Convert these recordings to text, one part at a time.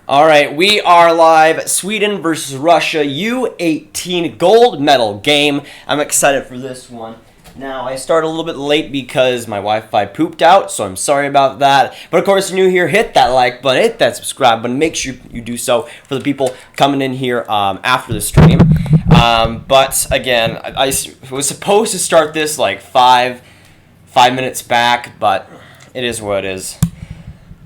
All right, we are live. Sweden versus Russia, U18 gold medal game. I'm excited for this one. Now, I started a little bit late because my Wi-Fi pooped out, so I'm sorry about that. But of course, if you're new here, hit that like button, hit that subscribe button. Make sure you do so for the people coming in here after the stream. But again, I was supposed to start this like five minutes back, but it is what it is.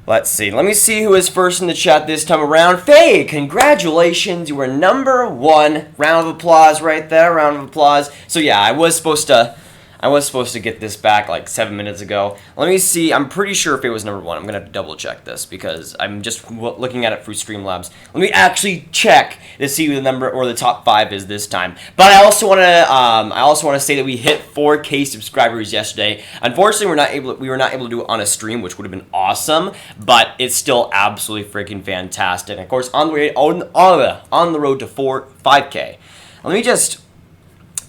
Let's see. Let me see who is first in the chat this time around. Faye, congratulations. You were number one. Round of applause right there. Round of applause. So yeah, I was supposed to get this back like 7 minutes ago. Let me see. I'm pretty sure Faye was number one. I'm going to have to double check this because I'm just looking at it through Streamlabs. Let me actually check to see who the number or the top 5 is this time. But I also want to say that we hit 4K subscribers yesterday. Unfortunately, we were not able to do it on a stream, which would have been awesome, but it's still absolutely freaking fantastic. And of course, on the road to 5K. Let me just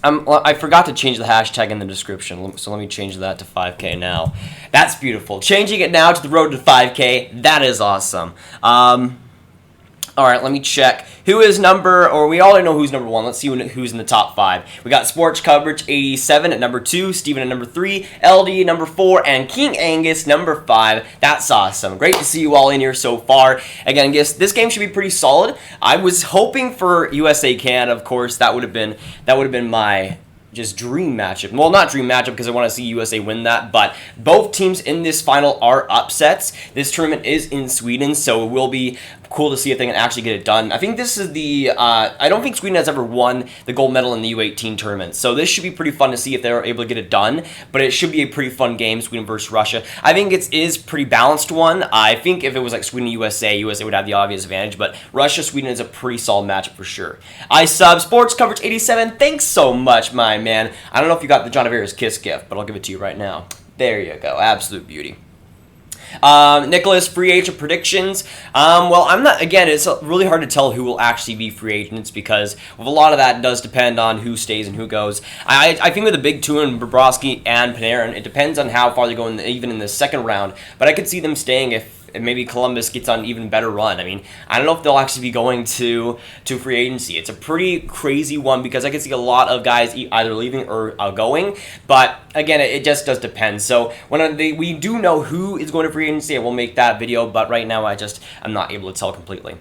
I forgot to change the hashtag in the description, so let me change that to 5K now. That's beautiful. Changing it now to the road to 5K, that is awesome. All right, let me check. Who is we already know who's number one. Let's see who's in the top 5. We got Sports Coverage 87 at number 2, Steven at number 3, LD number 4, and King Angus number 5. That's awesome. Great to see you all in here so far. Again, I guess this game should be pretty solid. I was hoping for USA Canada, of course. That would have been my just dream matchup. Well, not dream matchup because I want to see USA win that, but both teams in this final are upsets. This tournament is in Sweden, so it will be cool to see if they can actually get it done. I think this is I don't think Sweden has ever won the gold medal in the U18 tournament, so this should be pretty fun to see if they're able to get it done, but it should be a pretty fun game, Sweden versus Russia. I think it is pretty balanced one. I think if it was like USA would have the obvious advantage, but Russia-Sweden is a pretty solid matchup for sure. I sub Sports Coverage 87, thanks so much, my man. I don't know if you got the John Averis Kiss gift, but I'll give it to you right now. There you go, absolute beauty. Nicholas, free agent predictions. Well, it's really hard to tell who will actually be free agents because with a lot of that does depend on who stays and who goes. I think with the big two in Bobrovsky and Panarin, it depends on how far they go even in the second round, but I could see them staying if maybe Columbus gets on an even better run. I mean, I don't know if they'll actually be going to free agency. It's a pretty crazy one because I can see a lot of guys either leaving or going. But again, it just does depend. So we do know who is going to free agency, I will make that video. But right now, I'm not able to tell completely.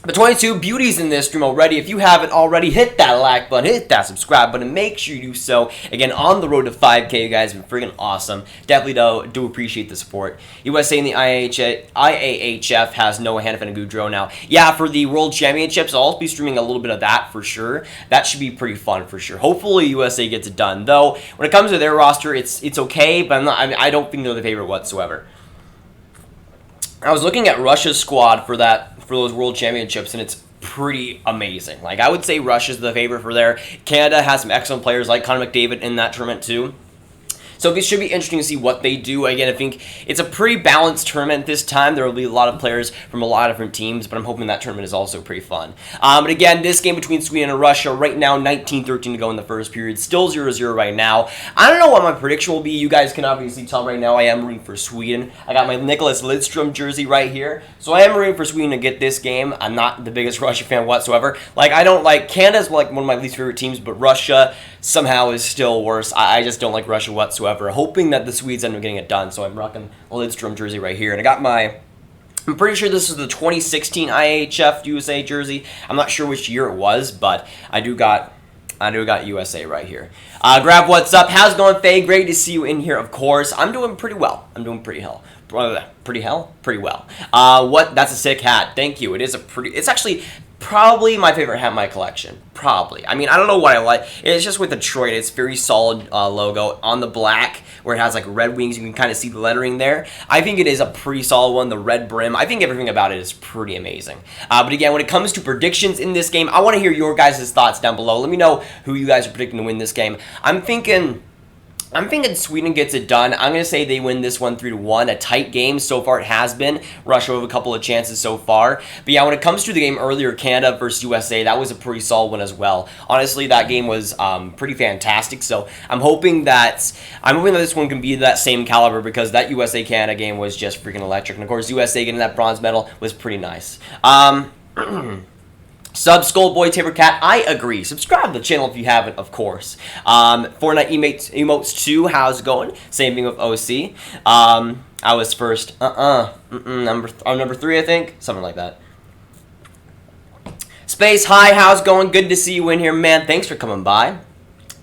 The 22 beauties in this stream already. If you haven't already, hit that like button, hit that subscribe button, make sure you do so. Again, on the road to 5K, you guys have been freaking awesome. Definitely do appreciate the support. USA and the IIHF has Noah Hannafin and Goudreau now. Yeah, for the World Championships, I'll be streaming a little bit of that for sure. That should be pretty fun for sure. Hopefully, USA gets it done. Though, when it comes to their roster, it's okay, but I don't think they're the favorite whatsoever. I was looking at Russia's squad for those World Championships, and it's pretty amazing. Like, I would say Russia's the favorite for there. Canada has some excellent players like Connor McDavid in that tournament too. So it should be interesting to see what they do. Again, I think it's a pretty balanced tournament this time. There will be a lot of players from a lot of different teams, but I'm hoping that tournament is also pretty fun. But again, this game between Sweden and Russia, right now 19-13 to go in the first period. Still 0-0 right now. I don't know what my prediction will be. You guys can obviously tell right now I am rooting for Sweden. I got my Nicholas Lidstrom jersey right here. So I am rooting for Sweden to get this game. I'm not the biggest Russia fan whatsoever. Canada's like one of my least favorite teams, but Russia somehow is still worse. I just don't like Russia whatsoever. Hoping that the Swedes end up getting it done. So I'm rocking a Lidstrom jersey right here. And I'm pretty sure this is the 2016 IIHF USA jersey. I'm not sure which year it was, but I do got USA right here. Grav, what's up? How's it going, Faye? Great to see you in here, of course. I'm doing pretty well. Pretty well. That's a sick hat. Thank you. It's actually probably my favorite hat in my collection. Probably. I mean, I don't know what I like. It's just with Detroit. It's very solid logo on the black where it has like red wings. You can kind of see the lettering there. I think it is a pretty solid one. The red brim. I think everything about it is pretty amazing. But again, when it comes to predictions in this game, I want to hear your guys' thoughts down below. Let me know who you guys are predicting to win this game. I'm thinking I'm thinking Sweden gets it done. I'm going to say they win this one 3-1. A tight game. So far it has been. Russia with a couple of chances so far. But yeah, when it comes to the game earlier, Canada versus USA, that was a pretty solid one as well. Honestly, that game was pretty fantastic. So I'm hoping that this one can be that same caliber, because that USA-Canada game was just freaking electric. And of course, USA getting that bronze medal was pretty nice. Sub Skullboy Taper Cat, I agree. Subscribe to the channel if you haven't, of course. Fortnite Emotes 2, how's it going? Same thing with OC. I was first. Number 3, I think. Something like that. Space, hi, how's it going? Good to see you in here, man. Thanks for coming by.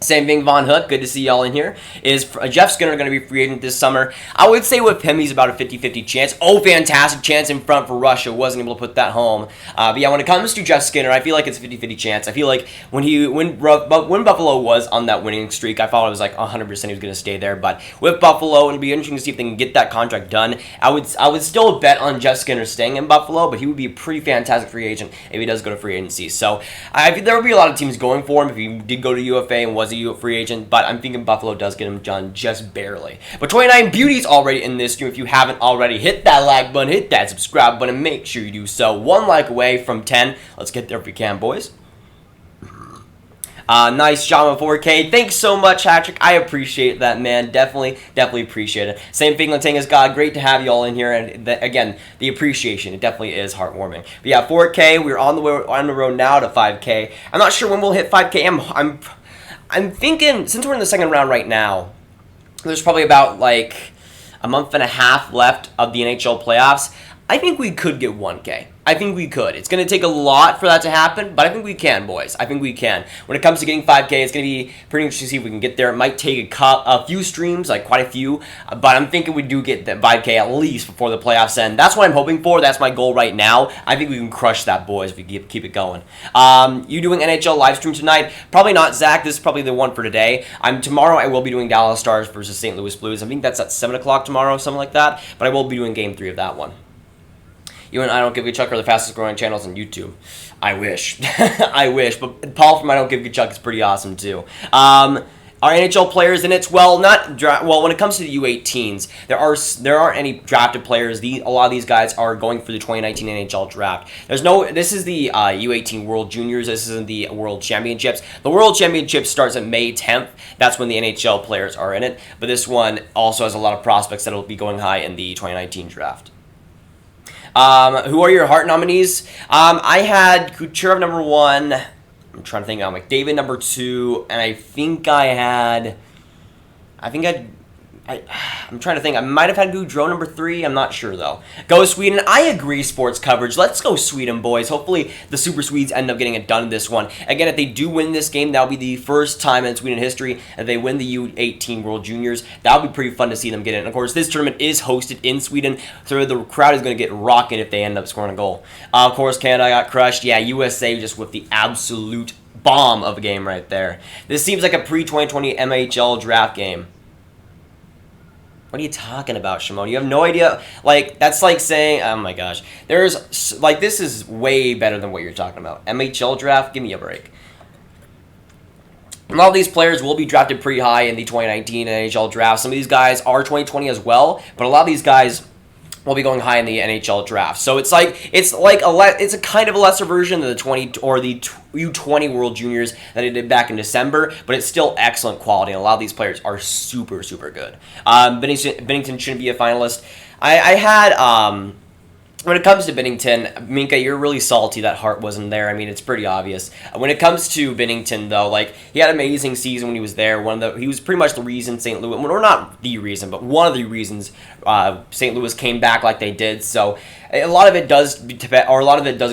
Same thing, Von Hook. Good to see y'all in here. Is Jeff Skinner going to be free agent this summer? I would say with him, he's about a 50-50 chance. Oh, fantastic chance in front for Russia. Wasn't able to put that home. But yeah, when it comes to Jeff Skinner, I feel like it's a 50-50 chance. I feel like when Buffalo was on that winning streak, I thought it was like 100% he was going to stay there. But with Buffalo, it'll be interesting to see if they can get that contract done. I would still bet on Jeff Skinner staying in Buffalo, but he would be a pretty fantastic free agent if he does go to free agency. So there would be a lot of teams going for him if he did go to UFA and was a free agent, but I'm thinking Buffalo does get him done just barely. But 29 Beauty's already in this stream. If you haven't already, hit that like button, hit that subscribe button, make sure you do so. 1 like away from 10. Let's get there if we can, boys. Nice job on 4K. Thanks so much, Patrick. I appreciate that, man. Definitely appreciate it. Same thing, Latanga's God. Great to have you all in here. And again, the appreciation, it definitely is heartwarming. But yeah, 4K. We're on the road now to 5K. I'm not sure when we'll hit 5K. I'm thinking, since we're in the second round right now, there's probably about like a month and a half left of the NHL playoffs. I think we could get 1K. I think we could. It's going to take a lot for that to happen, but I think we can, boys. I think we can. When it comes to getting 5K, it's going to be pretty interesting to see if we can get there. It might take a few streams, like quite a few, but I'm thinking we do get that 5K at least before the playoffs end. That's what I'm hoping for. That's my goal right now. I think we can crush that, boys, if we keep it going. You doing NHL live stream tonight? Probably not, Zach. This is probably the one for today. Tomorrow I will be doing Dallas Stars versus St. Louis Blues. I think that's at 7 o'clock tomorrow, something like that, but I will be doing Game 3 of that one. You and I Don't Give a Chuck are the fastest growing channels on YouTube. I wish. I wish. But Paul from I Don't Give a Chuck is pretty awesome too. Are NHL players in it? Well, when it comes to the U18s, there aren't any drafted players. A lot of these guys are going for the 2019 NHL draft. This is the U18 World Juniors. This isn't the World Championships. The World Championships starts on May 10th. That's when the NHL players are in it. But this one also has a lot of prospects that will be going high in the 2019 draft. Who are your Hart nominees? I had Kucherov number 1. I'm trying to think now. McDavid number 2, and I'm trying to think. I might have had Goudreau number 3. I'm not sure, though. Go Sweden. I agree, sports coverage. Let's go Sweden, boys. Hopefully, the Super Swedes end up getting it done in this one. Again, if they do win this game, that'll be the first time in Sweden history that they win the U18 World Juniors. That'll be pretty fun to see them get it. And, of course, this tournament is hosted in Sweden, so the crowd is going to get rocking if they end up scoring a goal. Of course, Canada got crushed. Yeah, USA just with the absolute bomb of a game right there. This seems like a pre-2020 MHL draft game. What are you talking about, Shimon? You have no idea. Like, that's like saying, oh my gosh. This is way better than what you're talking about. MHL draft? Give me a break. A lot of these players will be drafted pretty high in the 2019 NHL draft. Some of these guys are 2020 as well, but a lot of these guys will be going high in the NHL draft. So it's a kind of a lesser version of the U20 World Juniors that it did back in December, but it's still excellent quality, and a lot of these players are super, super good. Bennington shouldn't be a finalist. I had when it comes to Binnington, Minka, you're really salty that Hart wasn't there. I mean, it's pretty obvious. When it comes to Binnington, though, like, he had an amazing season when he was there. He was pretty much the reason St. Louis, or not the reason, but one of the reasons St. Louis came back like they did. So a lot of it does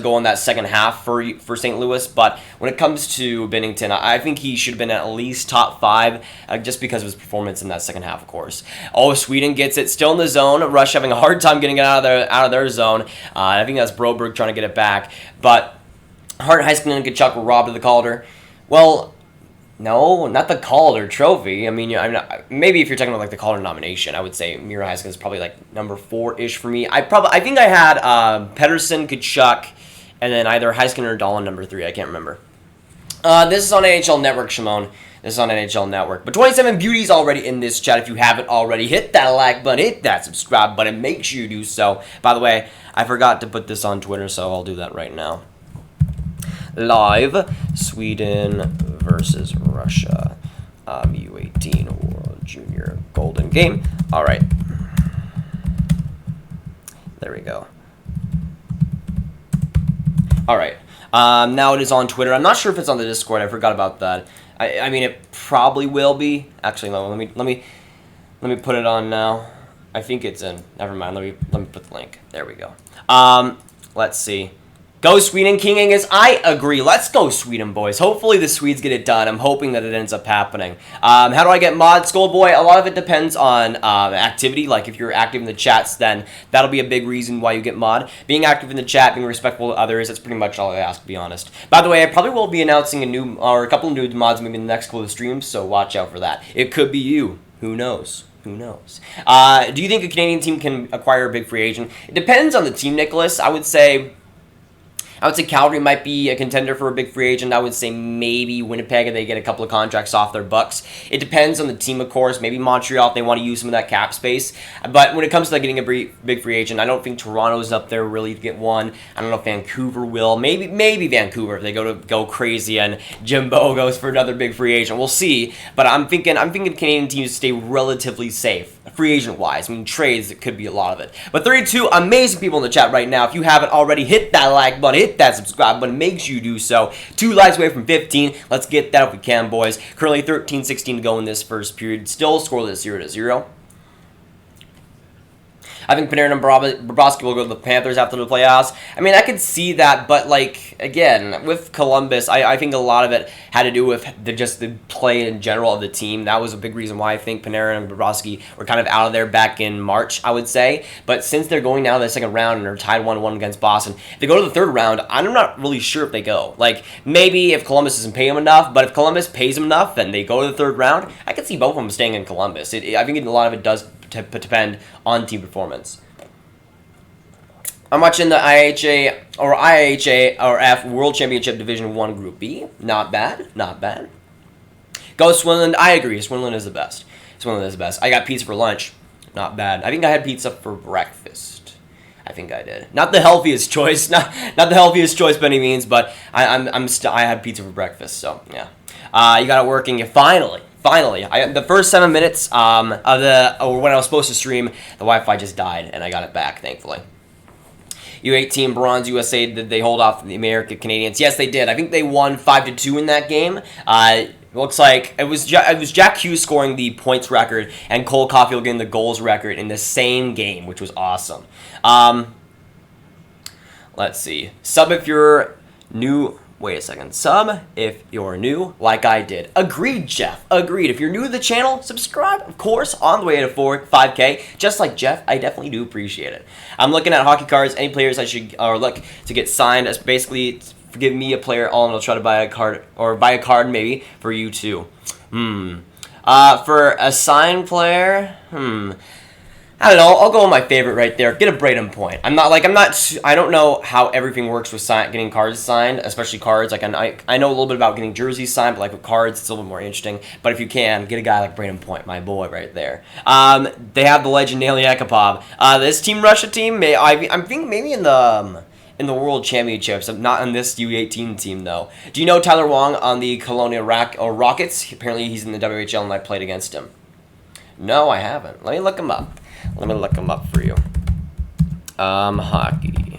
go on that second half for St. Louis. But when it comes to Binnington, I think he should have been at least top 5 just because of his performance in that second half, of course. Oh, Sweden gets it still in the zone. Russia having a hard time getting it out of their zone. I think that's Broberg trying to get it back. But Hart, Heiskanen, and Tkachuk were robbed of the Calder. Well, no, not the Calder trophy. I mean, maybe if you're talking about like the Calder nomination, I would say Miro Heiskanen is probably like number 4-ish for me. I think I had Pettersson, Tkachuk, and then either Heiskanen or Dahlin number 3. I can't remember. This is on NHL Network, Shimon. This is on NHL Network. But 27 beauties already in this chat. If you haven't already, hit that like button, hit that subscribe button. Make sure you do so. By the way, I forgot to put this on Twitter, so I'll do that right now. Live, Sweden versus Russia. U18 World Junior Golden Game. All right. There we go. All right. Now it is on Twitter. I'm not sure if it's on the Discord. I forgot about that. I mean, it probably will be. Actually, no. Let me put it on now. I think it's in. Never mind. Let me put the link. There we go. Let's see. Go Sweden, King Angus. I agree. Let's go Sweden, boys. Hopefully the Swedes get it done. I'm hoping that it ends up happening. How do I get mod? Skullboy, a lot of it depends on activity. Like, if you're active in the chats, then that'll be a big reason why you get mod. Being active in the chat, being respectful to others, that's pretty much all I ask, to be honest. By the way, I probably will be announcing a couple of new mods maybe in the next couple of streams, so watch out for that. It could be you. Who knows? Who knows? Do you think a Canadian team can acquire a big free agent? It depends on the team, Nicholas. I would say Calgary might be a contender for a big free agent. I would say maybe Winnipeg if they get a couple of contracts off their books. It depends on the team, of course. Maybe Montreal if they want to use some of that cap space. But when it comes to like, getting a big free agent, I don't think Toronto's up there really to get one. I don't know if Vancouver will. Maybe Vancouver if they go crazy and Jimbo goes for another big free agent. We'll see. But I'm thinking Canadian teams stay relatively safe. Free agent-wise. I mean, trades, it could be a lot of it. But 32 amazing people in the chat right now. If you haven't already, hit that like button, hit that subscribe button. Make sure you do so. 2 likes away from 15. Let's get that if we can, boys. Currently 13-16 to go in this first period. Still scoreless 0-0. I think Panarin and Bobrovsky will go to the Panthers after the playoffs. I mean, I could see that, but, like, again, with Columbus, I think a lot of it had to do with just the play in general of the team. That was a big reason why I think Panarin and Bobrovsky were kind of out of there back in March, I would say. But since they're going now to the second round and are tied 1-1 against Boston, if they go to the third round, I'm not really sure if they go. Like, maybe if Columbus doesn't pay them enough, but if Columbus pays them enough and they go to the third round, I could see both of them staying in Columbus. I think a lot of it does depend on team performance. I'm watching the IIHF World Championship Division 1 Group B. Not bad. Not bad. Go Swinland. I agree. Swinland is the best. Swinland is the best. I got pizza for lunch. Not bad. I think I had pizza for breakfast. I think I did. Not the healthiest choice. Not the healthiest choice by any means, but I had pizza for breakfast, so yeah. You got it working. Finally, the first 7 minutes when I was supposed to stream, the Wi-Fi just died, and I got it back, thankfully. U18 Bronze USA, did they hold off the American Canadians? Yes, they did. I think they won 5-2 in that game. Looks like it was Jack Hughes scoring the points record and Cole Caulfield getting the goals record in the same game, which was awesome. Let's see. Sub if you're new. Wait a second. Sub if you're new, like I did. Agreed, Jeff. Agreed. If you're new to the channel, subscribe, of course, on the way to 5K. Just like Jeff, I definitely do appreciate it. I'm looking at hockey cards. Any players I should look to get signed. That's basically give me a player, and I'll try to buy a card, or buy a card maybe for you too. For a signed player, I don't know. I'll go with my favorite right there. Get a Braden Point. I don't know how everything works with getting cards signed, especially cards. Like I know a little bit about getting jerseys signed, but like with cards, it's a little bit more interesting. But if you can, get a guy like Braden Point, my boy right there. They have the legend Naily Ekapov. This Team Russia team, I'm thinking maybe in the World Championships. I'm not on this U18 team though. Do you know Tyler Wong on the Colonial Rockets? Apparently he's in the WHL and I played against him. No, I haven't. Let me look him up. Let me look him up for you. Hockey.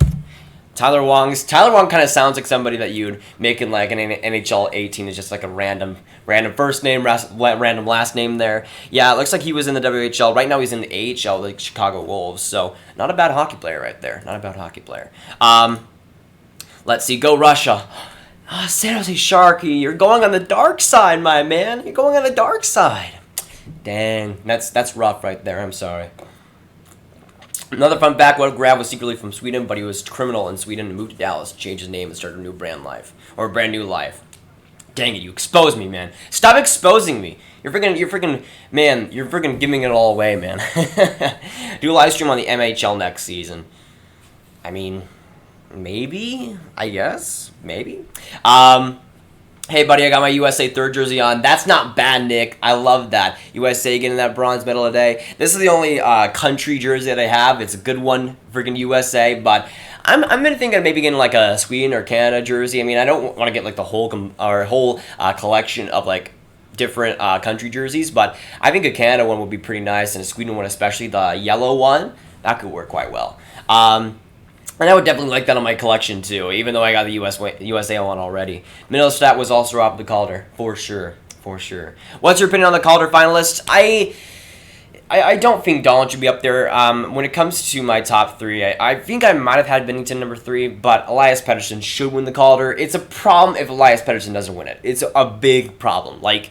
Tyler Wong kind of sounds like somebody that you'd make in like an NHL 18. Is just like a random first name, random last name there. Yeah, it looks like he was in the WHL. Right now he's in the AHL, like Chicago Wolves. So not a bad hockey player right there. Not a bad hockey player. Let's see. Go Russia. San Jose Sharky, you're going on the dark side, my man. You're going on the dark side. Dang, that's rough right there. I'm sorry. Another fun fact, Grav was secretly from Sweden, but he was a criminal in Sweden and moved to Dallas, changed his name, and started a brand new life. Dang it, you exposed me, man. Stop exposing me. You're freaking giving it all away, man. Do a live stream on the MHL next season. I mean, maybe, I guess, maybe. Hey, buddy, I got my USA third jersey on. That's not bad, Nick. I love that. USA getting that bronze medal today. This is the only country jersey that I have. It's a good one, freaking USA, but I'm gonna think of maybe getting like a Sweden or Canada jersey. I mean, I don't want to get like the whole collection of like different country jerseys, but I think a Canada one would be pretty nice, and a Sweden one, especially the yellow one, that could work quite well. And I would definitely like that on my collection too, even though I got the USA one already. Middlestat was also robbed the Calder, for sure, for sure. What's your opinion on the Calder finalists? I don't think Dahlin should be up there. When it comes to my top three, I think I might have had Binnington number 3, but Elias Pettersson should win the Calder. It's a problem if Elias Pettersson doesn't win it. It's a big problem. Like,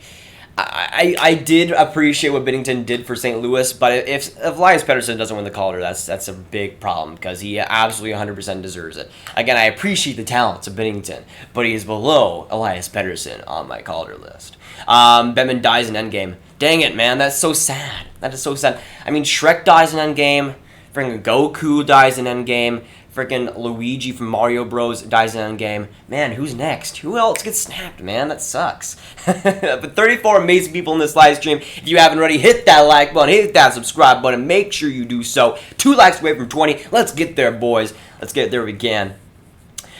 I did appreciate what Binnington did for St. Louis, but if Elias Pettersson doesn't win the Calder, that's a big problem because he absolutely 100% deserves it. Again, I appreciate the talents of Binnington, but he is below Elias Pettersson on my Calder list. Bettman dies in Endgame. Dang it, man, that's so sad. That is so sad. I mean, Shrek dies in Endgame. Freaking Goku dies in Endgame. Freaking Luigi from Mario Bros. Dies in Endgame. Man, who's next? Who else gets snapped, man? That sucks. But 34 amazing people in this live stream. If you haven't already, hit that like button, hit that subscribe button. Make sure you do so. 2 likes away from 20. Let's get there, boys. Let's get there again.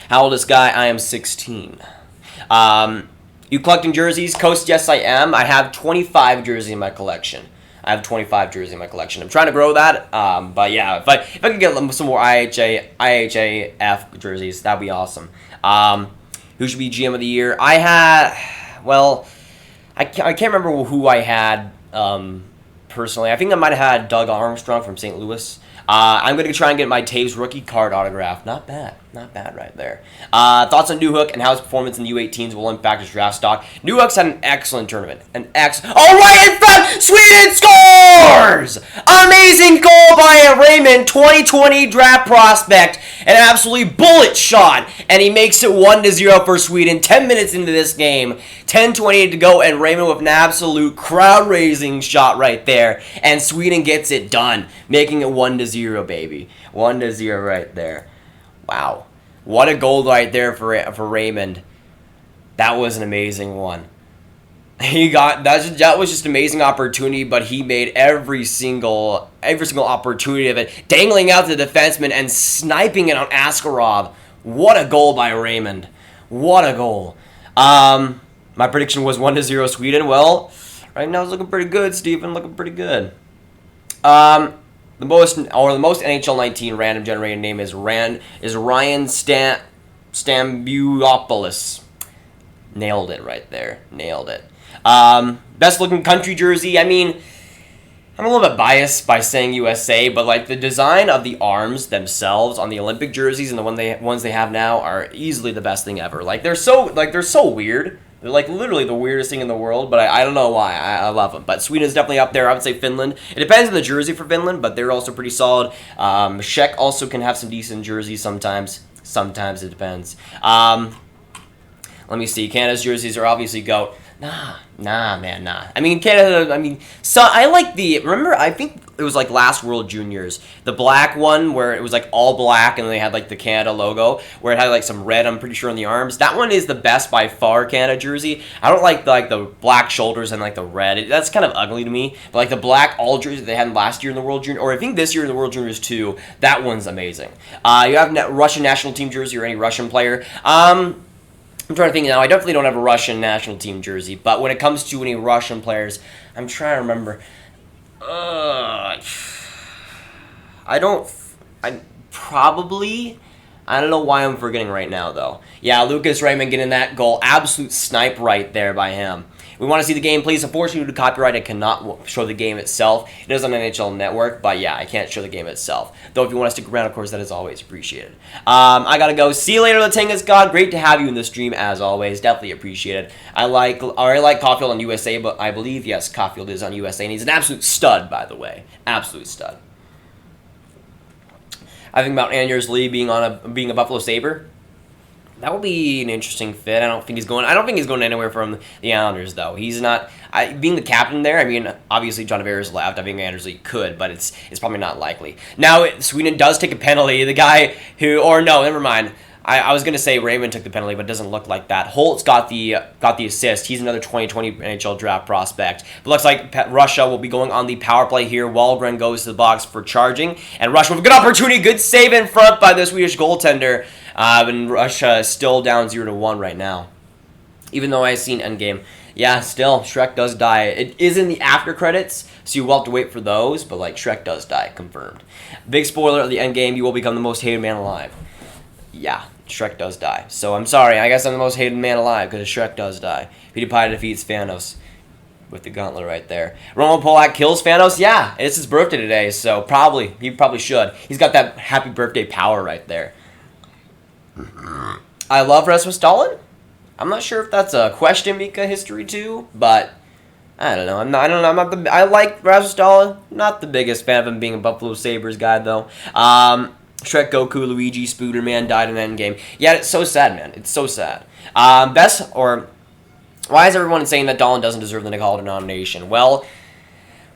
How old is this guy? I am 16. You collecting jerseys? Coast, yes, I am. I have 25 jerseys in my collection. I have 25 jerseys in my collection. I'm trying to grow that, but yeah, if I could get some more IIHF jerseys, that'd be awesome. Who should be GM of the year? I can't remember who I had personally. I think I might have had Doug Armstrong from St. Louis. I'm going to try and get my Taves rookie card autograph. Not bad. Not bad right there. Thoughts on Newhook and how his performance in the U18s will impact his draft stock. Newhook's had an excellent tournament. Oh, right in front! Sweden scores! Amazing goal by Raymond, 2020 draft prospect. An absolutely bullet shot. And he makes it 1-0 for Sweden. 10 minutes into this game. 10:28 to go, and Raymond with an absolute crowd-raising shot right there. And Sweden gets it done, making it 1-0, baby. 1-0 right there. Wow. What a goal right there for Raymond. That was an amazing one. That was just an amazing opportunity, but he made every single opportunity of it, dangling out to the defenseman and sniping it on Askarov. What a goal by Raymond. What a goal. My prediction was 1-0 Sweden. Well, right now it's looking pretty good, Stephen. Looking pretty good. The most NHL 19 random generated name is Ryan Stambuopoulos. Nailed it right there. Nailed it. Best looking country jersey. I mean, I'm a little bit biased by saying USA, but like the design of the arms themselves on the Olympic jerseys and the ones they have now are easily the best thing ever. They're so weird. They're like literally the weirdest thing in the world, but I don't know why. I love them. But Sweden is definitely up there. I would say Finland. It depends on the jersey for Finland, but they're also pretty solid. Czech also can have some decent jerseys sometimes. Sometimes it depends. Let me see. Canada's jerseys are obviously GOAT. Nah. I mean, Canada, so I like remember, I think it was like last World Juniors, the black one where it was like all black and they had like the Canada logo, where it had like some red, I'm pretty sure, on the arms. That one is the best by far Canada jersey. I don't like the black shoulders and like the red. That's kind of ugly to me. But like the black all jersey that they had last year in the World Junior, or I think this year in the World Juniors too, that one's amazing. You have Russian national team jersey or any Russian player. I'm trying to think now. I definitely don't have a Russian national team jersey, but when it comes to any Russian players, I'm trying to remember. I don't know why I'm forgetting right now, though. Yeah, Lucas Raymond getting that goal. Absolute snipe right there by him. We want to see the game, please. Unfortunately, due to copyright, I cannot show the game itself. It is on NHL Network, but yeah, I can't show the game itself. Though if you want to stick around, of course, that is always appreciated. I gotta go. See you later, Latingas God. Great to have you in the stream, as always. Definitely appreciated. I like Caulfield on USA, but I believe, yes, Caulfield is on USA, and he's an absolute stud, by the way. Absolute stud. I think about Anders Lee being a Buffalo Sabre. That would be an interesting fit. I don't think he's going anywhere from the Islanders, though. He's not being the captain there. I mean, obviously John Tavares left. I think Anders Lee could, but it's probably not likely. Now Sweden does take a penalty. The guy never mind. I was going to say Raymond took the penalty, but it doesn't look like that. Holtz got the assist. He's another 2020 NHL draft prospect. But looks like Russia will be going on the power play here. Wahlgren goes to the box for charging. And Russia with a good opportunity. Good save in front by the Swedish goaltender. And Russia is still down 0-1 right now. Even though I've seen Endgame. Yeah, still, Shrek does die. It is in the after credits, so you will have to wait for those. But, like, Shrek does die. Confirmed. Big spoiler of the Endgame. You will become the most hated man alive. Yeah, Shrek does die. So I'm sorry, I guess I'm the most hated man alive because Shrek does die. PewDiePie defeats Thanos with the Gunler right there. Roman Polak kills Thanos? Yeah, it's his birthday today, so he probably should. He's got that happy birthday power right there. I love Rasmus Dahlin. I'm not sure if that's a question Mika history too, but I don't know. I like Rasmus Dahlin. Not the biggest fan of him being a Buffalo Sabres guy though. Shrek, Goku, Luigi, Spooderman died in Endgame. Yeah, it's so sad, man. It's so sad. Why is everyone saying that Dahlin doesn't deserve the Nick Calder nomination? Well,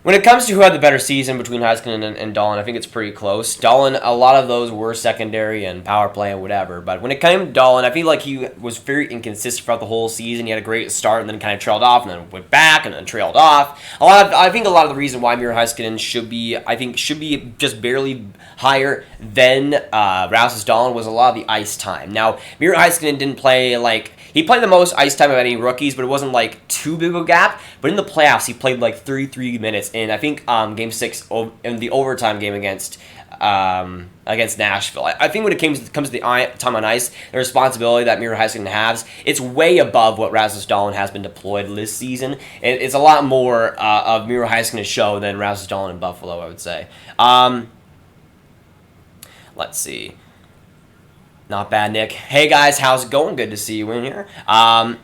when it comes to who had the better season between Heiskanen and Dahlin, I think it's pretty close. Dahlin, a lot of those were secondary and power play and whatever. But when it came to Dahlin, I feel like he was very inconsistent throughout the whole season. He had a great start and then kind of trailed off and then went back and then trailed off. I think a lot of the reason why Miro Heiskanen should be just barely higher than Rasmus Dahlin was a lot of the ice time. Now, Miro Heiskanen didn't play he played the most ice time of any rookies, but it wasn't like too big of a gap. But in the playoffs, he played like 33 minutes in, I think, Game 6 in the overtime game against Nashville. I think when it comes to the time on ice, the responsibility that Miro Heiskanen has, it's way above what Rasmus Dahlin has been deployed this season. It's a lot more of Miro Heiskanen's show than Rasmus Dahlin in Buffalo, I would say. Let's see. Not bad, Nick. Hey, guys, how's it going? Good to see you in here. Let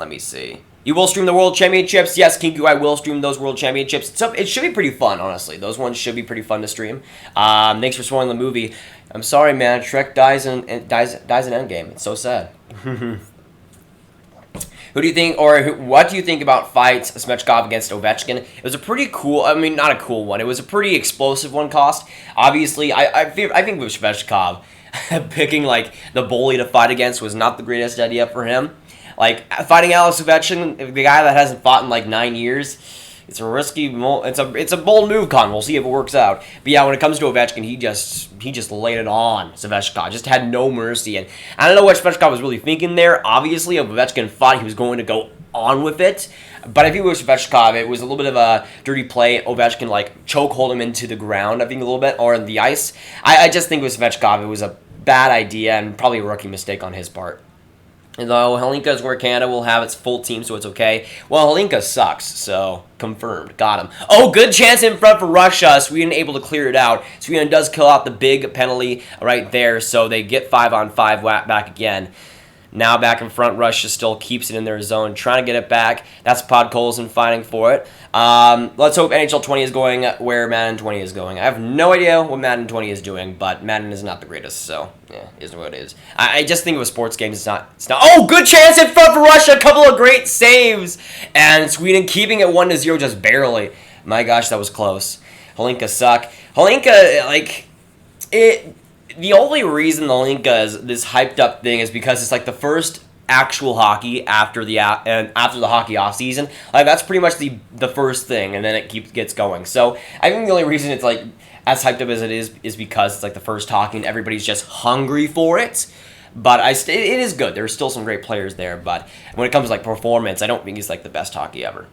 me see. You will stream the World Championships? Yes, Kinku, I will stream those World Championships. It should be pretty fun, honestly. Those ones should be pretty fun to stream. Thanks for spoiling the movie. I'm sorry, man. Shrek dies in Endgame. It's so sad. Who do you think, what do you think about fights Svechkov against Ovechkin? It was a pretty cool, not a cool one. It was a pretty explosive one, Cost. Obviously, I think with Svechkov, picking, the bully to fight against was not the greatest idea for him. Fighting Alex Ovechkin, the guy that hasn't fought in, 9 years, it's a risky, it's a bold move, Con. We'll see if it works out. But yeah, when it comes to Ovechkin, he just laid it on Svechkov. Just had no mercy. And I don't know what Svechkov was really thinking there. Obviously, if Ovechkin thought he was going to go on with it. But I think with Svechkov, it was a little bit of a dirty play. Ovechkin, chokehold him into the ground, I think, a little bit, or in the ice. I just think with Svechkov, it was a bad idea and probably a rookie mistake on his part. And though Helinka is where Canada will have its full team, so it's okay. Well, Helinka sucks, so confirmed. Got him. Oh, good chance in front for Russia. Sweden able to clear it out. Sweden does kill out the big penalty right there, so they get 5-on-5 back again. Now back in front, Russia still keeps it in their zone, trying to get it back. That's Podkolzin fighting for it. Let's hope NHL 20 is going where Madden 20 is going. I have no idea what Madden 20 is doing, but Madden is not the greatest, so yeah, it is what it is. I just think of a sports game, it's not. Oh, good chance in front for Russia. A couple of great saves, and Sweden keeping it 1-0 just barely. My gosh, that was close. Helinka suck. Helinka, the only reason the Helinka is this hyped up thing is because it's the first actual hockey after the hockey off season. That's pretty much the first thing, and then it gets going. So I think the only reason it's as hyped up as it is because it's the first hockey and everybody's just hungry for it. But it is good. There's still some great players there, but when it comes to performance, I don't think he's the best hockey ever.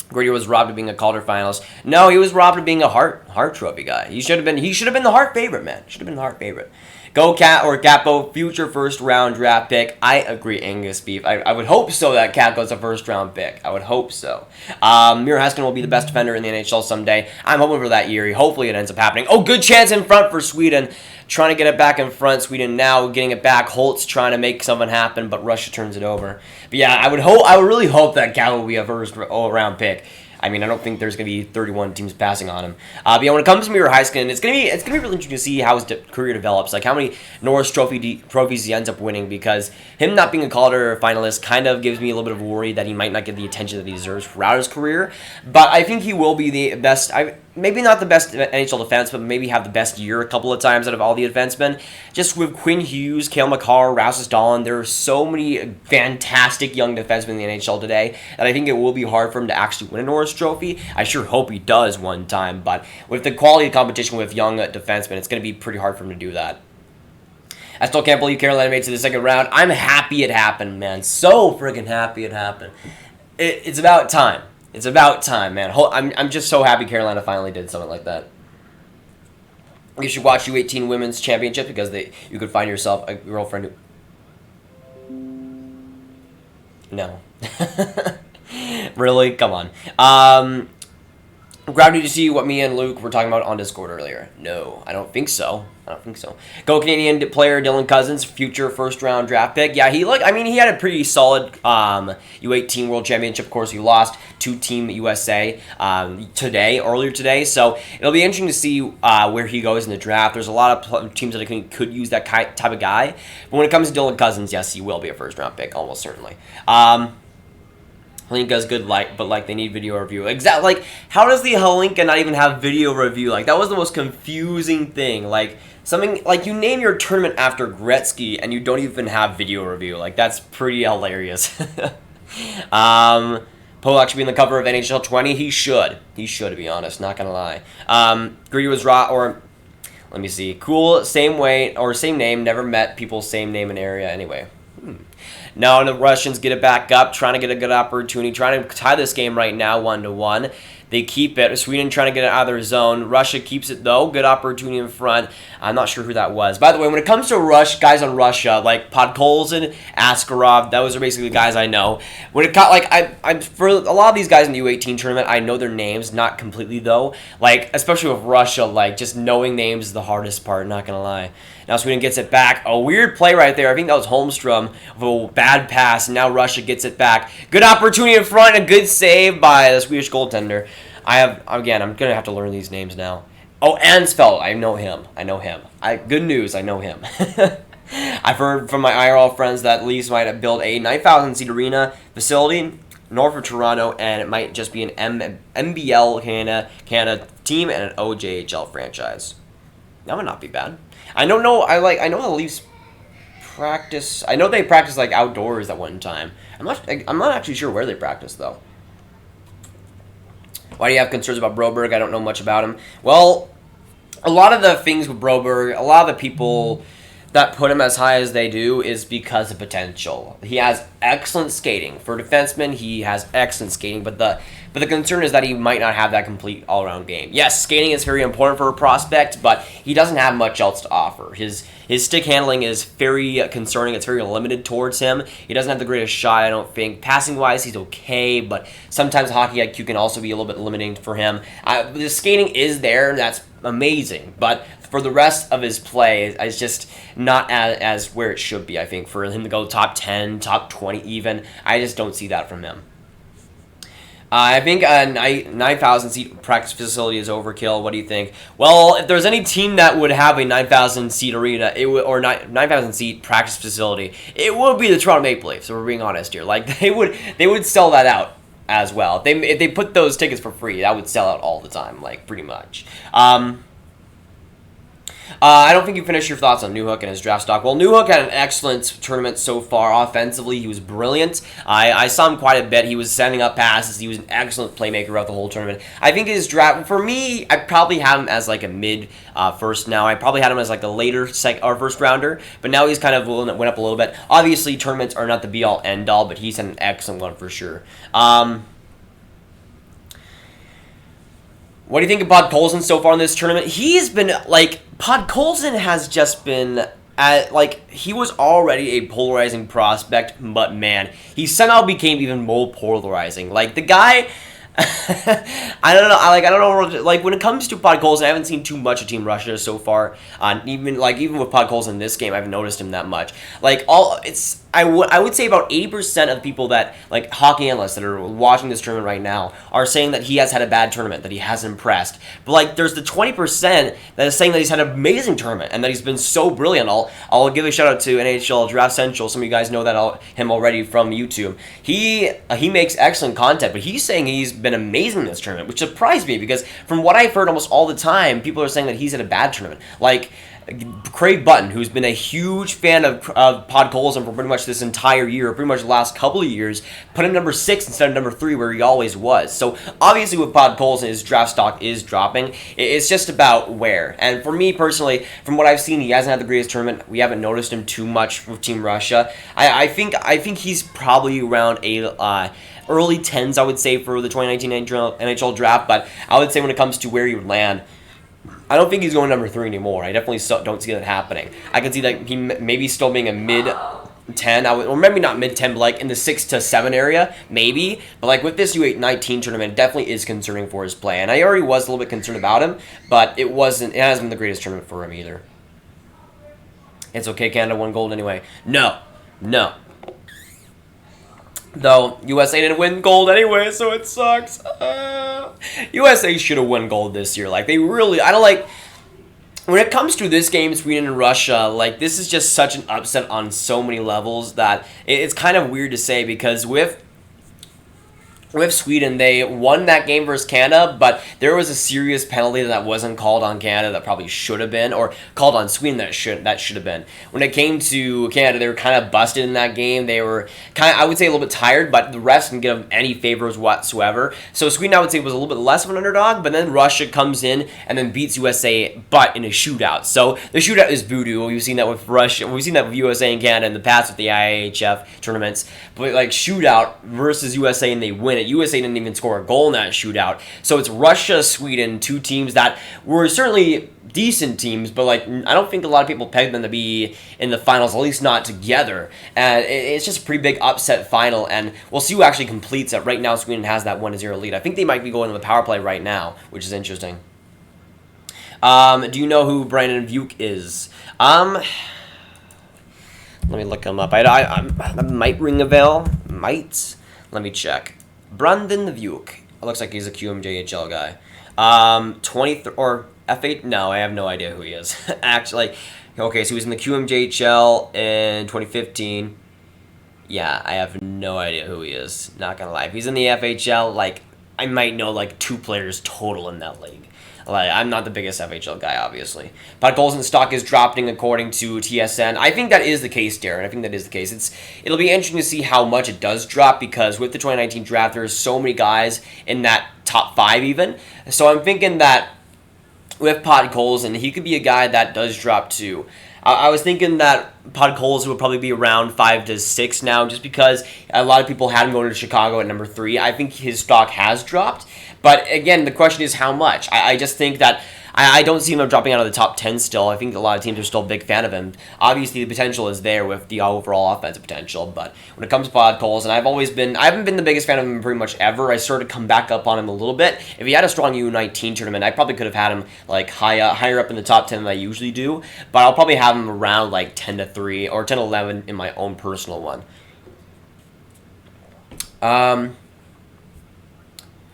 Grady was robbed of being a Calder finalist. No, he was robbed of being a Hart Trophy guy. He should have been the Hart favorite, man. Should have been the Hart favorite. Go Cat or Capo, future first round draft pick. I agree, Angus Beef. I would hope so that Capo's a first round pick. I would hope so. Miro Heiskanen will be the best defender in the NHL someday. I'm hoping for that year. Hopefully it ends up happening. Oh, good chance in front for Sweden. Trying to get it back in front. Sweden now getting it back. Holtz trying to make something happen, but Russia turns it over. But yeah, I would really hope that Capo will be a first round pick. I mean, I don't think there's going to be 31 teams passing on him. But yeah, when it comes to Miro Heiskanen, it's gonna be really interesting to see how his career develops, how many Norris trophies he ends up winning, because him not being a Calder finalist kind of gives me a little bit of worry that he might not get the attention that he deserves throughout his career. But I think he will be the best. maybe not the best NHL defense, but maybe have the best year a couple of times out of all the defensemen. Just with Quinn Hughes, Cale Makar, Rasmus Dahlin, there are so many fantastic young defensemen in the NHL today that I think it will be hard for him to actually win a Norris Trophy. I sure hope he does one time, but with the quality of competition with young defensemen, it's going to be pretty hard for him to do that. I still can't believe Carolina made it to the second round. I'm happy it happened, man. So freaking happy it happened. It's about time. It's about time, man. I'm just so happy Carolina finally did something like that. You should watch U18 Women's Championship because you could find yourself a girlfriend who... No. Really? Come on. Grav, did you see what me and Luke were talking about on Discord earlier? No, I don't think so. Go Canadian player Dylan Cousins, future first-round draft pick. Yeah, he had a pretty solid U18 World Championship. Of course, he lost to Team USA earlier today. So it'll be interesting to see where he goes in the draft. There's a lot of teams that could use that type of guy. But when it comes to Dylan Cousins, yes, he will be a first-round pick, almost certainly. Halinka's good, but they need video review. Exactly. Like, how does the Halinka not even have video review? Like, that was the most confusing thing. Like, something like you name your tournament after Gretzky and you don't even have video review. Like, that's pretty hilarious. Polak should be in the cover of NHL 20. He should, to be honest. Not gonna lie. Greedy was raw, or let me see. Cool, same way or same name. Never met people same name and area. Anyway. Now the Russians get it back up, trying to get a good opportunity, trying to tie this game right now 1-1. They keep it. Sweden trying to get it out of their zone. Russia keeps it, though. Good opportunity in front. I'm not sure who that was. By the way, when it comes to guys on Russia, like Podkolzin, Askarov, those are basically the guys I know. When it got, I'm for a lot of these guys in the U18 tournament, I know their names, not completely, though. Like, especially with Russia, like, just knowing names is the hardest part, not going to lie. Now Sweden gets it back. A weird play right there. I think that was Holmstrom with a bad pass. And now Russia gets it back. Good opportunity in front. A good save by the Swedish goaltender. I'm going to have to learn these names now. Oh, Ansfeld. I know him. Good news. I know him. I've heard from my IRL friends that Leafs might have built a 9,000-seat arena facility north of Toronto, and it might just be an MBL Canada team and an OJHL franchise. That would not be bad. I don't know. I know the Leafs practice. I know they practice like outdoors at one time. I'm not actually sure where they practice though. Why do you have concerns about Broberg? I don't know much about him. Well, a lot of the things with Broberg, a lot of the people that put him as high as they do is because of potential. He has excellent skating. For a defenseman, he has excellent skating, but the concern is that he might not have that complete all-around game. Yes, skating is very important for a prospect, but he doesn't have much else to offer. His stick handling is very concerning. It's very limited towards him. He doesn't have the greatest shot, I don't think. Passing-wise, he's okay, but sometimes hockey IQ can also be a little bit limiting for him. The skating is there, and that's amazing, but for the rest of his play, it's just not as where it should be, I think. For him to go top 10, top 20 even, I just don't see that from him. I think a 9,000-seat practice facility is overkill. What do you think? Well, if there's any team that would have a 9,000-seat arena, or 9,000-seat practice facility, it would be the Toronto Maple Leafs. So we're being honest here. Like they would sell that out as well. If they put those tickets for free, that would sell out all the time, like pretty much. I don't think you finished your thoughts on Newhook and his draft stock. Well, Newhook had an excellent tournament so far. Offensively, he was brilliant. I saw him quite a bit. He was sending up passes. He was an excellent playmaker throughout the whole tournament. I think his draft, for me, I probably had him as like a mid first now. I probably had him as like a later first rounder, but now he's kind of went up a little bit. Obviously, tournaments are not the be-all, end-all, but he's an excellent one for sure. What do you think of Podkolzin so far in this tournament? He's been, Podkolzin has just been, he was already a polarizing prospect, but man, he somehow became even more polarizing. Like, the guy, I don't know, when it comes to Podkolzin, I haven't seen too much of Team Russia so far. Even with Podkolzin in this game, I haven't noticed him that much. I would say about 80% of the people that, hockey analysts that are watching this tournament right now are saying that he has had a bad tournament, that he hasn't impressed. But, there's the 20% that is saying that he's had an amazing tournament and that he's been so brilliant. I'll give a shout-out to NHL Draft Central. Some of you guys know him already from YouTube. He makes excellent content, but he's saying he's been been amazing in this tournament, which surprised me because from what I've heard almost all the time, people are saying that he's in a bad tournament. Like, Craig Button, who's been a huge fan of Podkolzin for pretty much this entire year, pretty much the last couple of years, put him number 6 instead of number 3 where he always was. So obviously with Podkolzin, his draft stock is dropping. It's just about where. And for me personally, from what I've seen, he hasn't had the greatest tournament. We haven't noticed him too much with Team Russia. I think he's probably around a early 10s, I would say, for the 2019 NHL draft. But I would say when it comes to where he would land, I don't think he's going number 3 anymore. I definitely don't see that happening. I can see that he maybe still being a mid-10, or maybe not mid-10, but like in the 6 to 7 area, maybe. But like with this U18 tournament, it definitely is concerning for his play. And I already was a little bit concerned about him, but it hasn't been the greatest tournament for him either. It's okay, Canada won gold anyway. No. Though, USA didn't win gold anyway, so it sucks. USA should have won gold this year. Like, they really... I don't like... When it comes to this game, Sweden and Russia, like, this is just such an upset on so many levels that it's kind of weird to say because with Sweden, they won that game versus Canada, but there was a serious penalty that wasn't called on Canada that probably should have been, or called on Sweden that should have been. When it came to Canada, they were kind of busted in that game. They were kind of, I would say, a little bit tired, but the refs didn't give them any favors whatsoever. So Sweden, I would say, was a little bit less of an underdog, but then Russia comes in and then beats USA, but in a shootout. So the shootout is voodoo. We've seen that with Russia. We've seen that with USA and Canada in the past with the IIHF tournaments. But like shootout versus USA and they win it. USA didn't even score a goal in that shootout. So it's Russia, Sweden, two teams that were certainly decent teams, but like I don't think a lot of people pegged them to be in the finals, at least not together. And it's just a pretty big upset final, and we'll see who actually completes it. Right now, Sweden has that 1-0 lead. I think they might be going to the power play right now, which is interesting. Do you know who Brandon Vuke is? Let me look him up. I might ring a bell. Might. Let me check. Brandon Vuke. It looks like he's a QMJHL guy. 23 or F8? No, I have no idea who he is. Actually, okay, so he was in the QMJHL in 2015. Yeah, I have no idea who he is. Not gonna lie. If he's in the FHL, like, I might know, like, 2 players total in that league. Like, I'm not the biggest FHL guy, obviously. But Podkolzin stock is dropping according to TSN. I think that is the case, Darren. I think that is the case. It'll be interesting to see how much it does drop because with the 2019 draft, there's so many guys in that top 5 even. So I'm thinking that with Podkolzin, he could be a guy that does drop too. I was thinking that Podkolzin would probably be around 5 to 6 now just because a lot of people had him going to Chicago at number 3. I think his stock has dropped. But again, the question is how much. I just think that I don't see him dropping out of the top 10 still. I think a lot of teams are still a big fan of him. Obviously, the potential is there with the overall offensive potential. But when it comes to Podkolzin, I haven't been the biggest fan of him pretty much ever. I sort of come back up on him a little bit. If he had a strong U19 tournament, I probably could have had him like higher up in the top 10 than I usually do. But I'll probably have him around like 10 to 3 or 10 to 11 in my own personal one.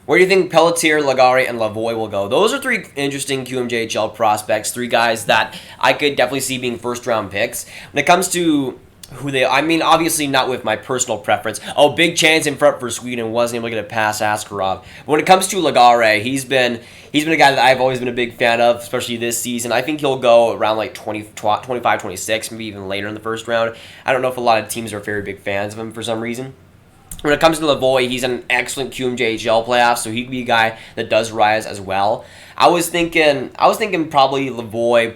Where do you think Pelletier, Lagare, and Lavoie will go? Those are 3 interesting QMJHL prospects, 3 guys that I could definitely see being first-round picks. When it comes to who they... I mean, obviously not with my personal preference. Oh, big chance in front for Sweden. Wasn't able to get a pass, Askarov. But when it comes to Lagare, he's been a guy that I've always been a big fan of, especially this season. I think he'll go around like 25, 26, maybe even later in the first round. I don't know if a lot of teams are very big fans of him for some reason. When it comes to Lavoie, he's an excellent QMJHL playoff, so he could be a guy that does rise as well. I was thinking probably Lavoie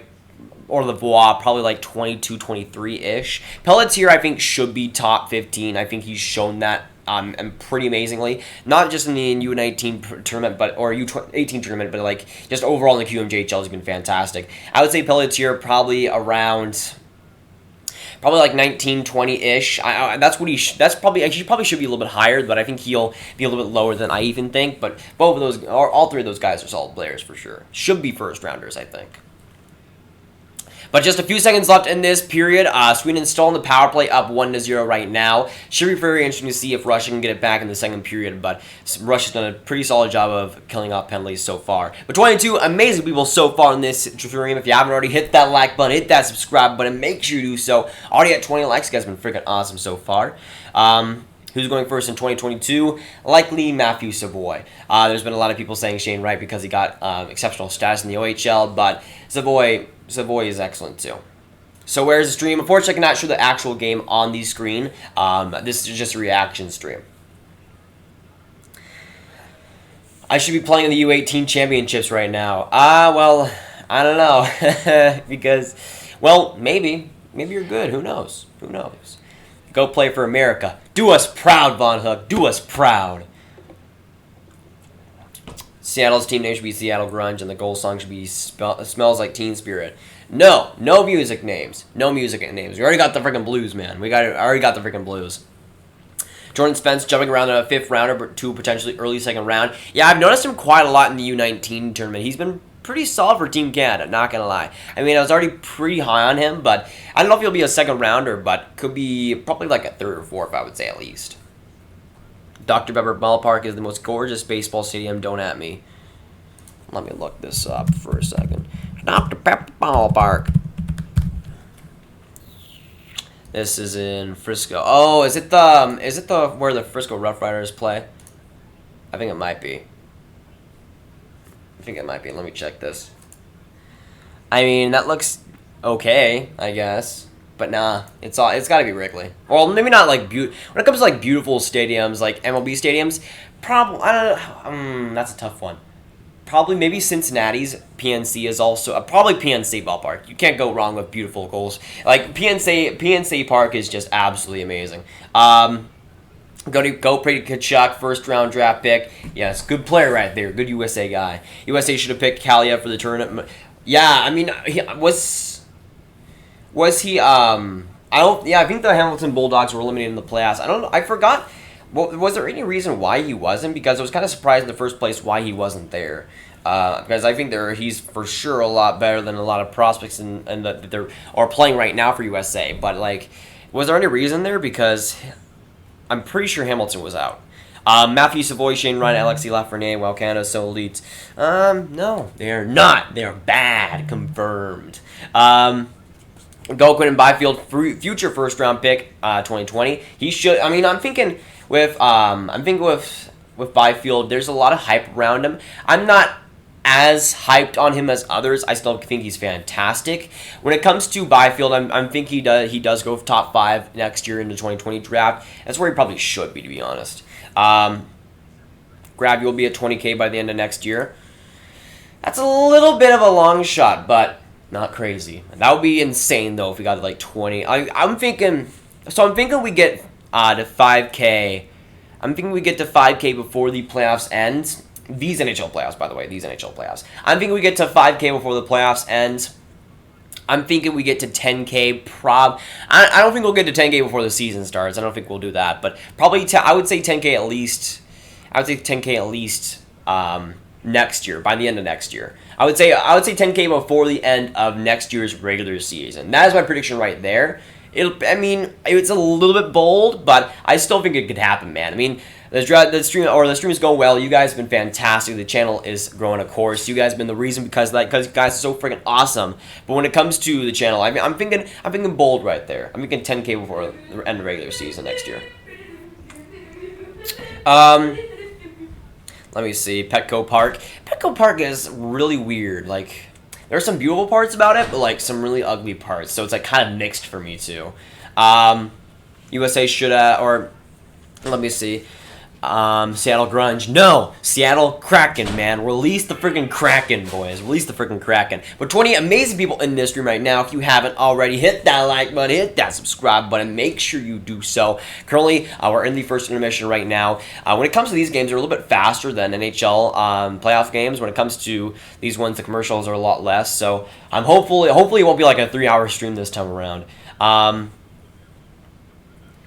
or Lavoie, probably like 22, 23-ish. Pelletier, I think, should be top 15. I think he's shown that and pretty amazingly. Not just in the U19 tournament, or U18 tournament, but like just overall in the QMJHL, he's been fantastic. I would say Pelletier probably around... Probably like 19, 20-ish. That's what he probably should be a little bit higher, but I think he'll be a little bit lower than I even think. But both of those, or all 3 of those guys are solid players for sure. Should be first rounders, I think. But just a few seconds left in this period. Sweden's still on the power play, up 1-0 right now. Should be very interesting to see if Russia can get it back in the second period. But Russia's done a pretty solid job of killing off penalties so far. But 22 amazing people so far in this stream. If you haven't already, hit that like button, hit that subscribe button. Make sure you do so. Already at 20 likes. You guys have been freaking awesome so far. Who's going first in 2022? Likely Matthew Savoy. There's been a lot of people saying Shane Wright because he got exceptional status in the OHL, but Savoy is excellent too. So where's the stream? Unfortunately, I cannot show the actual game on the screen. This is just a reaction stream. I should be playing in the U18 championships right now. Well, I don't know. Because, well, maybe. Maybe you're good. Who knows? Who knows? Go play for America. Do us proud, Von Hook. Do us proud. Seattle's team name should be Seattle Grunge, and the goal song should be Smells Like Teen Spirit. No music names. No music names. We already got the freaking Blues, man. Already got the freaking Blues. Jordan Spence jumping around in a 5th rounder to potentially early 2nd round. Yeah, I've noticed him quite a lot in the U19 tournament. He's been pretty solid for Team Canada, not going to lie. I mean, I was already pretty high on him, but I don't know if he'll be a 2nd rounder, but could be probably like a 3rd or 4th, I would say at least. Dr. Pepper Ballpark is the most gorgeous baseball stadium. Don't at me. Let me look this up for a second. Dr. Pepper Ballpark. This is in Frisco. Oh, is it the where the Frisco Rough Riders play? I think it might be. Let me check this. I mean, that looks okay, I guess. But nah, it's got to be Wrigley. Well, maybe not like when it comes to like beautiful stadiums, like MLB stadiums. Probably I don't know. That's a tough one. Probably maybe Cincinnati's PNC is also probably PNC Ballpark. You can't go wrong with beautiful goals. Like PNC Park is just absolutely amazing. Go Brady Tkachuk, 1st round draft pick. Yes, good player right there. Good USA guy. USA should have picked Kaliev for the tournament. Yeah, I mean, was he? I think the Hamilton Bulldogs were eliminated in the playoffs. I don't know. I forgot. Well, was there any reason why he wasn't? Because I was kind of surprised in the first place why he wasn't there. Because I think he's for sure a lot better than a lot of prospects that they're playing right now for USA. But like, was there any reason there? Because I'm pretty sure Hamilton was out. Matthew Savoy, Shane Wright, Alexis Lafreniere, while Canada's so elite. No, they're not. They're bad. Confirmed. Goquin and Byfield, future 1st round pick, 2020. He should. I mean, I'm thinking with Byfield, there's a lot of hype around him. I'm not as hyped on him as others. I still think he's fantastic. When it comes to Byfield, I'm think he does go top 5 next year in the 2020 draft. That's where he probably should be, to be honest. Grav will be at 20K by the end of next year. That's a little bit of a long shot, but not crazy. That would be insane though if we got to like 20. I'm thinking we get to 5K. I'm thinking we get to 5K before the playoffs end. These NHL playoffs, by the way. These NHL playoffs. I'm thinking we get to 5K before the playoffs end. I'm thinking we get to 10K. I don't think we'll get to 10K before the season starts. I don't think we'll do that. But probably, I would say 10K at least. I would say 10K at least next year, by the end of next year. I would say 10K before the end of next year's regular season. That is my prediction right there. It's a little bit bold, but I still think it could happen, man. I mean, the stream is going well. You guys have been fantastic. The channel is growing, of course. You guys have been the reason because you guys are so freaking awesome. But when it comes to the channel, I'm thinking bold right there. I'm thinking 10K before the end of the regular season next year. Let me see. Petco Park. Petco Park is really weird. Like, there's some beautiful parts about it, but like some really ugly parts. So it's like kind of mixed for me too. USA should or let me see. Seattle Grunge. No, Seattle Kraken, man. Release the freaking Kraken, boys. Release the freaking Kraken. But 20 amazing people in this stream right now. If you haven't already, hit that like button, hit that subscribe button. Make sure you do so. Currently, we're in the first intermission right now. When it comes to these games, they're a little bit faster than NHL playoff games. When it comes to these ones, the commercials are a lot less. So I'm hopefully it won't be like a 3-hour stream this time around.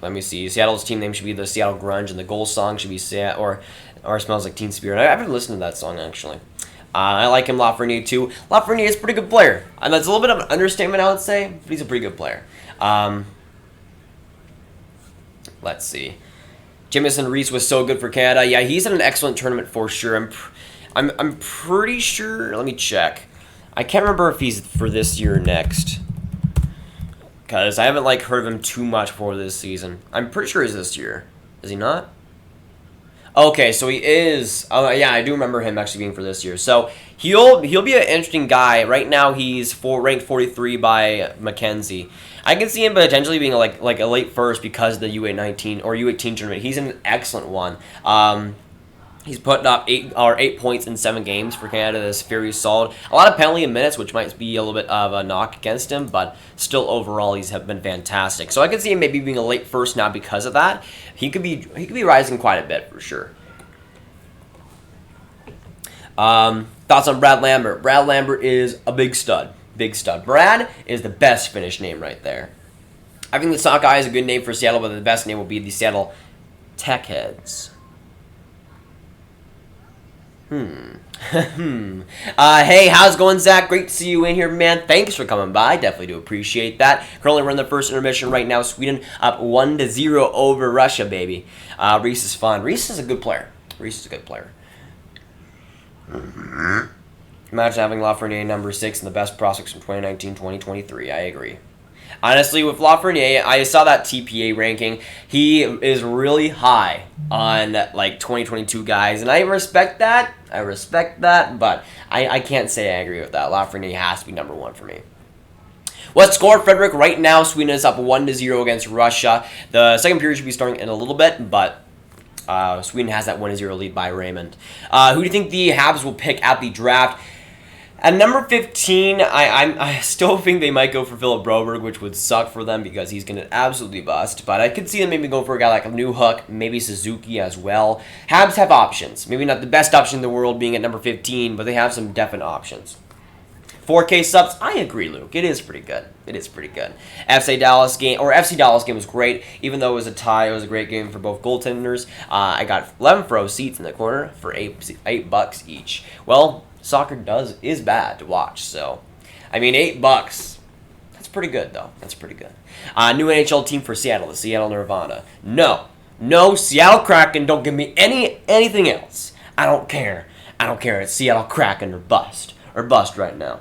Let me see. Seattle's team name should be the Seattle Grunge, and the goal song should be or Smells Like Teen Spirit. I haven't listened to that song, actually. I like him, Lafreniere, too. Lafreniere is a pretty good player. And that's a little bit of an understatement, I would say, but he's a pretty good player. Let's see. Jamison Reese was so good for Canada. Yeah, he's in an excellent tournament for sure. I'm pretty sure. Let me check. I can't remember if he's for this year or next, because I haven't heard of him too much for this season. I'm pretty sure he's this year. Is he not? Okay, so he is. Oh yeah, I do remember him actually being for this year. So he'll be an interesting guy. Right now he's ranked 43 by Mackenzie. I can see him potentially being like a late first because of the U18 or U18 tournament. He's an excellent one. He's putting up 8 points in 7 games for Canada. That's very solid. A lot of penalty in minutes, which might be a little bit of a knock against him, but still overall he's been fantastic. So I could see him maybe being a late first now because of that. He could be rising quite a bit for sure. Thoughts on Brad Lambert? Brad Lambert is a big stud. Big stud. Brad is the best Finnish name right there. I think the Sockeye is a good name for Seattle, but the best name will be the Seattle Tech Heads. Hey, how's it going, Zach? Great to see you in here, man. Thanks for coming by. Definitely do appreciate that. Currently, we're in the first intermission right now. Sweden up 1-0 over Russia, baby. Reese is fun. Reese is a good player. Imagine having Lafreniere number 6 and the best prospects from 2019-2023. I agree. Honestly, with Lafreniere, I saw that TPA ranking. He is really high on like 2022 guys, and I respect that. But I can't say I agree with that. Lafreniere has to be number 1 for me. What score, Frederick? Right now, Sweden is up 1-0 against Russia. The second period should be starting in a little bit, but Sweden has that 1-0 lead by Raymond. Who do you think the Habs will pick at the draft? At number 15, I still think they might go for Philip Broberg, which would suck for them because he's going to absolutely bust. But I could see them maybe go for a guy like Newhook, maybe Suzuki as well. Habs have options. Maybe not the best option in the world being at number 15, but they have some definite options. 4K subs, I agree, Luke. It is pretty good. FC Dallas game was great. Even though it was a tie, it was a great game for both goaltenders. I got 11 row seats in the corner for $8 each. Well, soccer is bad to watch, so I mean $8. That's pretty good though. New NHL team for Seattle, the Seattle Nirvana. No, Seattle Kraken. Don't give me anything else. I don't care. It's Seattle Kraken or bust right now.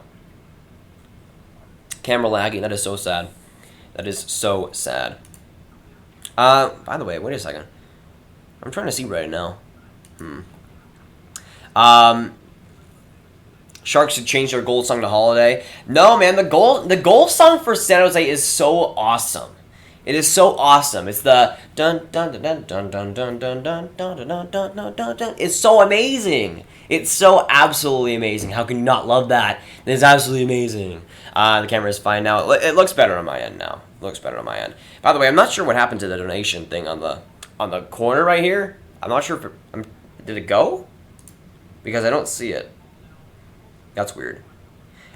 Camera lagging. That is so sad. By the way, wait a second. I'm trying to see right now. Sharks should change their goal song to Holiday. No, man, the goal song for San Jose is so awesome. It is so awesome. It's the dun dun dun dun dun dun dun dun dun dun dun dun dun dun. It's so amazing. It's so absolutely amazing. How can you not love that? It's absolutely amazing. The camera is fine now. It looks better on my end now. By the way, I'm not sure what happened to the donation thing on the corner right here. I'm not sure if did it go? Because I don't see it. That's weird.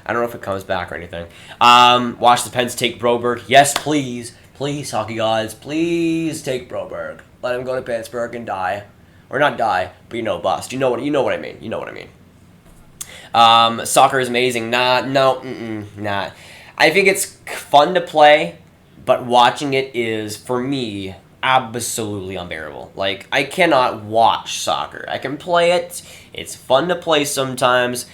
I don't know if it comes back or anything. Watch the Pens take Broberg. Yes, please. Please, hockey gods. Please take Broberg. Let him go to Pittsburgh and die. Or not die, but bust. You know what I mean. Soccer is amazing. Nah. I think it's fun to play, but watching it is, for me, absolutely unbearable. Like, I cannot watch soccer. I can play it. It's fun to play sometimes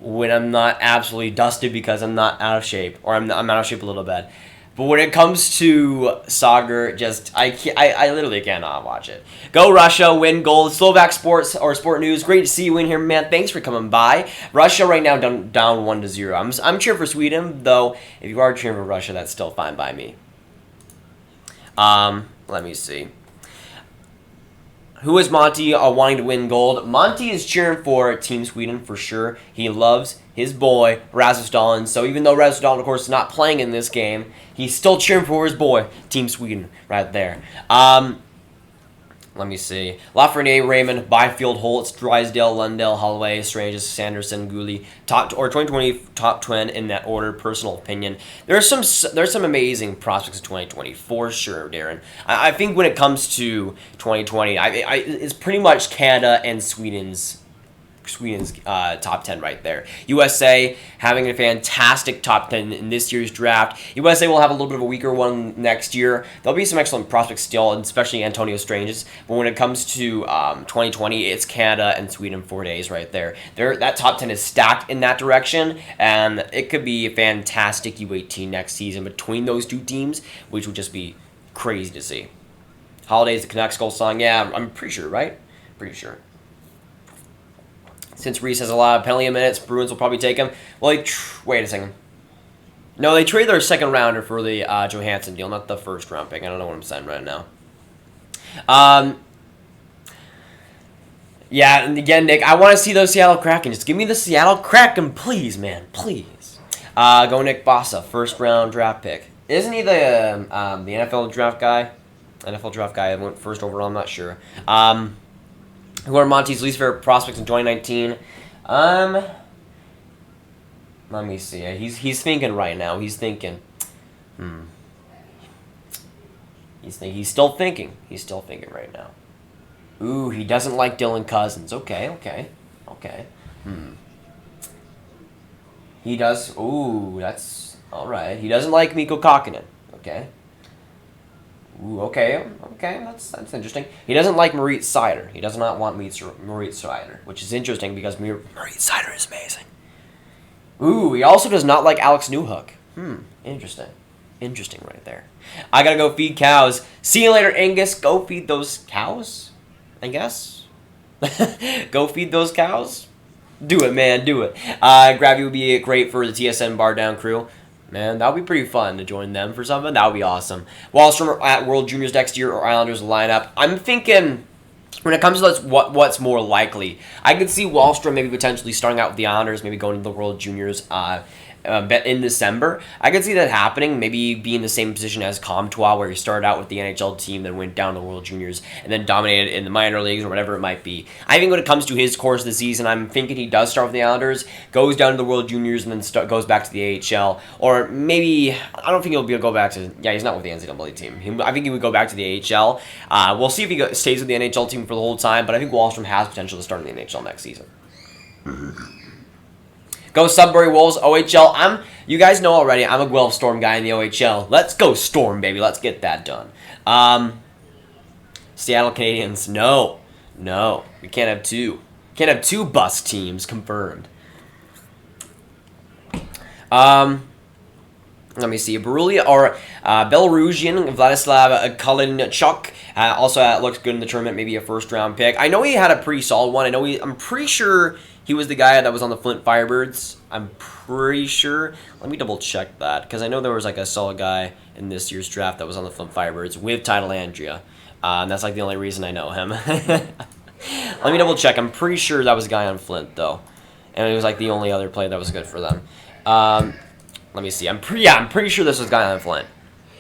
when I'm not absolutely dusted because I'm not out of shape, or I'm out of shape a little bit. But when it comes to soccer, I literally cannot watch it. Go Russia, win gold. Slovak Sports or Sport News, great to see you in here, man. Thanks for coming by. Russia right now down 1-0. I'm cheering for Sweden, though. If you are cheering for Russia, that's still fine by me. Let me see. Who is Monty wanting to win gold? Monty is cheering for Team Sweden for sure. He loves his boy, Rasmus Dahlin. So even though Rasmus Dahlin, of course, is not playing in this game, he's still cheering for his boy, Team Sweden, right there. Let me see. Lafreniere, Raymond, Byfield, Holtz, Drysdale, Lundell, Holloway, Stranges, Sanderson, Gooley, 2020 top 10 in that order. Personal opinion. There's some amazing prospects in 2020 for sure, Darren. I think when it comes to 2020, it's pretty much Canada and Sweden's top 10 right there. USA having a fantastic top 10 in this year's draft. USA will have a little bit of a weaker one next year. There'll be some excellent prospects still, especially Antonio Stranges. But when it comes to 2020, it's Canada and Sweden 4 days right there. That top 10 is stacked in that direction, and it could be a fantastic U18 next season between those two teams, which would just be crazy to see. Holiday's the Canucks goal song. Yeah, I'm pretty sure, right? Pretty sure. Since Reese has a lot of penalty minutes, Bruins will probably take him. Well, wait a second. No, they traded their second rounder for the Johansson deal, not the first round pick. I don't know what I'm saying right now. Yeah, and again, Nick, I want to see those Seattle Kraken. Just give me the Seattle Kraken, please, man, please. Go Nick Bossa, first round draft pick. Isn't he the NFL draft guy? NFL draft guy. I went first overall. I'm not sure. Who are Monty's least favorite prospects in 2019? Let me see. He's thinking right now. He's thinking. He's still thinking. He's still thinking right now. Ooh, he doesn't like Dylan Cousins. Okay. He does. Ooh, that's all right. He doesn't like Mikko Kakkonen. Okay. Ooh, okay. That's interesting. He doesn't like Moritz Seider. He does not want Moritz Seider, which is interesting because Moritz Seider is amazing. Ooh, he also does not like Alex Newhook. Interesting. Interesting right there. I gotta go feed cows. See you later, Angus. Go feed those cows, I guess. Go feed those cows. Do it, man. Do it. Grav would be great for the TSN Bar Down crew. Man, that would be pretty fun to join them for something. That would be awesome. Wallstrom at World Juniors next year or Islanders lineup. I'm thinking when it comes to what's more likely, I could see Wallstrom maybe potentially starting out with the Islanders, maybe going to the World Juniors in December. I could see that happening, maybe be in the same position as Comtois, where he started out with the NHL team, then went down to the World Juniors, and then dominated in the minor leagues or whatever it might be. I think when it comes to his course of the season, I'm thinking he does start with the Islanders, goes down to the World Juniors, and then goes back to the AHL. Or maybe, I don't think he'll go back to, he's not with the NCAA team. I think he would go back to the AHL. We'll see if he stays with the NHL team for the whole time, but I think Wallstrom has potential to start in the NHL next season. Go Sudbury Wolves, OHL. You guys know already, I'm a Guelph Storm guy in the OHL. Let's go Storm, baby. Let's get that done. Seattle Canadiens. No. We can't have two. Can't have two bust teams confirmed. Let me see. Barulia or Belarusian Vladislav Kalinchuk. Also looks good in the tournament. Maybe a first-round pick. I know he had a pretty solid one. I'm pretty sure he was the guy that was on the Flint Firebirds. I'm pretty sure. Let me double-check that, because I know there was like a solid guy in this year's draft that was on the Flint Firebirds with Tidal Andrea. And that's like the only reason I know him. Let me double-check. I'm pretty sure that was a guy on Flint, though. And it was like the only other play that was good for them. Let me see. I'm pretty sure this was a guy on Flint.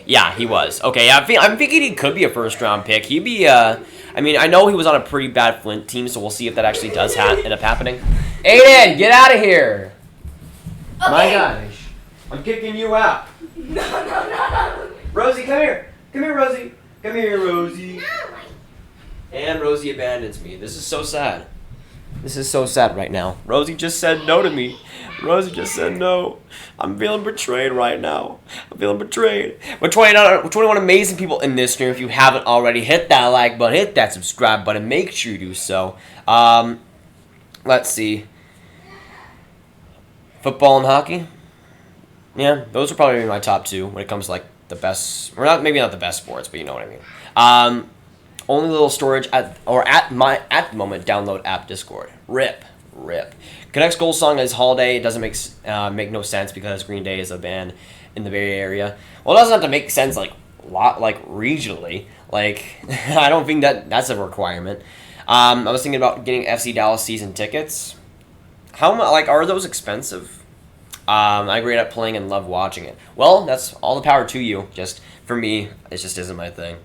Yeah, he was. Okay, I'm thinking he could be a first-round pick. He'd be, I know he was on a pretty bad Flint team, so we'll see if that actually does end up happening. Aiden, get out of here! Okay. My gosh. I'm kicking you out. No. Rosie, come here. Come here, Rosie. Come here, Rosie. No. And Rosie abandons me. This is so sad. This is so sad right now. Rosie just said no to me. Rosie just said no. I'm feeling betrayed right now. I'm feeling betrayed. We're 21 amazing people in this stream. If you haven't already, hit that like button, hit that subscribe button. Make sure you do so. Let's see. Football and hockey. Yeah, those are probably my top two when it comes to like the best, or maybe not the best sports, but you know what I mean. Only little storage at the moment. Download app Discord. Rip. Canucks goal song is Holiday. It doesn't make no sense because Green Day is a band in the Bay Area. Well, it doesn't have to make sense like regionally. Like I don't think that's a requirement. I was thinking about getting FC Dallas season tickets. How much are those expensive? I great at playing and love watching it. Well, that's all the power to you. Just for me, it just isn't my thing.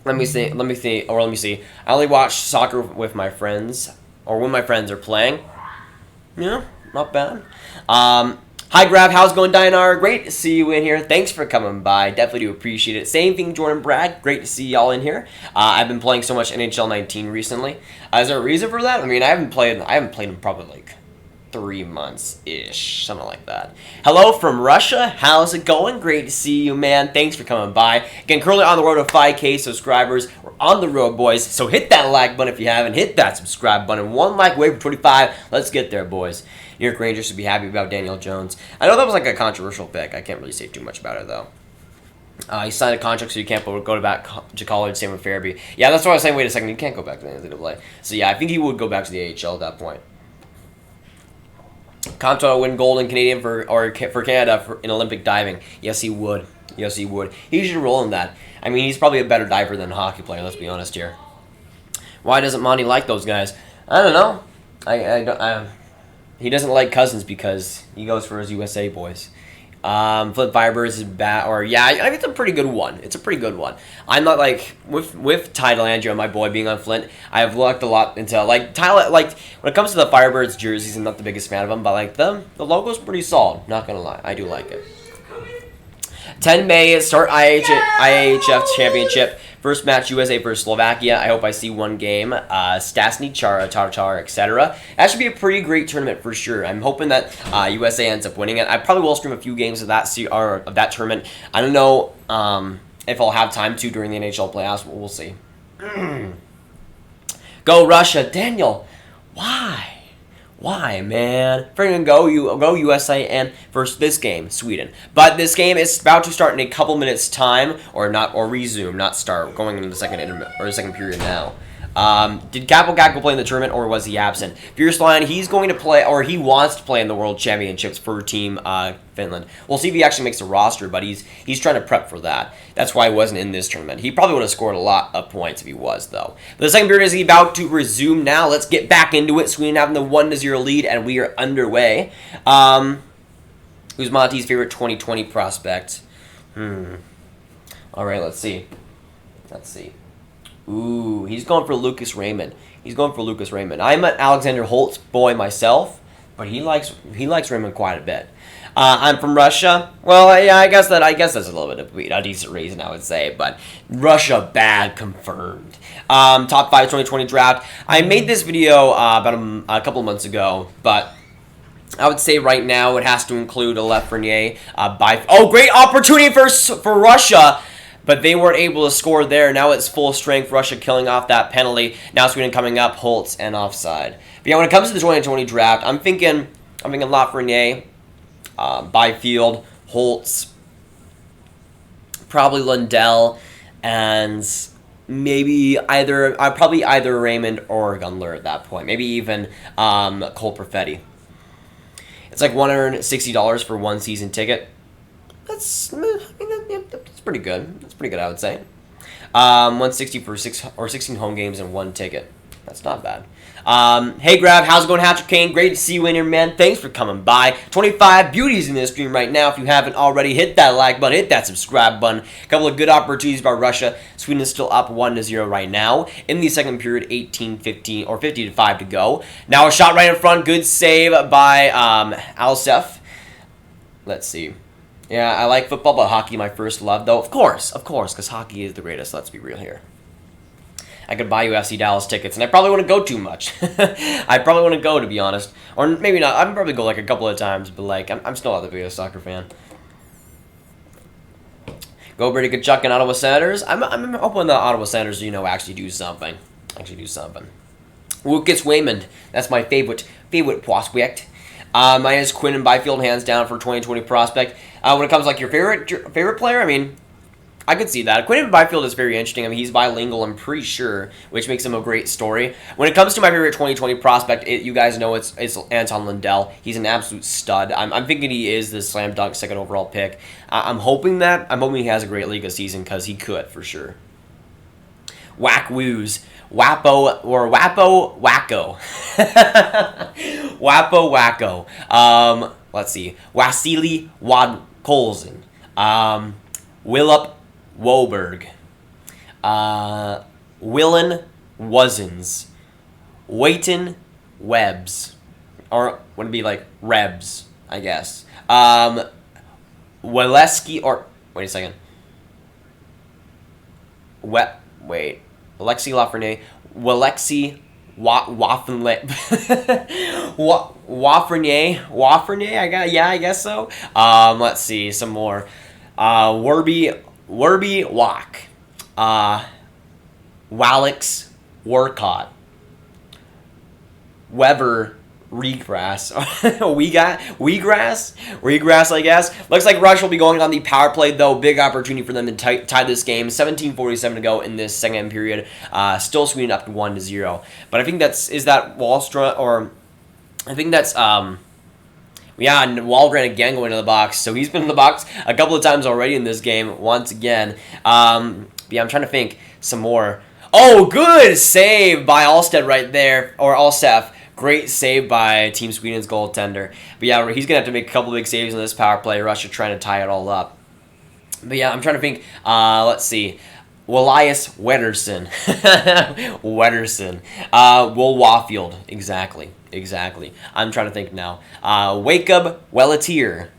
Let me see. I only watch soccer with my friends, or when my friends are playing. Yeah, not bad. Hi, Grav. How's it going, Dinar? Great to see you in here. Thanks for coming by. Definitely do appreciate it. Same thing, Jordan Bragg. Great to see y'all in here. I've been playing so much NHL 19 recently. Is there a reason for that? I mean, I haven't played in probably like 3 months-ish, something like that. Hello from Russia. How's it going? Great to see you, man. Thanks for coming by. Again, currently on the road to 5K subscribers. We're on the road, boys. So hit that like button if you haven't. Hit that subscribe button. 1 like away from 25. Let's get there, boys. New York Rangers should be happy about Daniel Jones. I know that was like a controversial pick. I can't really say too much about it, though. He signed a contract, so you can't go back to college. Same with Farabee. Yeah, that's why I was saying. Wait a second, you can't go back to the NCAA. So yeah, I think he would go back to the AHL at that point. Compton will win gold in Canadian for Canada in Olympic diving. Yes, he would. Yes, he would. He should roll in that. I mean, he's probably a better diver than a hockey player. Let's be honest here. Why doesn't Monty like those guys? I don't know. He doesn't like Cousins because he goes for his USA boys. Flint Fibers is bad, or yeah, I mean, it's a pretty good one. It's a pretty good one. I'm not like with Ty Delandria, my boy, being on Flint. I have looked a lot into like Tyler. Like when it comes to the Firebirds jerseys, I'm not the biggest fan of them, but like the logo's pretty solid. Not gonna lie, I do like it. 10 May start IIHF championship. First match USA versus Slovakia. I hope I see one game. Stasny, Chara, Tartar, etc. That should be a pretty great tournament for sure. I'm hoping that USA ends up winning it. I probably will stream a few games of that tournament. I don't know if I'll have time to during the NHL playoffs, but we'll see. Go Russia, Daniel. Why? Why, man? Freaking go USA and first this game, Sweden. But this game is about to start in a couple minutes time, or resume, not start, going into the second period now. Did Gakko play in the tournament, or was he absent? Fierce Lion, he's going to play, or he wants to play in the World Championships for Team Finland. We'll see if he actually makes the roster, but he's trying to prep for that. That's why he wasn't in this tournament. He probably would have scored a lot of points if he was, though. But the second period is about to resume now. Let's get back into it. Sweden having the 1-0 lead, and we are underway. Who's Monty's favorite 2020 prospect? All right, let's see. Ooh, he's going for Lucas Raymond. I'm an Alexander Holtz boy myself, but he likes Raymond quite a bit. I'm from Russia. Well, yeah, I guess that's a little bit of a decent reason, I would say. But Russia bad confirmed. Top 5 2020 draft. I made this video about a couple of months ago, but I would say right now it has to include a Lafreniere. Great opportunity for Russia. But they weren't able to score there. Now it's full strength. Russia killing off that penalty. Now Sweden coming up, Holtz, and offside. But yeah, when it comes to the 2020 draft, I'm thinking Lafreniere, Byfield, Holtz, probably Lundell, and maybe either Raymond or Gunler at that point. Maybe even Cole Perfetti. It's like $160 for one season ticket. That's pretty good. That's pretty good, I would say. 160 for 16 home games and one ticket. That's not bad. Hey, Grav, how's it going, Hatcher Kane? Great to see you in here, man. Thanks for coming by. 25 beauties in this stream right now. If you haven't already, hit that like button, hit that subscribe button. A couple of good opportunities by Russia. Sweden is still up 1-0 right now. In the second period, 18-15 or 50-5 to go. Now a shot right in front. Good save by Alsef. Let's see. Yeah, I like football, but hockey my first love, though. Of course, because hockey is the greatest. Let's be real here. I could buy you FC Dallas tickets, and I probably wouldn't go too much. I probably wouldn't go, to be honest. Or maybe not. I'd probably go like a couple of times, but like I'm still not the biggest soccer fan. Go Brady Kachuk and Ottawa Senators. I'm hoping the Ottawa Senators, actually do something. Lucas Raymond. That's my favorite prospect. Mine is Quinn and Byfield, hands down, for 2020 prospect. When it comes to like your favorite player, I mean, I could see that. Quinn and Byfield is very interesting. I mean, he's bilingual, I'm pretty sure, which makes him a great story. When it comes to my favorite 2020 prospect, you guys know it's Anton Lundell. He's an absolute stud. I'm thinking he is the slam dunk second overall pick. I'm hoping he has a great Liga season, because he could for sure. Whack-woos. Wappo Wacko. Wappo Wacko. Let's see. Wasily Wadkolzin. Willip Woberg. Willen Wozens. Waiton Webbs. Or would it be like Rebs, I guess. Waleski, or wait a second. Wait. Alexi Lafreniere, Walexi Wafreniere, I guess so. Let's see, some more. Werby Wack. Walex Warcott. Weber Regrass. Regrass, I guess. Looks like Rush will be going on the power play, though. Big opportunity for them to tie this game. 17:47 to go in this second period. Still Sweden up 1-0. But I think is that Wallström, or I think that's, yeah, and Wahlgren again going to the box. So he's been in the box a couple of times already in this game, once again. Yeah, I'm trying to think some more. Oh, good save by Alstedt right there, or Alstef. Great save by Team Sweden's goaltender. But yeah, he's going to have to make a couple big saves in this power play. Russia trying to tie it all up. But yeah, I'm trying to think. Let's see. Elias Wetterson. Wetterson. Will Wafield. Exactly. I'm trying to think now. Wakeb Welletier.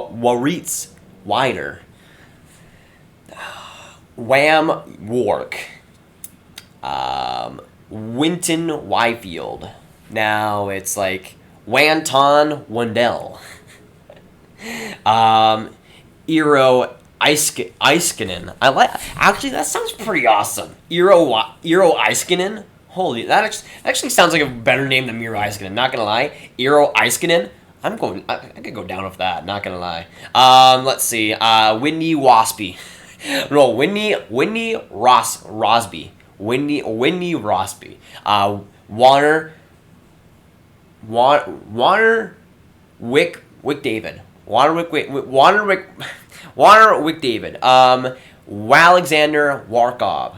Waritz Wider. Wham Wark. Winton Wyfield. Now it's like Wanton Wendell. Eero Iskinen. Actually, that sounds pretty awesome. Eero Iskinen. Holy, that actually sounds like a better name than Miro Iskinen. Not gonna lie, Eero Iskinen. I could go down with that. Not gonna lie. Let's see. Whitney Waspy. No, Whitney Rosby. Whitney Rosby. Warner Wick David. Wick David. Alexander Warkov.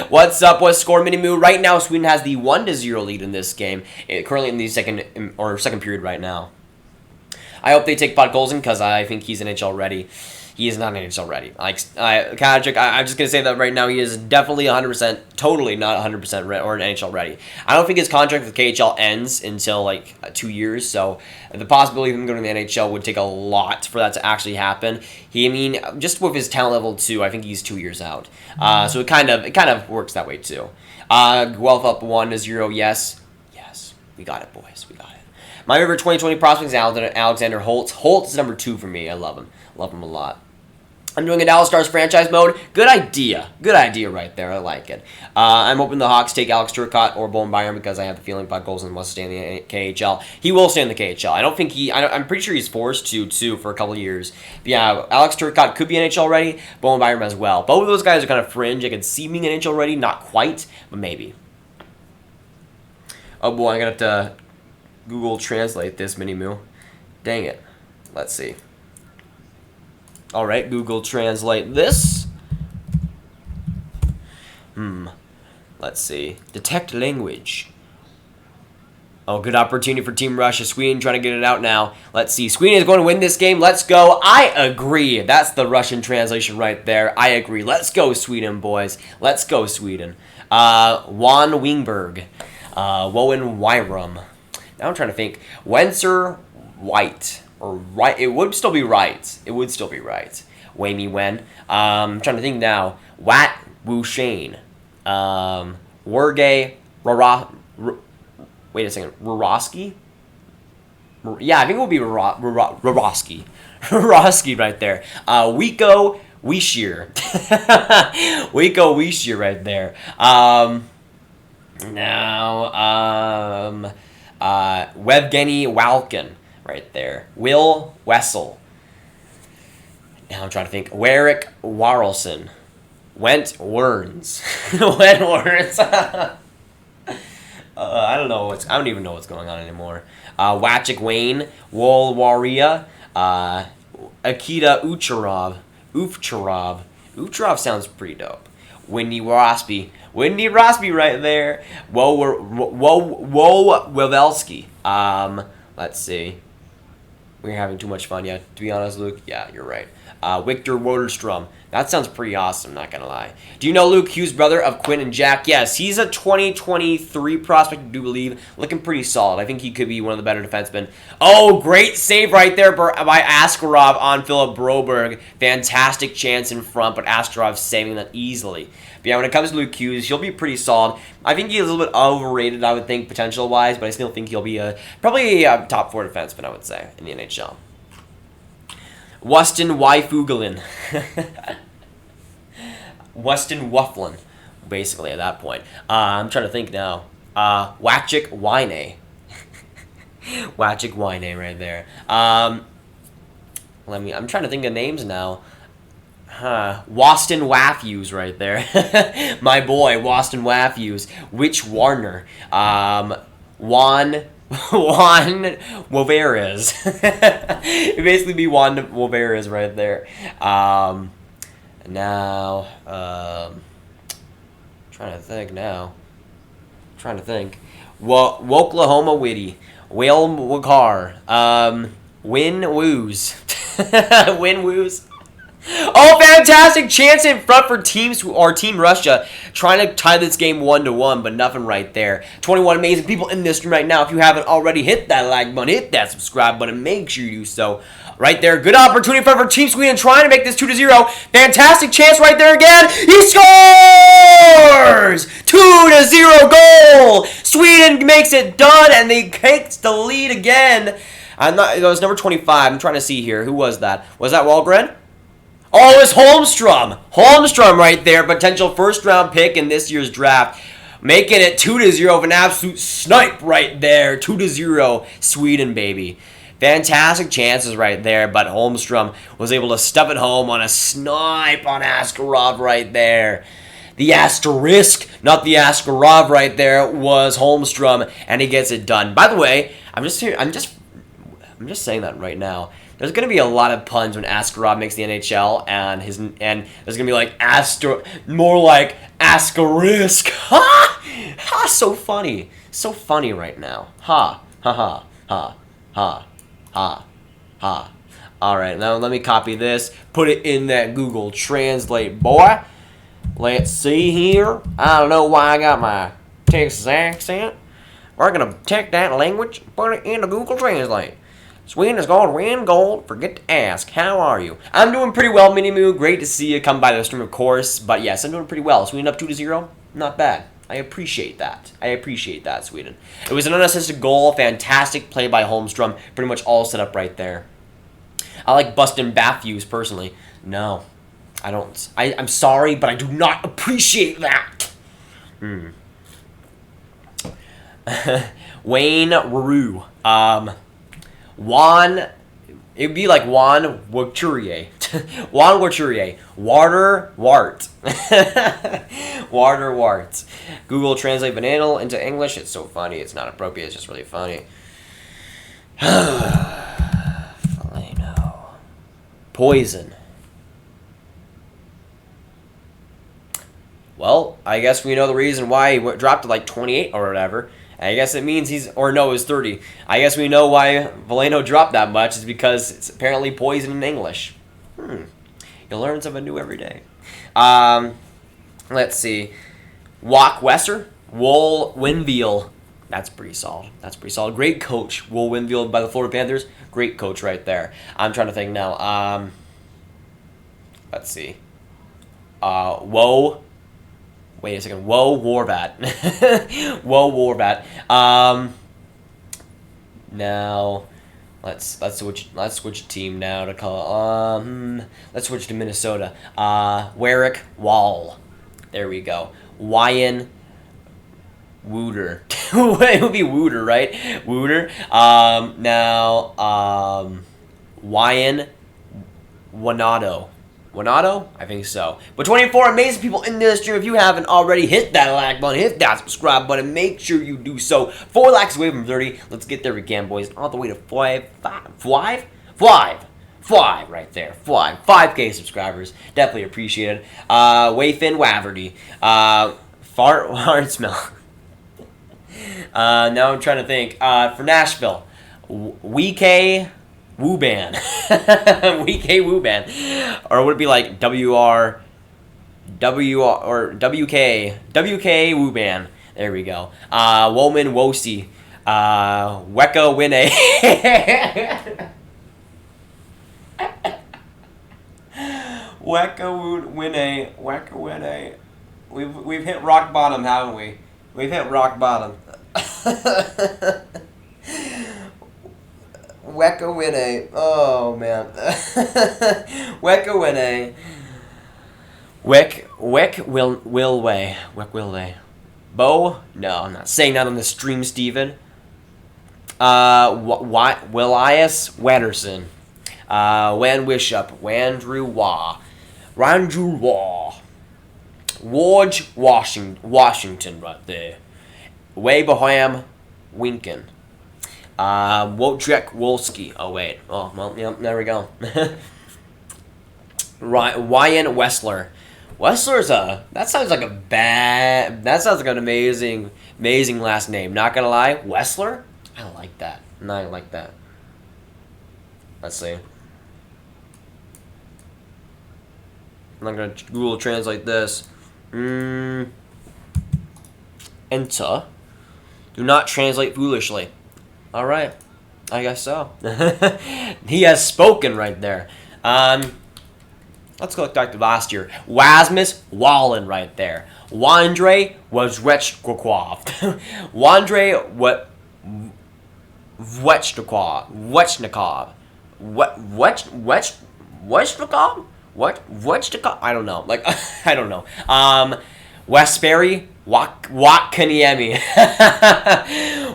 What's up? What's score, Mini Moo? Right now, Sweden has the 1-0 lead in this game. Currently in the second period right now. I hope they take Podkolzin because I think he's NHL ready. He is not NHL ready. Kadric, I'm just going to say that right now. He is definitely 100%, totally not 100% or NHL ready. I don't think his contract with KHL ends until 2 years, so the possibility of him going to the NHL would take a lot for that to actually happen. Just with his talent level too, I think he's 2 years out. So it kind of works that way too. Guelph up 1-0. Yes, we got it, boys. We got it. My favorite 2020 prospect is Alexander Holtz. Holtz is number 2 for me. I love him a lot. I'm doing a Dallas Stars franchise mode. Good idea right there. I like it. I'm hoping the Hawks take Alex Turcotte or Bowen Byram because I have the feeling Podkolzin wants to stay in the KHL. He will stay in the KHL. I'm pretty sure he's forced to too for a couple of years. But yeah, Alex Turcotte could be NHL ready. Bowen Byram as well. Both of those guys are kind of fringe. I could see being NHL ready, not quite, but maybe. Oh boy, I'm gonna have to Google Translate this, Mini Moo. Dang it. Let's see. All right, Google Translate this. Let's see. Detect language. Oh, good opportunity for Team Russia. Sweden trying to get it out now. Let's see. Sweden is going to win this game. Let's go. I agree. That's the Russian translation right there. I agree. Let's go, Sweden, boys. Let's go, Sweden. Juan Wingberg. Woen Wyrum. Now I'm trying to think. Wenser White. Or right, it would still be right. Wei Wen. I'm trying to think now. Wat Wu Shane. Werge wait a second. Rorosky? Yeah, I think it will be Rorosky. Rorosky right there. Wiko Wishier. Wiko Wishier right there. Now, Wevgeny Walkin. Right there. Will Wessel. Now I'm trying to think. Warwick Warrelson. Went Werns. Went Werns. I don't even know what's going on anymore. Wachik Wayne. Wolwaria. Akita Ucharov. Ucharov sounds pretty dope. Windy Rossby right there. Wowelski. Let's see. We're having too much fun, yeah. To be honest, Luke, yeah, you're right. Victor Woderstrom. That sounds pretty awesome, not gonna lie. Do you know Luke Hughes, brother of Quinn and Jack? Yes, he's a 2023 prospect, I do believe. Looking pretty solid. I think he could be one of the better defensemen. Oh, great save right there by Askarov on Philip Broberg. Fantastic chance in front, but Askarov saving that easily. But yeah, when it comes to Luke Hughes, he'll be pretty solid. I think he's a little bit overrated, I would think, potential-wise, but I still think he'll be probably a top 4 defenseman, I would say, in the NHL. Weston Wyfugelin. Weston Wufflin. basically, at that point. I'm trying to think now. Wachik Wine. Wachik Wine right there. I'm trying to think of names now. Waston Wafuse right there. My boy, Waston Wafuse. Witch Warner. Juan Woveres. It basically be Juan Woveres right there. Now, trying to think now. Woklahoma Witty. Whale Wakar. Win Woos. Win Woos. Oh, fantastic chance in front for Team Russia, trying to tie this game 1-1, but nothing right there. 21 amazing people in this stream right now. If you haven't already, hit that like button, hit that subscribe button, make sure you do so. Right there, good opportunity in front for Team Sweden, trying to make this 2-0. Fantastic chance right there again. He scores! 2-0 goal. Sweden makes it done, and they takes the lead again. It was number 25. I'm trying to see here. Who was that? Was that Wahlgren? Oh, it's Holmstrom. Holmstrom right there. Potential first-round pick in this year's draft. Making it 2-0 of an absolute snipe right there. 2-0 Sweden, baby. Fantastic chances right there, but Holmstrom was able to stuff it home on a snipe on Askarov right there. The asterisk, not the Askarov right there, was Holmstrom, and he gets it done. By the way, I'm just saying that right now. There's going to be a lot of puns when Askarov makes the NHL, and there's going to be like more like Asterisk. Ha! Ha! So funny right now. Ha! Ha! Ha! Ha! Ha! Ha! Ha! All right, now let me copy this, put it in that Google Translate, boy. Let's see here. I don't know why I got my Texas accent. We're gonna take that language, put it into Google Translate. Sweden is going to win gold. Forget to ask. How are you? I'm doing pretty well, Minimoo. Great to see you come by the stream, of course. But yes, I'm doing pretty well. Sweden up 2-0. Not bad. I appreciate that. Sweden. It was an unassisted goal. Fantastic play by Holmstrom. Pretty much all set up right there. I like busting Bathuse personally. No, I don't. I'm sorry, but I do not appreciate that. Wayne Rue. It would be like Juan Wouturier. Juan Wouturier. Water Wart. Water Wart. Google translate banana into English. It's so funny. It's not appropriate. It's just really funny. Poison. Well, I guess we know the reason why he dropped to like 28 or whatever. I guess it means it was 30. I guess we know why Veleno dropped that much is because it's apparently poison in English. You learn something new every day. Let's see. Walk Wesser, Wool Winville. That's pretty solid. Great coach, Wool Winville by the Florida Panthers. Great coach right there. I'm trying to think now. Let's see. Wait a second. Whoa, Warvat. Whoa, Warvat. Now, let's switch team now to call. Let's switch to Minnesota. Warwick Wall. There we go. Wyan Wooter. It would be Wooter, right? Wooter. Now, Wyan Wanado. Wanado? I think so. But 24 amazing people in this stream. If you haven't already, hit that like button, hit that subscribe button. Make sure you do so. 4 likes away from 30. Let's get there again, boys. All the way to 5 right there. 5K subscribers. Definitely appreciated. Wayfin Waverty. Fart smell. Now I'm trying to think. For Nashville. WK Wooban. WK Wooban. Or would it be like WK Wooban. There we go. Woman Wosi. Weka Winne. Weka Winne. We've hit rock bottom, haven't we? We've hit rock bottom. Weka Winne. Oh, man. Weka Winne. Willway. Bo? No, I'm not saying that on the stream, Steven. Willias Wetterson. Wan Wishup. Wandrew Waugh. Randrew Waugh. Ward Washington right there. Wabaham Winkin. Wojciech Wolski. Oh, wait. Oh, well, yep, there we go. Ryan Wessler. Wessler's that sounds like an amazing last name. Not gonna lie. Wessler? I like that. I like that. Let's see. I'm not gonna Google translate this. Enter. Do not translate foolishly. Alright. I guess so. He has spoken right there. Let's go back to last year. Wasmus Wallen right there. Wandre was Wechnikov. Wandre what Wechnikov. Wechnikov? I don't know. Like I don't know. Westbury Watkaniemi.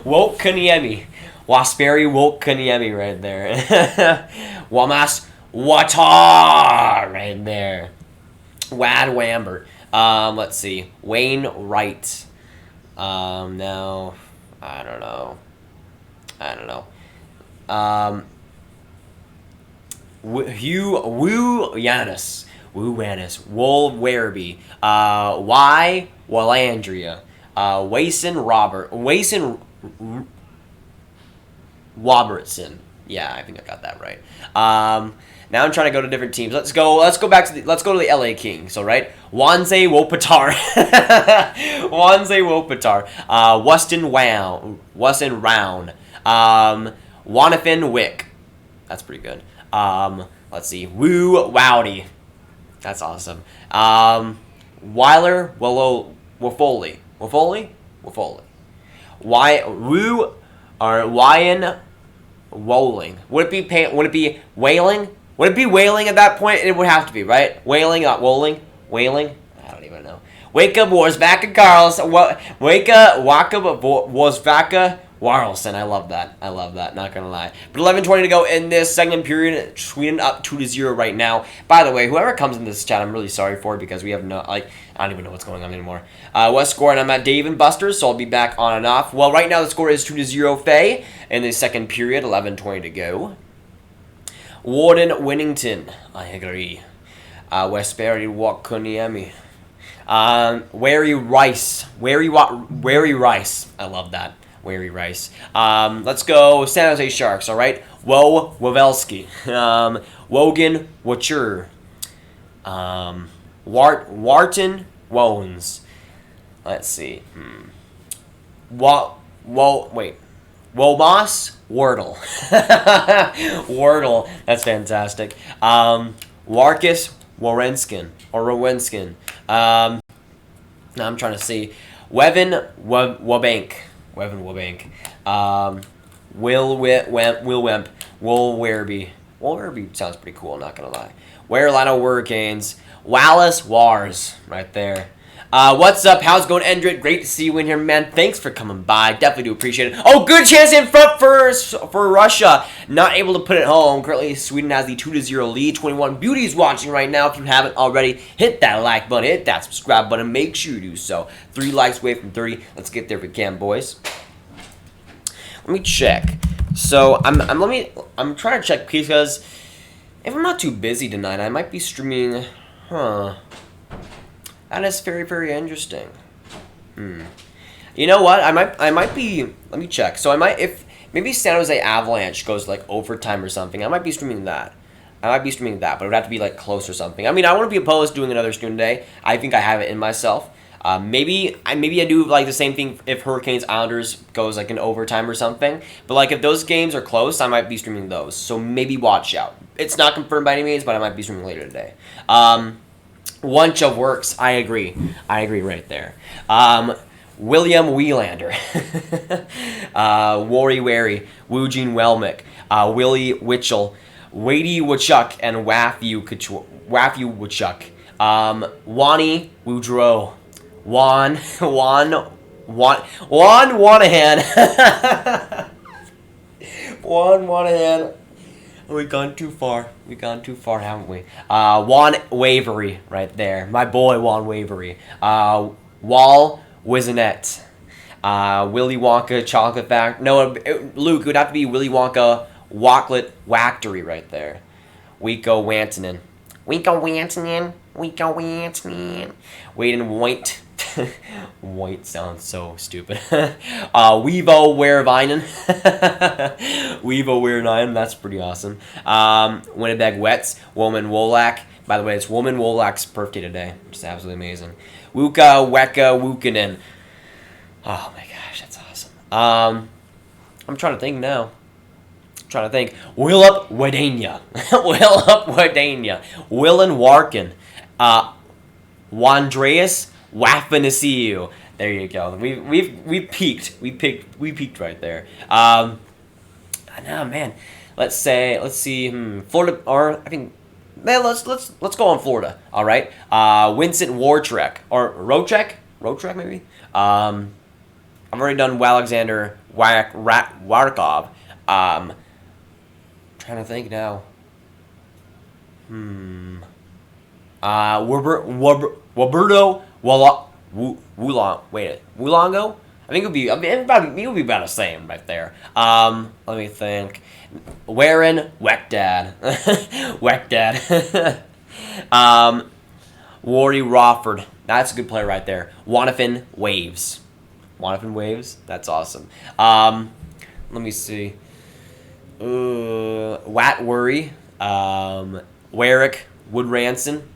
Wotkaniemi. Wasbury Wotkaniemi right there. Wamas Watar right there. Wad Wambert. Let's see. Wayne Wright. No. I don't know. Woo Yanis. Wool Werribee. Y Wallandria. Wason Robertson. Yeah, I think I got that right. Now I'm trying to go to different teams. Let's go back to the LA Kings. So right, Wanze Wopitar, Weston Round, Wanafin Wick. That's pretty good. Let's see, Woo Wowdy. That's awesome. Weiler Wofoli. Woo or Wyan Wolling. Would it be wailing? Would it be wailing at that point? It would have to be, right? Wailing, not wolling. Wailing? I don't even know. Wake up, Warsvaka Carls. Wake up, Warsvaka Warlson. I love that. Not gonna lie. But 11:20 to go in this second period. Sweden up 2-0 right now. By the way, whoever comes in this chat, I'm really sorry for because we have no I don't even know what's going on anymore. What score? And I'm at Dave and Buster's, so I'll be back on and off. Well, right now the score is 2-0 Faye in the second period. 11:20 to go. Warden Winnington. I agree. Westbury Wakuniemi. Wary Rice. Wary Rice. I love that. Wary Rice. Let's go San Jose Sharks, all right? Wawelski. Wogan Watcher. Wharton Wones. Let's see. Wait. Womas Wordle. Wordle. That's fantastic. Warkus Warenskin. Now I'm trying to see. Wevin Wabank. Will Wemp. Will Werribee. Will Werribee sounds pretty cool, not gonna lie. Carolina Hurricanes. Wallace Wars. Right there. What's up? How's it going, Endrit? Great to see you in here, man. Thanks for coming by. Definitely do appreciate it. Oh, good chance in front for Russia. Not able to put it home. Currently, Sweden has the 2-0 lead. 21 beauties watching right now. If you haven't already, hit that like button. Hit that subscribe button. Make sure you do so. 3 likes away from 30. Let's get there if we can, boys. Let me check. So I'm trying to check because if I'm not too busy tonight, I might be streaming. That is very, very interesting. You know what? I might be. Let me check. So if maybe San Jose Avalanche goes like overtime or something, I might be streaming that. But it would have to be like close or something. I mean, I wouldn't be opposed to doing another stream today. I think I have it in myself. Maybe I do like the same thing if Hurricanes Islanders goes like in overtime or something. But like if those games are close, I might be streaming those. So maybe watch out. It's not confirmed by any means, but I might be streaming later today. Wunch of works. I agree right there. William Wielander. Wary Wary. Woojin Welmick. Willie Witchell. Wadey Woodchuck and Waffu Woodchuck. Wani Woodrow. Juan Wanahan. Juan Wanahan. We've gone too far. We've gone too far, haven't we? Juan Wavery right there. My boy, Juan Wavery. Wall Wizenette. Willy Wonka Chocolate Factory. No, Luke, it would have to be Willy Wonka Chocolate Factory right there. Wico Wantonen. Wait and White. White sounds so stupid. Weevo Werevinen. Weevo Werevinen, that's pretty awesome. Winnipeg Wets. Woman Wolak. By the way, it's Woman Wolak's birthday today, which is absolutely amazing. Wuka Weka Wukanen. Oh my gosh, that's awesome. I'm trying to think now. Willip Wadania. Willip Wadania. Willen Warkin. Wandreas Wafanasiu. There you go. We peaked. We peaked right there. No man. Let's see. Florida, or I think. Man, let's go on Florida. All right. Vincent Wartrek or Rotrek maybe. I've already done Alexander Warkov. Trying to think now. Roberto Woolongo? I think it would be about the same right there. Let me think. Warren Weckdad. Weckdad. Wari Rawford. That's a good player right there. Wanafin Waves. That's awesome. Let me see. Watworry. Warwick Woodranson.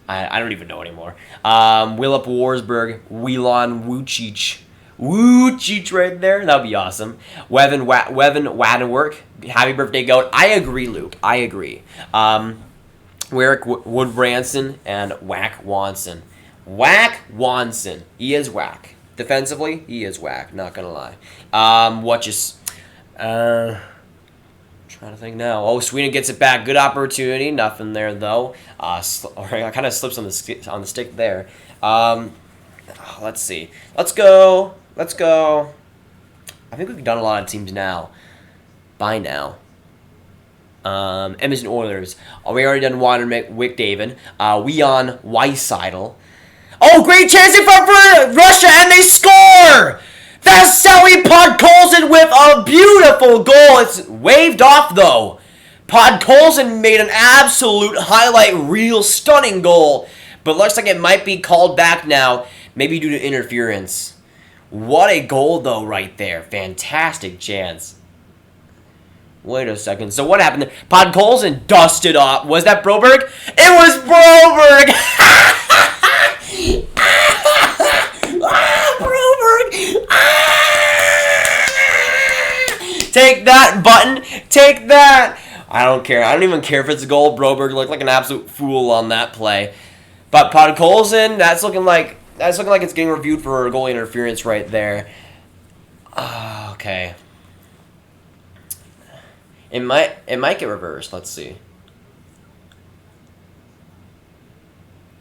I don't even know anymore. Willip Warsberg. Wheelon Wuchich right there. That'd be awesome. Wevin Wadenwork. Happy birthday, GOAT. I agree, Luke. I agree. Warwick Woodranson and Whack Wanson. Whack Wanson. He is whack. Defensively, he is whack. Not gonna lie. Trying to think now. Oh, Sweden gets it back. Good opportunity. Nothing there though. Kind of slips on the stick there. Let's see. Let's go. I think we've done a lot of teams now. By now. Edmonton Oilers. We already done Water McDavid. Weon Weisseidel. Oh, great chance in front for Russia, and they score! That's Sally Podkolzin with a beautiful goal. It's waved off, though. Podkolzin made an absolute highlight reel, stunning goal. But looks like it might be called back now, maybe due to interference. What a goal, though, right there. Fantastic chance. Wait a second. So what happened there? Podkolzin dusted off. Was that Broberg? It was Broberg! Take that, button. Take that. I don't care. I don't even care if it's a goal. Broberg looked like an absolute fool on that play. But Podkolzin, that's looking like it's getting reviewed for goalie interference right there. Okay. It might get reversed. Let's see.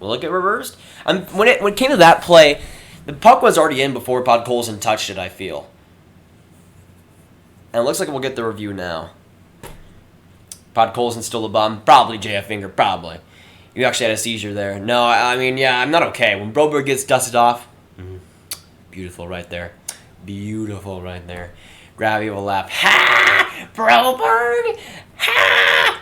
Will it get reversed? When it came to that play, the puck was already in before Podkolzin touched it, I feel. And it looks like we'll get the review now. Podkolzin's still a bum. Probably JF Finger, probably. You actually had a seizure there. No, I mean, yeah, I'm not okay. When Broberg gets dusted off, beautiful right there. Beautiful right there. Grav will laugh. Ha! Broberg! Ha!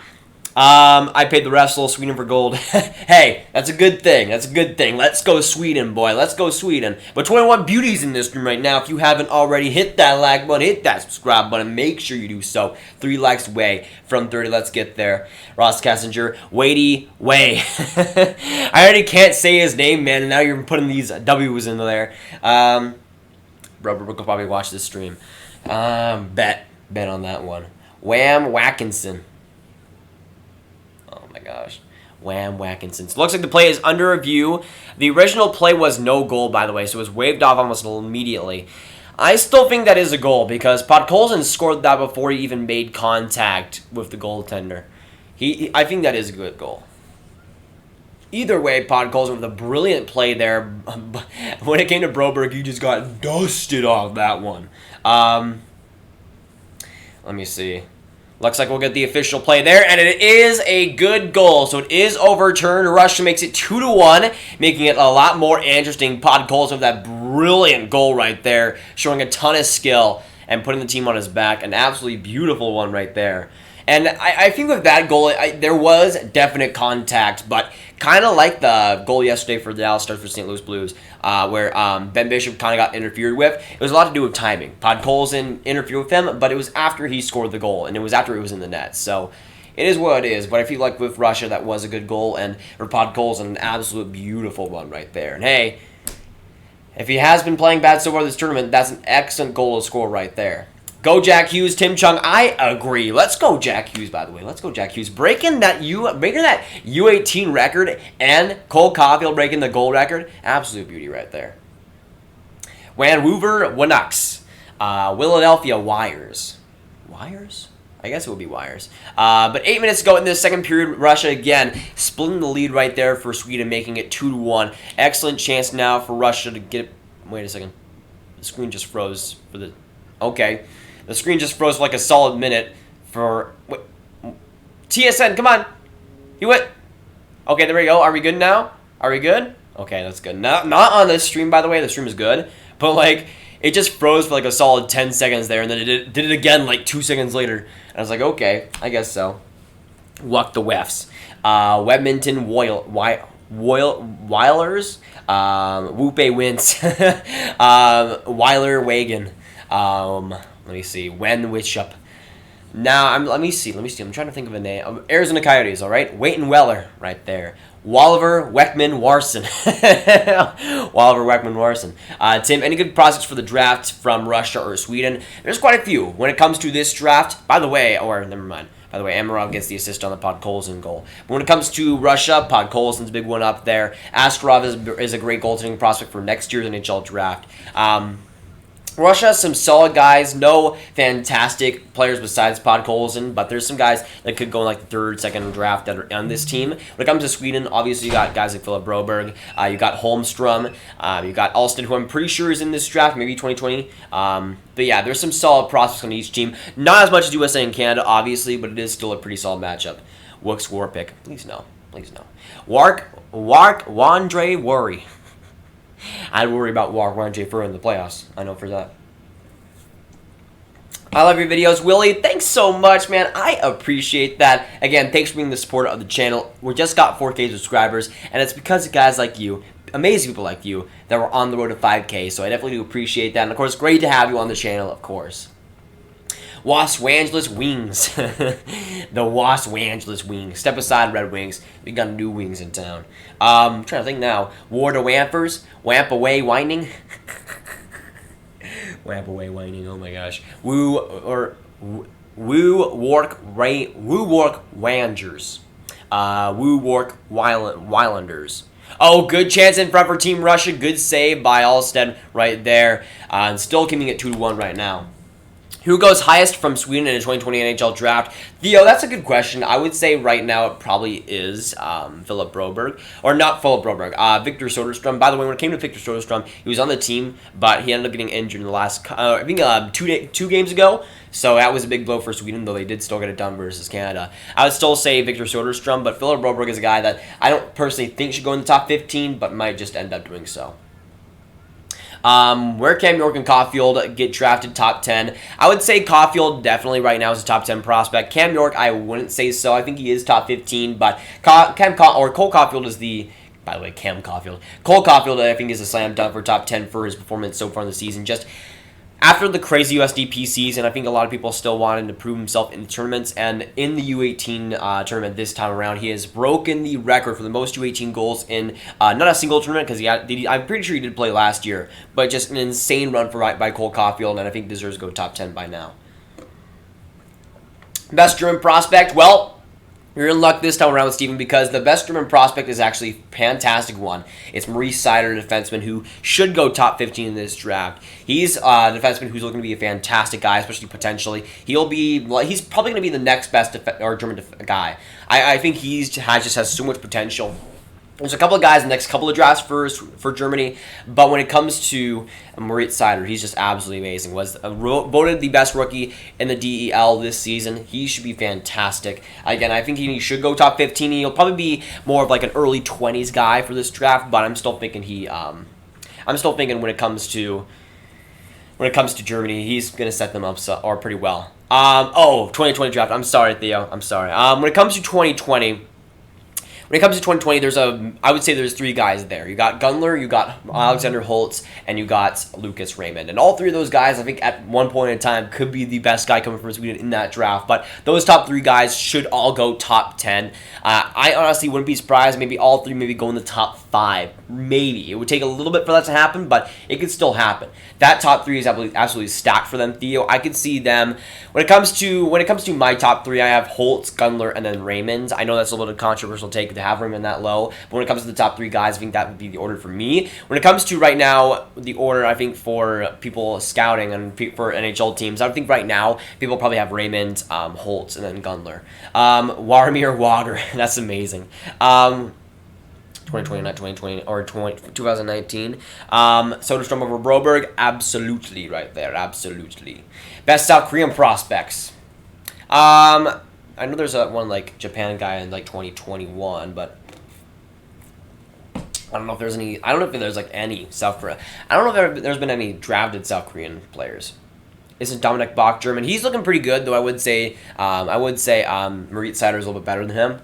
I paid the refs a little Sweden for gold. Hey, that's a good thing. Let's go Sweden, boy. Let's go Sweden. But 21 beauties in this room right now. If you haven't already, hit that like button, hit that subscribe button. Make sure you do so. 3 likes away from 30. Let's get there. Ross Kassinger, Wadey Way. I already can't say his name, man, and now you're putting these W's into there. Rubber will probably watch this stream. Bet on that one. Wham Wackinson. Oh my gosh. Wham Wackinson. So it looks like the play is under review. The original play was no goal, by the way, so it was waved off almost immediately. I still think that is a goal because Podkolzin scored that before he even made contact with the goaltender. I think that is a good goal. Either way, Podkolzin with a brilliant play there. When it came to Broberg, he just got dusted off that one. Let me see. Looks like we'll get the official play there, and it is a good goal. So it is overturned. Russia makes it 2-1, making it a lot more interesting. Podkolzin with that brilliant goal right there, showing a ton of skill and putting the team on his back. An absolutely beautiful one right there. And I think with that goal, there was definite contact, but kind of like the goal yesterday for the Dallas Stars for St. Louis Blues, where Ben Bishop kind of got interfered with. It was a lot to do with timing. Podkolzin interfered with him, but it was after he scored the goal, and it was after it was in the net. So it is what it is, but I feel like with Russia, that was a good goal, and for Podkolzin, an absolute beautiful one right there. And hey, if he has been playing bad so far this tournament, that's an excellent goal to score right there. Go Jack Hughes, Tim Chung. I agree. Let's go Jack Hughes, by the way. Let's go Jack Hughes. Breaking that U18 record and Cole Caulfield breaking the goal record. Absolute beauty right there. Vancouver Canucks. Philadelphia Wires. Wires? I guess it would be Wires. But 8 minutes ago in this second period, Russia again splitting the lead right there for Sweden, making it 2-1. Excellent chance now for Russia to get... Wait a second. The screen just froze for the... Okay. The screen just froze for like a solid minute for... Wait. TSN, come on. You went. Okay, there we go. Are we good now? Are we good? Okay, that's good. Not on this stream, by the way. The stream is good. But, like, it just froze for like a solid 10 seconds there, and then it did it again like 2 seconds later. And I was like, okay, I guess so. Wuck the Wefs. Wedmonton Weilers. Whoope wins. Weiler Wagon. Let me see. Wen Witchup. Now, let me see. I'm trying to think of a name. Arizona Coyotes, all right? Wayton Weller, right there. Walliver Weckman Warson. Walliver Weckman Warson. Tim, any good prospects for the draft from Russia or Sweden? There's quite a few. When it comes to this draft, by the way, never mind. By the way, Amarov gets the assist on the Podkolzin goal. But when it comes to Russia, Podkolzin's a big one up there. Askarov is a great goaltending prospect for next year's NHL draft. Russia has some solid guys, no fantastic players besides Podkolzin, but there's some guys that could go in like the third, second draft that are on this team. When it comes to Sweden, obviously you got guys like Philip Broberg, you got Holmstrom, you got Alston, who I'm pretty sure is in this draft, maybe 2020. But yeah, there's some solid prospects on each team. Not as much as USA and Canada, obviously, but it is still a pretty solid matchup. Wooks Warpick, please no. Wandre Worry. I'd worry about Wandre Fur in the playoffs. I know for that. I love your videos, Willie. Thanks so much, man. I appreciate that. Again, thanks for being the supporter of the channel. We just got 4K subscribers, and it's because of guys like you, amazing people like you, that were on the road to 5K. So I definitely do appreciate that. And of course, great to have you on the channel, of course. Los Angeles Wings. The Los Angeles Wings. Step aside, Red Wings. We got new wings in town. I'm trying to think now. War to Wampers. Wamp away whining. Wamp away whining. Oh my gosh. Woo Work Wangers. Woo Work Wylanders. Oh, good chance in front for Team Russia. Good save by Alsted right there. And still keeping it 2-1 right now. Who goes highest from Sweden in a 2020 NHL draft? Theo, that's a good question. I would say right now it probably is Philip Broberg. Or not Philip Broberg. Victor Soderstrom. By the way, when it came to Victor Soderstrom, he was on the team, but he ended up getting injured in the last, I think, two games ago. So that was a big blow for Sweden, though they did still get it done versus Canada. I would still say Victor Soderstrom, but Philip Broberg is a guy that I don't personally think should go in the top 15, but might just end up doing so. Where Cam York and Caulfield get drafted top 10? I would say Caulfield definitely right now is a top 10 prospect. Cam York, I wouldn't say so. I think he is top 15, but Cole Caulfield is the... By the way, Cole Caulfield, I think, is a slam dunk for top 10 for his performance so far in the season. Just after the crazy USDP season, I think a lot of people still wanted to prove himself in the tournaments, and in the U18 tournament this time around, he has broken the record for the most U18 goals in not a single tournament, because I'm pretty sure he did play last year, but just an insane run by Cole Caulfield, and I think deserves to go top 10 by now. Best German prospect? Well, you're in luck this time around, Steven, because the best German prospect is actually a fantastic one. It's Maurice Seider, a defenseman who should go top 15 in this draft. He's a defenseman who's looking to be a fantastic guy, especially potentially. He's probably going to be the next best German guy. I think he just has so much potential. There's a couple of guys in the next couple of drafts for Germany, but when it comes to Moritz Seider, he's just absolutely amazing. Was voted the best rookie in the DEL this season. He should be fantastic. Again, I think he should go top 15. He'll probably be more of like an early 20s guy for this draft, but I'm still thinking when it comes to Germany, he's gonna set them up or pretty well. 2020 draft. I'm sorry, Theo. I'm sorry. When it comes to 2020. I would say there's three guys there. You got Gunler, you got Alexander Holtz, and you got Lucas Raymond. And all three of those guys, I think at one point in time, could be the best guy coming from Sweden in that draft. But those top three guys should all go top 10. I honestly wouldn't be surprised. Maybe all three maybe go in the top 5. Maybe. It would take a little bit for that to happen, but it could still happen. That top 3 is absolutely stacked for them, Theo. I could see them. When it comes to my top 3, I have Holtz, Gunler, and then Raymond. I know that's a little bit of a controversial take to have Raymond that low, but when it comes to the top 3 guys, I think that would be the order for me. When it comes to right now, the order I think for people scouting and for NHL teams, I think right now people probably have Raymond, Holtz, and then Gunler. Warmir Wager, that's amazing. 2020, not 2020, or 2019. Soderstrom over Broberg, absolutely right there, absolutely. Best South Korean prospects. I know there's one like Japan guy in like 2021, but I don't know if there's any. I don't know if there's like any South Korea. I don't know if there's been any drafted South Korean players. This is Dominic Bach, German. He's looking pretty good, though. I would say Moritz Seider is a little bit better than him.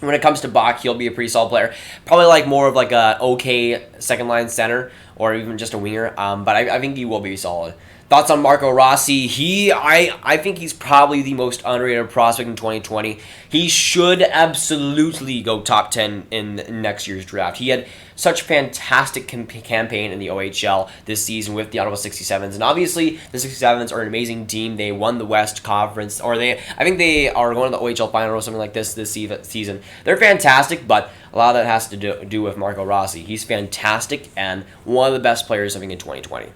When it comes to Bach, he'll be a pretty solid player. Probably like more of like a okay second line center or even just a winger. But I think he will be solid. Thoughts on Marco Rossi? I think he's probably the most underrated prospect in 2020. He should absolutely go top 10 in next year's draft. He had such fantastic campaign in the OHL this season with the Ottawa 67s. And obviously, the 67s are an amazing team. They won the West Conference, or I think they are going to the OHL final or something like this season. They're fantastic, but a lot of that has to do with Marco Rossi. He's fantastic and one of the best players I think in 2020.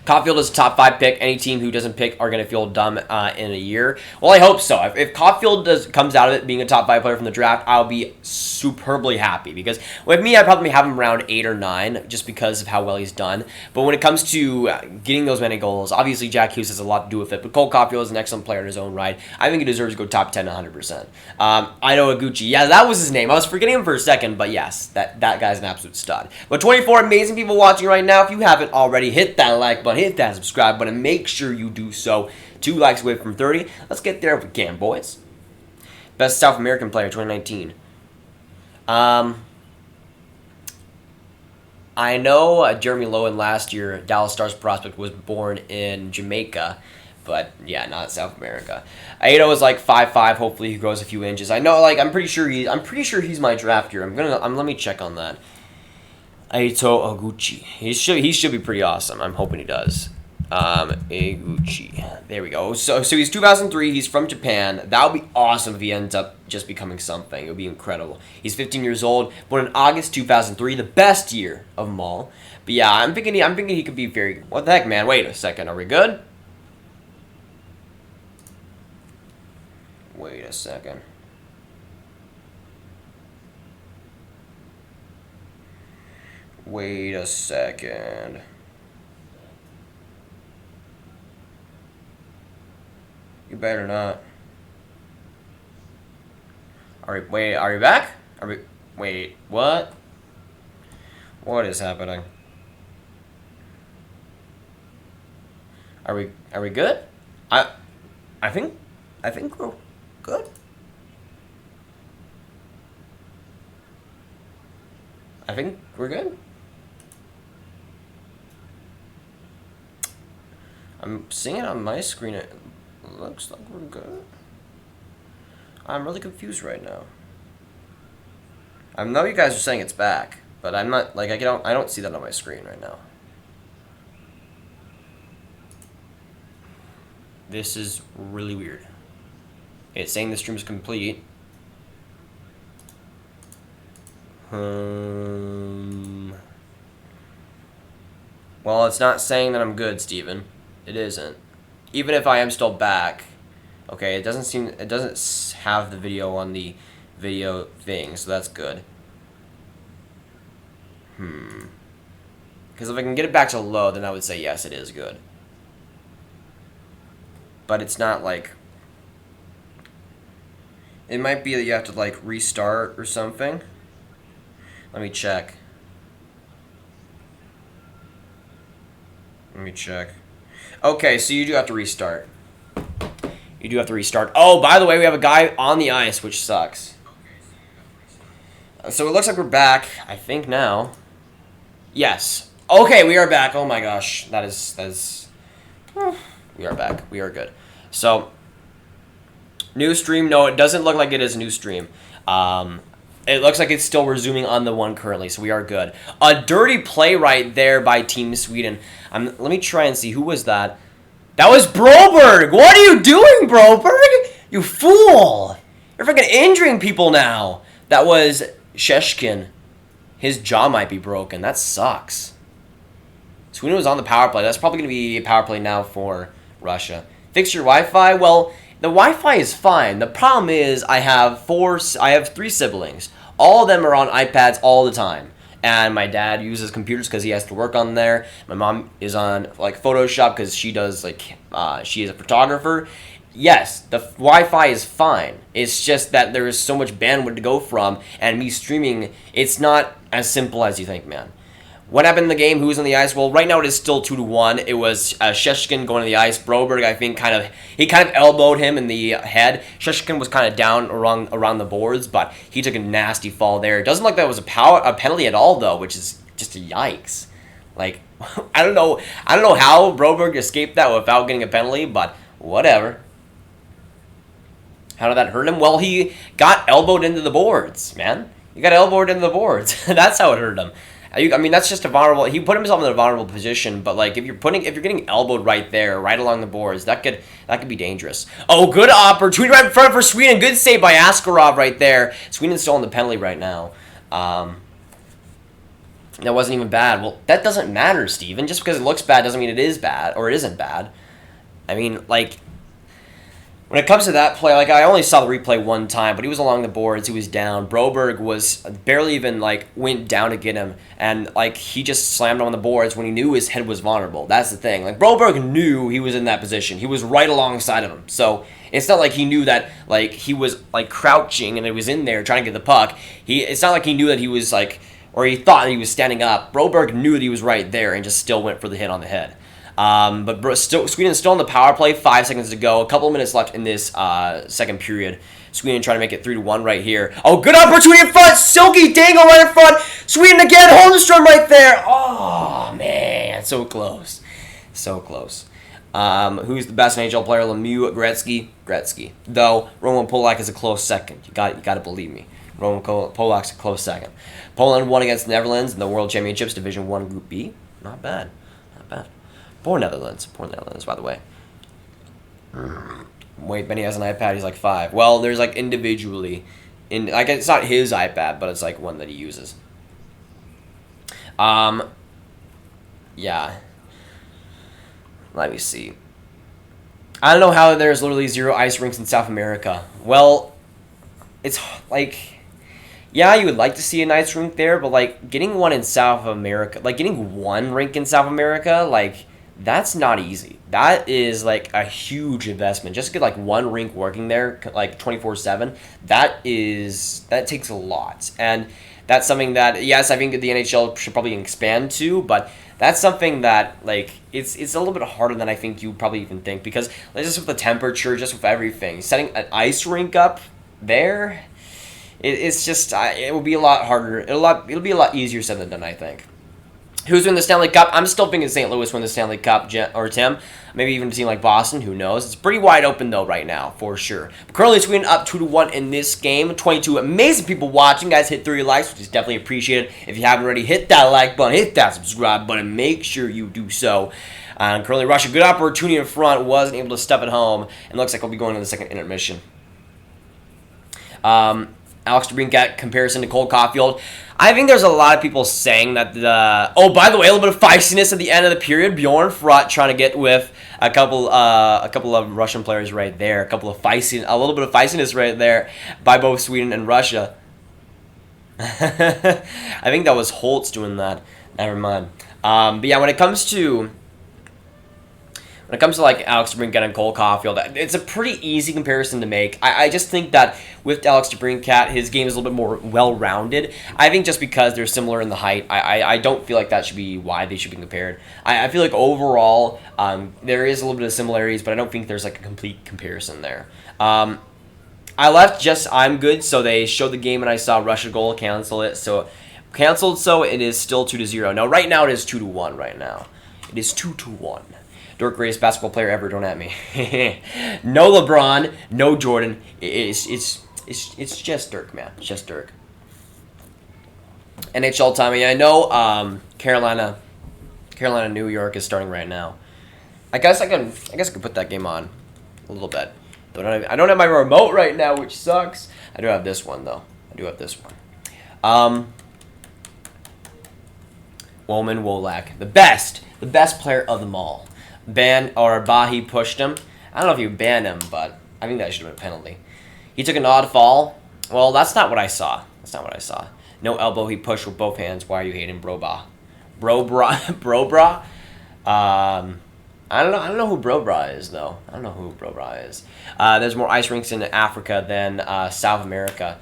Caulfield is a top 5 pick. Any team who doesn't pick are going to feel dumb in a year. Well, I hope so. If Caulfield comes out of it being a top 5 player from the draft, I'll be superbly happy. Because with me, I'd probably have him around 8 or 9 just because of how well he's done. But when it comes to getting those many goals, obviously Jack Hughes has a lot to do with it. But Cole Caulfield is an excellent player in his own right. I think he deserves to go top 10 100%. Ido Iguchi. Yeah, that was his name. I was forgetting him for a second. But yes, that guy's an absolute stud. But 24 amazing people watching right now. If you haven't already, hit that like button. Hit that subscribe button. Make sure you do so. 2 likes away from 30. Let's get there if we can, boys. Best South American player 2019. I know Jeremy Lowen last year, Dallas Stars prospect, was born in Jamaica, but yeah, not South America. Aido is like 5'5". Hopefully he grows a few inches. I know, like I'm pretty sure he's my draft year. Let me check on that. Aito Oguchi. He should be pretty awesome. I'm hoping he does. Iguchi. There we go. So he's 2003. He's from Japan. That would be awesome if he ends up just becoming something. It would be incredible. He's 15 years old. Born in August 2003. The best year of them all. But yeah, I'm thinking he could be very. What the heck, man? Wait a second. Are we good? Wait a second. Wait a second. You better not. Are you back? Wait, what? What is happening? Are we good? I think we're good. I think we're good. I'm seeing it on my screen. It looks like we're good. I'm really confused right now. I know you guys are saying it's back, but I'm not like I don't see that on my screen right now. This is really weird. It's saying the stream is complete. Well, it's not saying that I'm good, Steven. It isn't. Even if I am still back, okay, it doesn't have the video on the video thing, so that's good. Because if I can get it back to low, then I would say yes, it is good. But it's not like... It might be that you have to like restart or something. Let me check. Okay, so you do have to restart. Oh, by the way, we have a guy on the ice, which sucks. So it looks like we're back, I think now. Yes. Okay, we are back. Oh my gosh. That is... We are back. We are good. So, new stream. No, it doesn't look like it is a new stream. It looks like it's still resuming on the one currently, so we are good. A dirty play right there by Team Sweden. Let me try and see. Who was that? That was Broberg! What are you doing, Broberg? You fool! You're freaking injuring people now. That was Sheshkin. His jaw might be broken. That sucks. Sweden was on the power play. That's probably going to be a power play now for Russia. Fix your Wi-Fi? Well, the Wi-Fi is fine. The problem is I have 3 siblings. All of them are on iPads all the time. And my dad uses computers because he has to work on there. My mom is on like Photoshop because she does she is a photographer. Yes, the Wi-Fi is fine. It's just that there is so much bandwidth to go from, and me streaming, it's not as simple as you think, man. What happened in the game? Who's on the ice? Well, right now it is still 2-1. It was Sheshkin going to the ice. Broberg, I think, kind of elbowed him in the head. Sheshkin was kind of down around the boards, but he took a nasty fall there. It doesn't look like that was a penalty at all, though, which is just a yikes. Like, I don't know how Broberg escaped that without getting a penalty, but whatever. How did that hurt him? Well, he got elbowed into the boards, man. He got elbowed into the boards. That's how it hurt him. I mean, that's just a vulnerable... He put himself in a vulnerable position, but like if you're getting elbowed right there, right along the boards, that could be dangerous. Oh, good opportunity right in front for Sweden. Good save by Askarov right there. Sweden's still on the penalty right now. That wasn't even bad. Well, that doesn't matter, Steven. Just because it looks bad doesn't mean it is bad or it isn't bad. I mean, like, when it comes to that play, like, I only saw the replay one time, but he was along the boards, he was down. Broberg was barely even, like, went down to get him, and, like, he just slammed him on the boards when he knew his head was vulnerable. That's the thing. Like, Broberg knew he was in that position. He was right alongside of him. So, it's not like he knew that, like, he was, like, crouching and he was in there trying to get the puck. It's not like he knew that he was, like, or he thought he was standing up. Broberg knew that he was right there and just still went for the hit on the head. But Sweden's still on the power play, 5 seconds to go. A couple of minutes left in this second period. Sweden trying to make it 3-1 right here. Oh, good opportunity in front. Silky Dangle right in front. Sweden again. Holmstrom right there. Oh, man. So close. So close. Who's the best NHL player? Lemieux, Gretzky? Gretzky. Though, Roman Polak is a close second. You got to believe me. Roman Polak's a close second. Poland won against the Netherlands in the World Championships, Division 1, Group B. Not bad. Not bad. Poor Netherlands, by the way. Wait, Benny has an iPad, he's like 5. Well, there's like individually, like it's not his iPad, but it's like one that he uses. Yeah. Let me see. I don't know how there's literally 0 ice rinks in South America. Well, it's like, yeah, you would like to see an ice rink there, but like getting one in South America, like getting one rink in South America, like, that's not easy. That is like a huge investment. Just to get like one rink working there like 24/7, that takes a lot. And that's something that, yes, I think the NHL should probably expand to, but that's something that, like, it's a little bit harder than I think you probably even think, because just with the temperature, just with everything, setting an ice rink up there, it's just, it will be a lot harder. It'll be a lot easier said than done, I think. Who's winning the Stanley Cup? I'm still thinking St. Louis win the Stanley Cup, or Tim. Maybe even a team like Boston. Who knows? It's pretty wide open, though, right now, for sure. But currently, Sweden up 2-1 in this game. 22 amazing people watching. Guys, hit 30 likes, which is definitely appreciated. If you haven't already, hit that like button. Hit that subscribe button. Make sure you do so. Currently, Russia, good opportunity in front. Wasn't able to stuff it home. And looks like we'll be going to the second intermission. Alex DeBrincat comparison to Cole Caulfield. I think there's a lot of people saying that oh, by the way, a little bit of feistiness at the end of the period. Bjorn Frott trying to get with a couple of Russian players right there. A little bit of feistiness right there by both Sweden and Russia. I think that was Holtz doing that. Never mind. But yeah, when it comes to like Alex DeBrincat and Cole Caulfield, it's a pretty easy comparison to make. I just think that with Alex DeBrincat, his game is a little bit more well-rounded. I think just because they're similar in the height, I don't feel like that should be why they should be compared. I feel like overall, there is a little bit of similarities, but I don't think there's like a complete comparison there. I left just I'm good, so they showed the game and I saw Russia goal, cancel it. So canceled, so it is still 2-0. No, right now it is 2-1 right now. It is 2-1. Dirk, greatest basketball player ever, don't at me. No LeBron, no Jordan. It's just Dirk, man. It's just Dirk. NHL time. Yeah, I know Carolina, New York is starting right now. I guess I could put that game on a little bit. I don't have my remote right now, which sucks. I do have this one though. Woman Wolak, the best player of them all. Bahi pushed him. I don't know if you banned him, but I think that should have been a penalty. He took an odd fall. Well, that's not what I saw. No elbow. He pushed with both hands. Why are you hating Brobra? Brobra? I don't know who Brobra is though. There's more ice rinks in Africa than South America.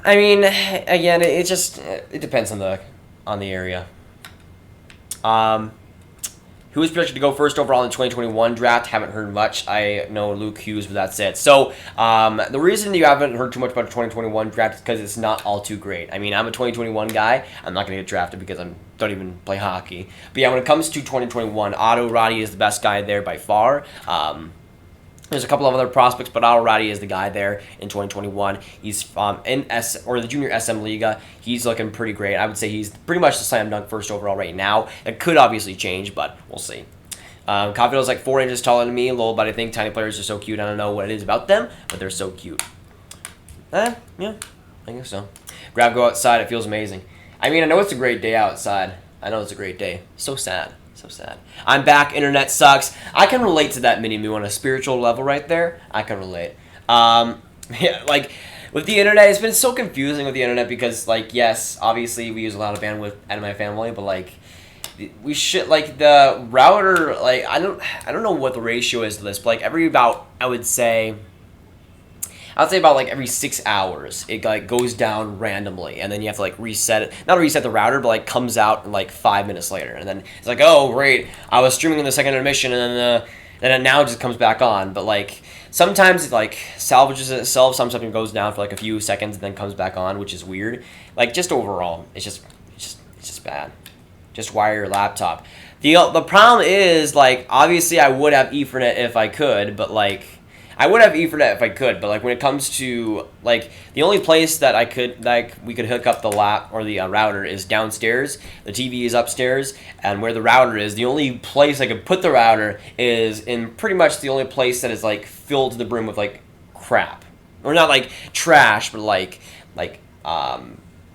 I mean, again, it depends on the area. Who was projected to go first overall in the 2021 draft? Haven't heard much. I know Luke Hughes, but that's it. So the reason you haven't heard too much about the 2021 draft is because it's not all too great. I mean, I'm a 2021 guy. I'm not going to get drafted because I don't even play hockey. But yeah, when it comes to 2021, Otto Roddy is the best guy there by far. There's a couple of other prospects, but Otto Roddy is the guy there in 2021. He's in the Junior SM Liga. He's looking pretty great. I would say he's pretty much the slam dunk first overall right now. It could obviously change, but we'll see. Caulfield's like 4 inches taller than me, little, but I think tiny players are so cute. I don't know what it is about them, but they're so cute. Yeah, I guess so. Grav, go outside. It feels amazing. I mean, I know it's a great day outside. So sad. I'm back. Internet sucks. I can relate to that mini-me on a spiritual level right there. I can relate. Yeah, like with the internet, it's been so confusing with the internet because, like, yes, obviously we use a lot of bandwidth out of my family, but like we should like the router. Like I don't know what the ratio is to this, but like every about I'd say about like every 6 hours, it like goes down randomly, and then you have to like reset it. Not reset the router, but like comes out in like 5 minutes later, and then it's like, oh great, I was streaming in the second intermission, and then it now just comes back on. But like sometimes it like salvages itself. Sometimes it goes down for like a few seconds and then comes back on, which is weird. Like just overall, it's just bad. Just wire your laptop. The problem is like obviously I would have Ethernet if I could, but like. When it comes to like the only place that we could hook up the router is downstairs. The TV is upstairs, and where the router is, the only place I could put the router is in pretty much the only place that is like filled to the brim with like crap, or not like trash, but like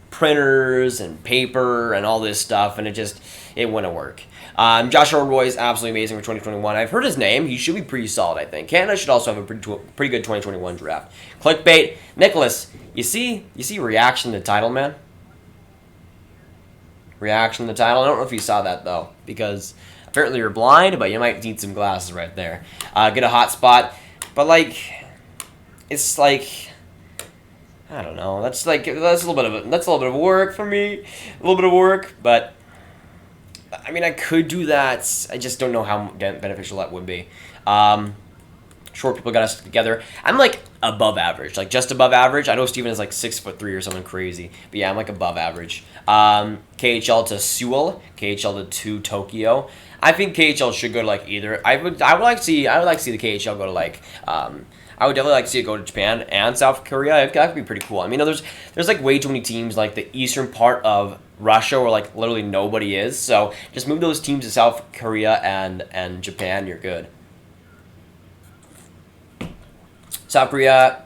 printers and paper and all this stuff, and it wouldn't work. Joshua Roy is absolutely amazing for 2021. I've heard his name. He should be pretty solid, I think. Canada should also have a pretty good 2021 draft. Clickbait. Nicholas, you see reaction to the title, man? Reaction to the title? I don't know if you saw that, though, because apparently you're blind, but you might need some glasses right there. Get a hot spot. But, like, it's like... I don't know. That's a little bit of work for me. A little bit of work, but... I mean, I could do that. I just don't know how beneficial that would be. Short people got to stick together. I'm like above average, like just above average. I know Steven is like 6'3" or something crazy, but yeah, I'm like above average. KHL to Seoul, KHL to Tokyo. I think KHL should go to like either. I would like to see the KHL go to like. I would definitely like to see it go to Japan and South Korea. That could be pretty cool. I mean, there's like way too many teams like the eastern part of Russia where like literally nobody is. So just move those teams to South Korea and Japan. You're good. South Korea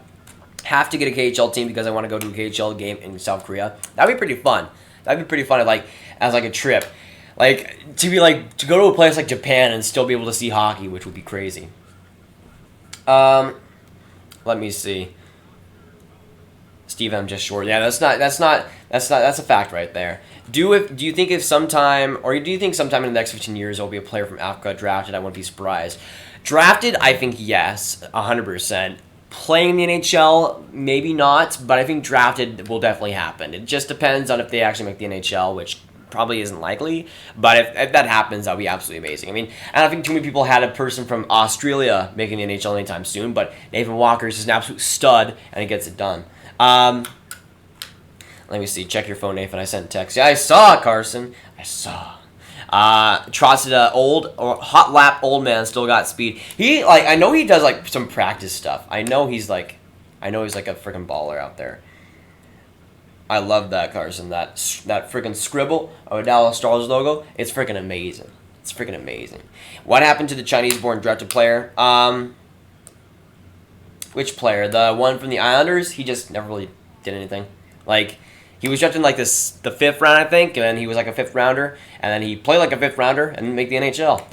have to get a KHL team because I want to go to a KHL game in South Korea. That'd be pretty fun. Like as like a trip, like to go to a place like Japan and still be able to see hockey, which would be crazy. Let me see. Steve M just short. Yeah, that's a fact right there. Do you think if sometime, or do you think sometime in the next 15 years there will be a player from Africa drafted? I wouldn't be surprised. Drafted, I think yes, 100%. Playing in the NHL, maybe not, but I think drafted will definitely happen. It just depends on if they actually make the NHL, which probably isn't likely. But if that happens, that would be absolutely amazing. I mean, I don't think too many people had a person from Australia making the NHL anytime soon, but Nathan Walker is just an absolute stud, and he gets it done. Let me see. Check your phone, Nathan. I sent a text. Yeah, I saw Carson. I saw. Trotted old or hot lap old man still got speed. He I know he does like some practice stuff. I know he's like a freaking baller out there. I love that, Carson. That freaking scribble of a Dallas Stars logo. It's freaking amazing. It's freaking amazing. What happened to the Chinese-born drafted player? Which player? The one from the Islanders? He just never really did anything. Like, he was drafted in like the 5th round, I think, and then he was like a 5th rounder, and then he played like a 5th rounder and didn't make the NHL.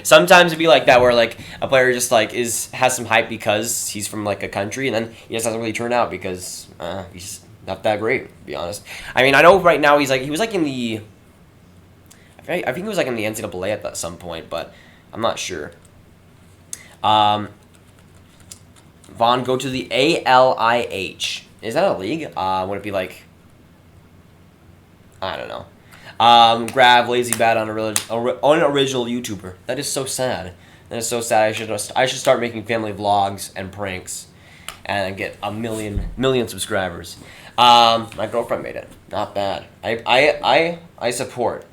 Sometimes it'd be like that, where like a player just like has some hype because he's from like a country, and then he just doesn't really turn out because he's not that great, to be honest. I mean, I know right now he was like in the, I think he was like in the NCAA at some point, but I'm not sure. Vaughn, go to the AIIHF. Is that a league? Would it be like, I don't know. Grav, lazy bad unoriginal YouTuber. That is so sad. That is so sad. I should start making family vlogs and pranks, and get a million subscribers. My girlfriend made it. Not bad. I support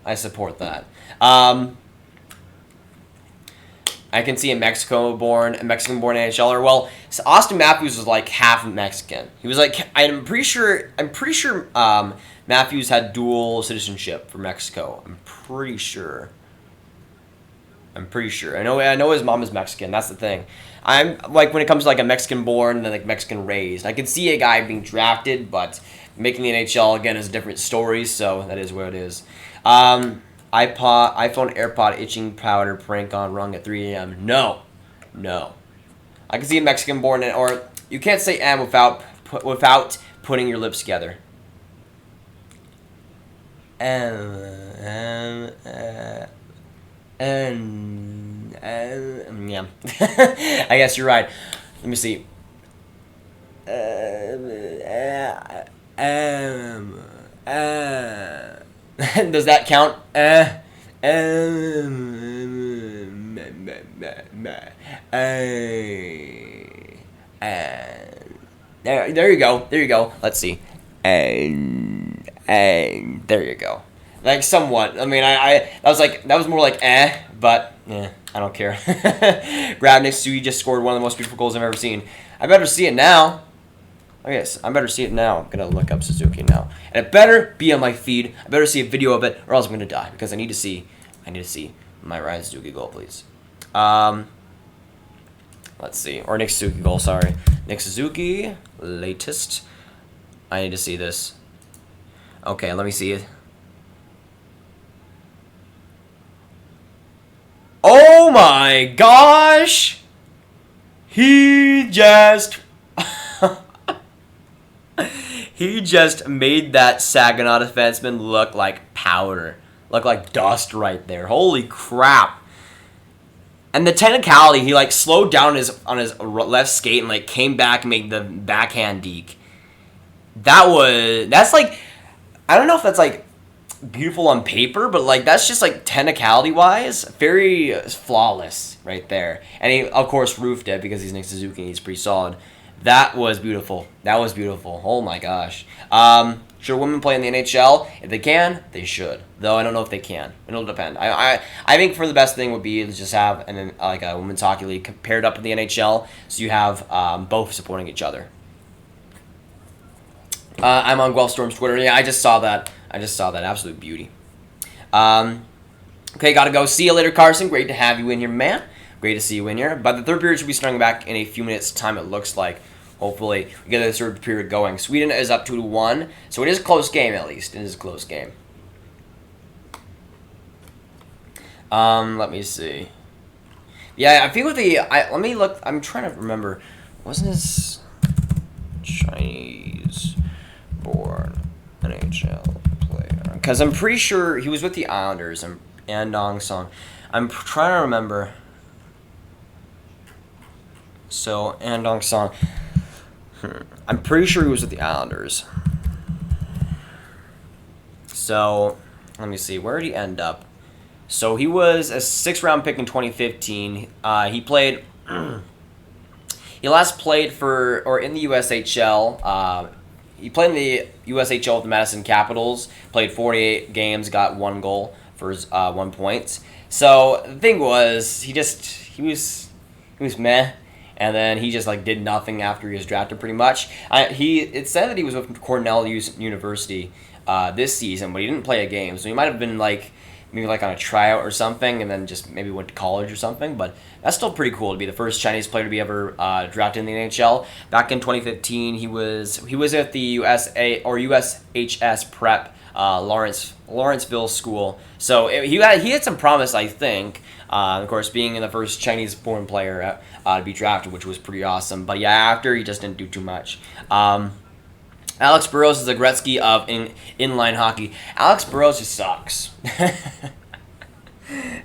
that. I can see a Mexican-born NHLer. Well, so Austin Matthews was like half Mexican. He was like, I'm pretty sure Matthews had dual citizenship for Mexico. I'm pretty sure. I know his mom is Mexican. That's the thing. I'm like, when it comes to like a Mexican-born and then like Mexican-raised, I can see a guy being drafted, but making the NHL again is a different story. So that is where it is. iPhone AirPod itching powder prank on rung at 3 a.m. No. I can see a Mexican-born, or you can't say "m" without putting your lips together. Yeah. I guess you're right. Let me see. Does that count? There you go. Let's see. And there you go. Like, somewhat. I mean, that was more like but yeah, I don't care. Grav, next to you just scored one of the most beautiful goals I've ever seen. I better see it now. Oh, yes, I better see it now. I'm going to look up Suzuki now. And it better be on my feed. I better see a video of it, or else I'm going to die. Because I need to see my Ryan Suzuki goal, please. Let's see. Or Nick Suzuki goal, sorry. Nick Suzuki, latest. I need to see this. Okay, let me see it. Oh my gosh! He just made that Saginaw defenseman look like powder. Look like dust right there. Holy crap. And the technicality, he like slowed down on his left skate and like came back and made the backhand deke. That's like, I don't know if that's like beautiful on paper, but like that's just like technicality wise very flawless right there. And he of course roofed it because he's Nick Suzuki and he's pretty solid. That was beautiful. Oh my gosh. Should women play in the NHL? If they can, they should. Though I don't know if they can. It'll depend. I think for the best thing would be to just have a women's hockey league paired up with the NHL, so you have both supporting each other. I'm on Guelph Storm's Twitter. Yeah, I just saw that. Absolute beauty. Okay, gotta go. See you later, Carson. Great to have you in here, man. Great to see you in here. But the third period should be starting back in a few minutes' time, it looks like. Hopefully, we get the third period going. Sweden is up 2-1, so it is a close game, at least. It is a close game. Let me see. Yeah, I feel with the... let me look. I'm trying to remember. Wasn't this Chinese... Chinese born NHL player. Because I'm pretty sure he was with the Islanders and Andong Song. I'm trying to remember. So, Andong Song. I'm pretty sure he was with the Islanders. So, let me see. Where did he end up? So, he was a 6th-round pick in 2015. He played... he last played for... Or in the USHL. He played in the USHL with the Madison Capitals. Played 48 games. Got 1 goal for his 1 point. So, the thing was... He was meh. And then he just did nothing after he was drafted, pretty much. It said that he was with Cornell University this season, but he didn't play a game. So he might have been maybe on a tryout or something, and then just maybe went to college or something. But that's still pretty cool to be the first Chinese player to be ever drafted in the NHL. Back in 2015, he was at the USHS Prep Lawrenceville School. So he had some promise, I think. Of course, being the first Chinese-born player to be drafted, which was pretty awesome. But yeah, after he just didn't do too much. Alex Burrows is the Gretzky of inline hockey. Alex Burrows just sucks.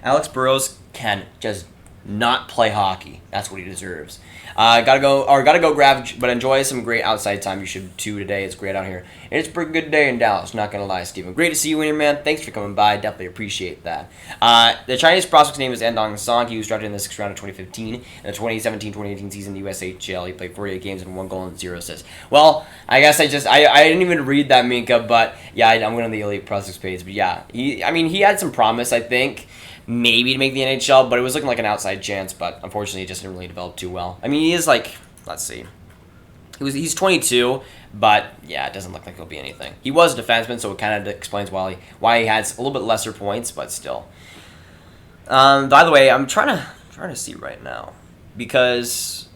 Alex Burrows can just not play hockey. That's what he deserves. Gotta go Grav, but enjoy some great outside time. You should too today. It's great out here. It's a pretty good day in Dallas, not gonna lie, Steven. Great to see you in here, man. Thanks for coming by. Definitely appreciate that. The Chinese prospect's name is Andong Song. He was drafted in the 6th round of 2015. In the 2017-2018 season, the USHL, he played 48 games and 1 goal and 0 assists. Well, I guess I didn't even read that, Minka, but yeah, I'm going on the Elite Prospects page. But yeah, he had some promise, I think. Maybe to make the NHL, but it was looking like an outside chance, but unfortunately it just didn't really develop too well. I mean, he is let's see. He's 22, but yeah, it doesn't look like he'll be anything. He was a defenseman, so it kind of explains why he has a little bit lesser points, but still. By the way, I'm trying to see right now, because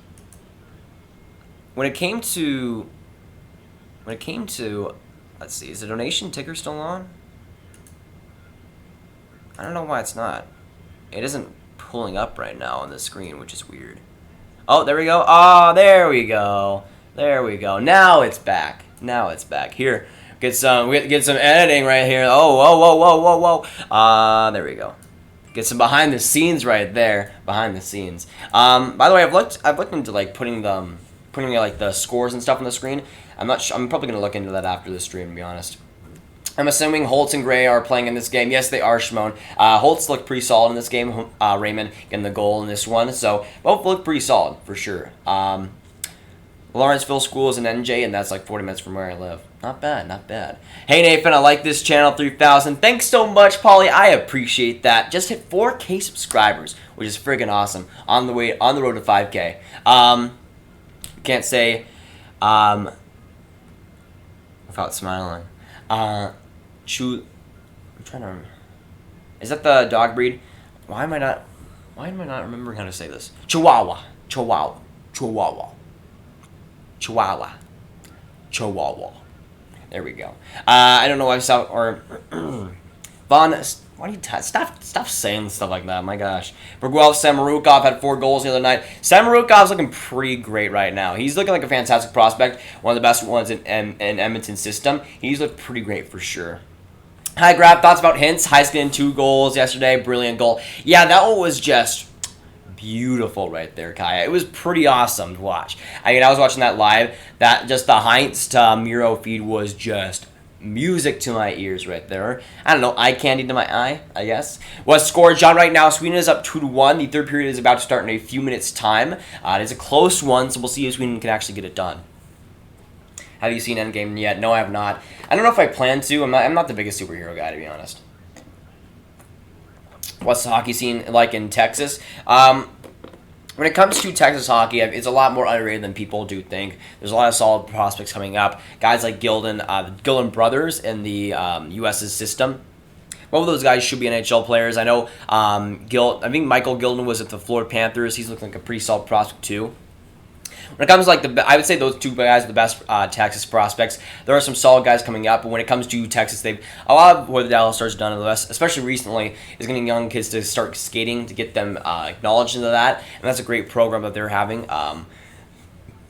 when it came to let's see, is the donation ticker still on? I don't know why it's not. It isn't pulling up right now on the screen, which is weird. Oh, there we go. Oh, there we go. There we go. Now it's back. Here, get some editing right here. Whoa. There we go. Get some behind the scenes right there. Behind the scenes. By the way, I've looked into putting the scores and stuff on the screen. I'm probably gonna look into that after the stream, to be honest. I'm assuming Holtz and Gray are playing in this game. Yes, they are, Shimon. Holtz looked pretty solid in this game. Raymond getting the goal in this one. So, both look pretty solid, for sure. Lawrenceville School is an NJ, and that's 40 minutes from where I live. Not bad. Hey, Nathan, I like this channel, 3,000. Thanks so much, Polly. I appreciate that. Just hit 4K subscribers, which is friggin' awesome. On the road to 5K. Can't say without smiling. I'm trying to remember. Is that the dog breed? Why am I not remembering how to say this? Chihuahua. There we go. I don't know why I saw, or Vaughn, why do you stop saying stuff like that? My gosh. Berguel Samorukov had 4 goals the other night. Samorukov's looking pretty great right now. He's looking like a fantastic prospect, one of the best ones in Edmonton's system. He's looked pretty great for sure. Hi, Grav. Thoughts about Hintz? Heiskin, 2 goals yesterday. Brilliant goal. Yeah, that one was just beautiful right there, Kaya. It was pretty awesome to watch. I mean, I was watching that live. That just the Heinz to Miro feed was just music to my ears right there. I don't know, eye candy to my eye, I guess. What's score, John, right now? Sweden is up 2-1. The third period is about to start in a few minutes' time. It is a close one, so we'll see if Sweden can actually get it done. Have you seen Endgame yet? No, I have not. I don't know if I plan to. I'm not the biggest superhero guy, to be honest. What's the hockey scene like in Texas? When it comes to Texas hockey, it's a lot more underrated than people do think. There's a lot of solid prospects coming up. Guys like Gilden, the Gilden brothers in the U.S.'s system. Both of those guys should be NHL players. I know I think Michael Gilden was at the Florida Panthers. He's looking like a pretty solid prospect too. When it comes to I would say those 2 guys are the best Texas prospects. There are some solid guys coming up, but when it comes to Texas, a lot of what the Dallas Stars have done in the West, especially recently, is getting young kids to start skating to get them acknowledged into that, and that's a great program that they're having.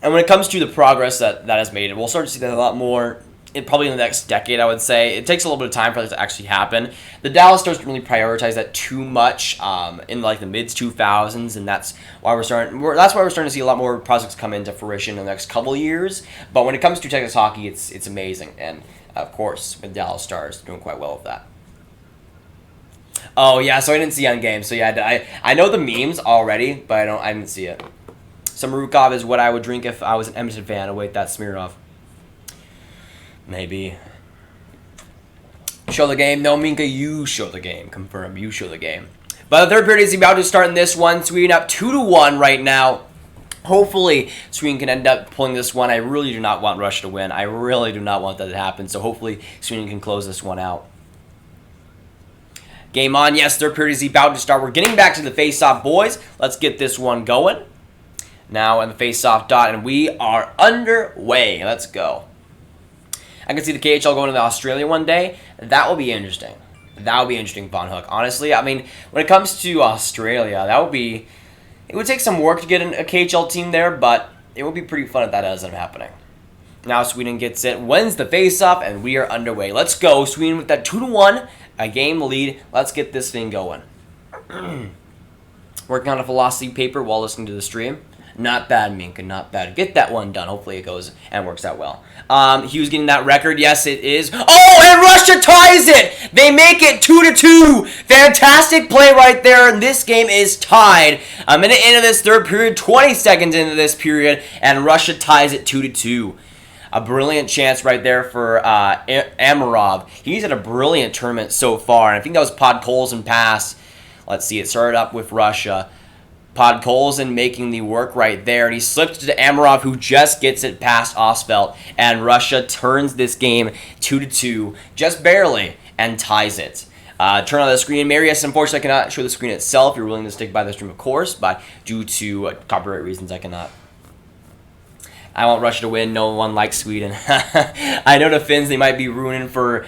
And when it comes to the progress that has made, we'll start to see that a lot more probably in the next decade, I would say. It takes a little bit of time for that to actually happen. The Dallas Stars didn't really prioritize that too much in like the mid 2000s, and that's why we're starting to see a lot more projects come into fruition in the next couple of years. But when it comes to Texas hockey, it's amazing, and of course, the Dallas Stars doing quite well with that. Oh yeah, so I didn't see on game. So yeah, I know the memes already, but I didn't see it. Some Rukov is what I would drink if I was an Edmonton fan. Oh wait, that's Smirnoff. Maybe. Show the game. No, Minka, you show the game. Confirm, you show the game. But the third period is about to start in this one. Sweden up 2-1 right now. Hopefully, Sweden can end up pulling this one. I really do not want Russia to win. I really do not want that to happen. So hopefully, Sweden can close this one out. Game on. Yes, third period is about to start. We're getting back to the face-off, boys. Let's get this one going. Now in the face-off dot, and we are underway. Let's go. I can see the KHL going to Australia one day. That will be interesting. That would be interesting, Von Hook. Honestly, I mean, when it comes to Australia, it would take some work to get a KHL team there, but it would be pretty fun if that ends up happening. Now Sweden gets it, wins the face-off, and we are underway. Let's go. Sweden with that 2-1, a game lead. Let's get this thing going. Working on a velocity paper while listening to the stream. Not bad, Minka, not bad. Get that one done. Hopefully it goes and works out well. Hughes getting that record. Yes, it is. Oh, and Russia ties it! They make it 2-2. Fantastic play right there, and this game is tied. A minute into this third period, 20 seconds into this period, and Russia ties it 2-2. A brilliant chance right there for Amirov. He's had a brilliant tournament so far, and I think that was Podkolzin pass. Let's see, it started up with Russia. Podkolzin making the work right there, and he slipped to Amirov, who just gets it past Osfeld, and Russia turns this game 2-2, just barely, and ties it. Turn on the screen. Marius, unfortunately, I cannot show the screen itself. You're willing to stick by the stream, of course, but due to copyright reasons, I cannot. I want Russia to win. No one likes Sweden. I know the Finns, they might be ruining for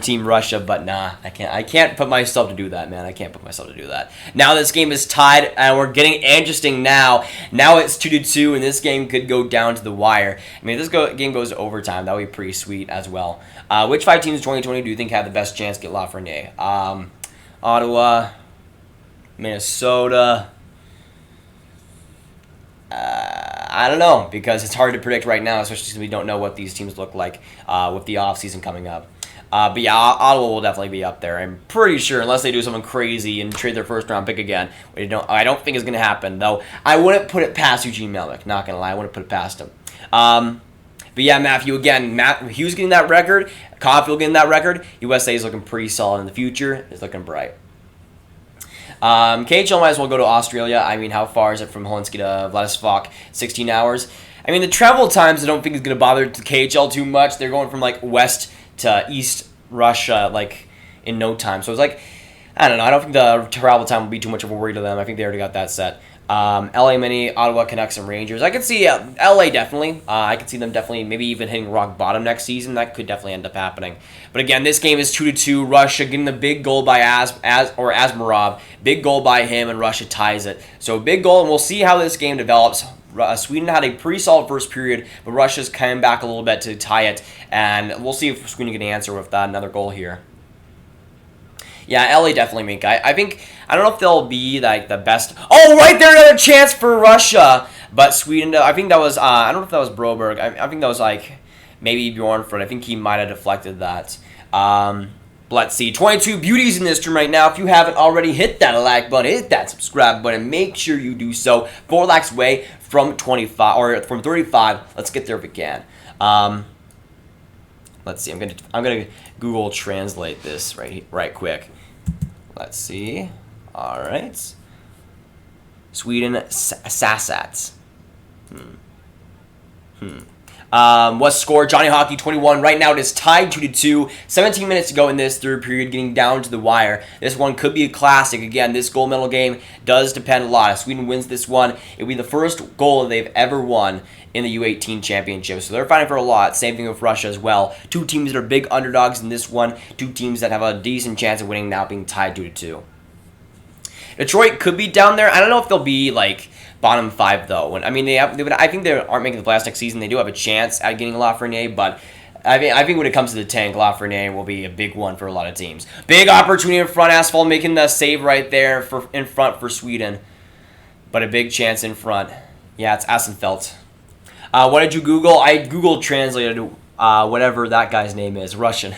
Team Russia, but nah, I can't put myself to do that, man. I can't put myself to do that. Now this game is tied, and we're getting interesting now. Now it's 2-2, and this game could go down to the wire. I mean, if this game goes to overtime, that would be pretty sweet as well. Which 5 teams in 2020 do you think have the best chance to get Lafreniere? Ottawa, Minnesota. I don't know, because it's hard to predict right now, especially since we don't know what these teams look like with the offseason coming up. But yeah, Ottawa will definitely be up there. I'm pretty sure, unless they do something crazy and trade their first-round pick again, which I don't think is going to happen, though. I wouldn't put it past Eugene Melnyk, not going to lie. I wouldn't put it past him. But yeah, Matthew, again, Hughes getting that record, Caulfield getting that record. USA is looking pretty solid in the future. It's looking bright. KHL might as well go to Australia. I mean, how far is it from Helsinki to Vladivostok? 16 hours. I mean, the travel times I don't think is going to bother the KHL too much. They're going from, like, west to east Russia, like, in no time. So it's like, I don't know. I don't think the travel time will be too much of a worry to them. I think they already got that set. LA Mini, Ottawa Canucks, and Rangers. I could see LA definitely. I could see them definitely maybe even hitting rock bottom next season. That could definitely end up happening. But again, this game is 2-2. Russia getting the big goal by Asmarov. Big goal by him, and Russia ties it. So big goal, and we'll see how this game develops. Sweden had a pretty solid first period, but Russia's coming back a little bit to tie it, and we'll see if Sweden can answer with another goal here. Yeah, LA definitely, Minka. I think, I don't know if they'll be like the best. Oh, right there, another chance for Russia. But Sweden, I think that was, I don't know if that was Broberg. I think that was like maybe Bjornford. I think he might have deflected that. Let's see, 22 beauties in this stream right now. If you haven't already, hit that like button, hit that subscribe button. Make sure you do so. 4 lakhs away from 25 or from 35. Let's get there if we can. Let's see. I'm gonna Google translate this right quick. Let's see. All right. Sweden Sassats. What score? Johnny Hockey 21. Right now it is tied 2-2. 17 minutes to go in this third period, getting down to the wire. This one could be a classic. Again, this gold medal game does depend a lot. If Sweden wins this one, it'll be the first goal they've ever won in the U18 championship. So they're fighting for a lot. Same thing with Russia as well. 2 teams that are big underdogs in this one. 2 teams that have a decent chance of winning, now being tied 2-2. Detroit could be down there. I don't know if they'll be like bottom 5 though. And I mean, I think they aren't making the playoffs next season. They do have a chance at getting Lafreniere, but I think when it comes to the tank, Lafreniere will be a big one for a lot of teams. Big opportunity in front. Asphalt making the save right there in front for Sweden, but a big chance in front. Yeah, it's Assenfeld. What did you Google? I Google translated whatever that guy's name is, Russian.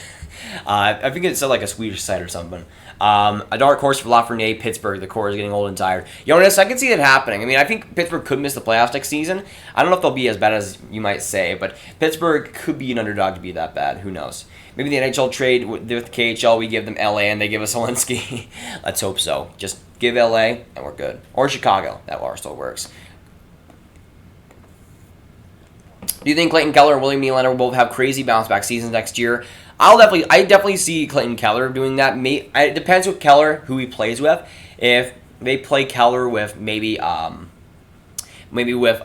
I think it's like a Swedish site or something. A dark horse for Lafreniere, Pittsburgh. The core is getting old and tired. Jonas, I can see it happening. I mean, I think Pittsburgh could miss the playoffs next season. I don't know if they'll be as bad as you might say, but Pittsburgh could be an underdog to be that bad. Who knows? Maybe the NHL trade with KHL, we give them LA and they give us Zelensky. Let's hope so. Just give LA and we're good. Or Chicago. That still works. Do you think Clayton Keller and William Nylander will both have crazy bounce back seasons next year? I definitely see Clayton Keller doing that. It depends with Keller who he plays with. If they play Keller with maybe with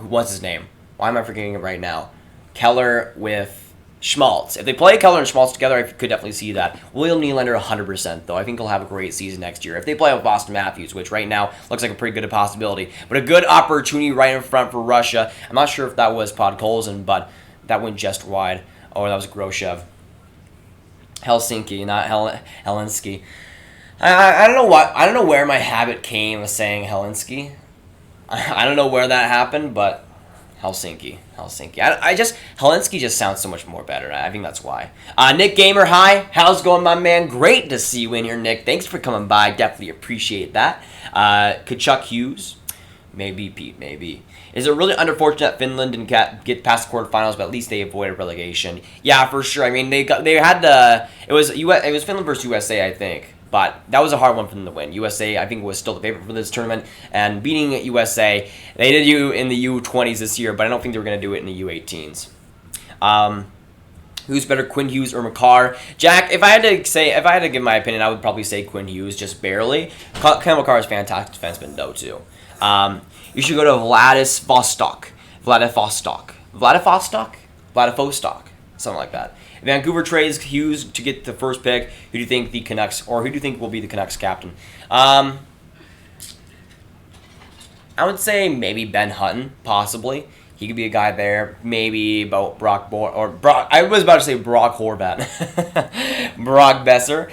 what's his name? Why am I forgetting it right now? Keller with Schmaltz. If they play Keller and Schmaltz together, I could definitely see that. William Nylander 100% though. I think he'll have a great season next year. If they play with Boston Matthews, which right now looks like a pretty good possibility, but a good opportunity right in front for Russia. I'm not sure if that was Podkolzin, but that went just wide. Oh, that was Groshev. Helsinki, not Helensky. I don't know what. I don't know where my habit came of saying Helensky. I don't know where that happened, but Helsinki. Helensky just sounds so much more better. I think that's why. Nick Gamer, hi. How's it going, my man? Great to see you in here, Nick. Thanks for coming by. Definitely appreciate that. Kachuk Hughes. Maybe, Pete, maybe. Is it really unfortunate Finland didn't get past the quarterfinals, but at least they avoided relegation? Yeah, for sure. I mean, it was Finland versus USA, I think, but that was a hard one for them to win. USA, I think, was still the favorite for this tournament, and beating USA, they did in the U20s this year, but I don't think they were going to do it in the U18s. Who's better, Quinn Hughes or Makar? Jack, if I had to give my opinion, I would probably say Quinn Hughes, just barely. Ken Makar is a fantastic defenseman, though, too. You should go to Vladivostok, something like that. Vancouver trades Hughes to get the first pick. Who do you think will be the Canucks captain? I would say maybe Ben Hutton, possibly. He could be a guy there. Maybe about Brock I was about to say Brock Horvat, Brock Besser.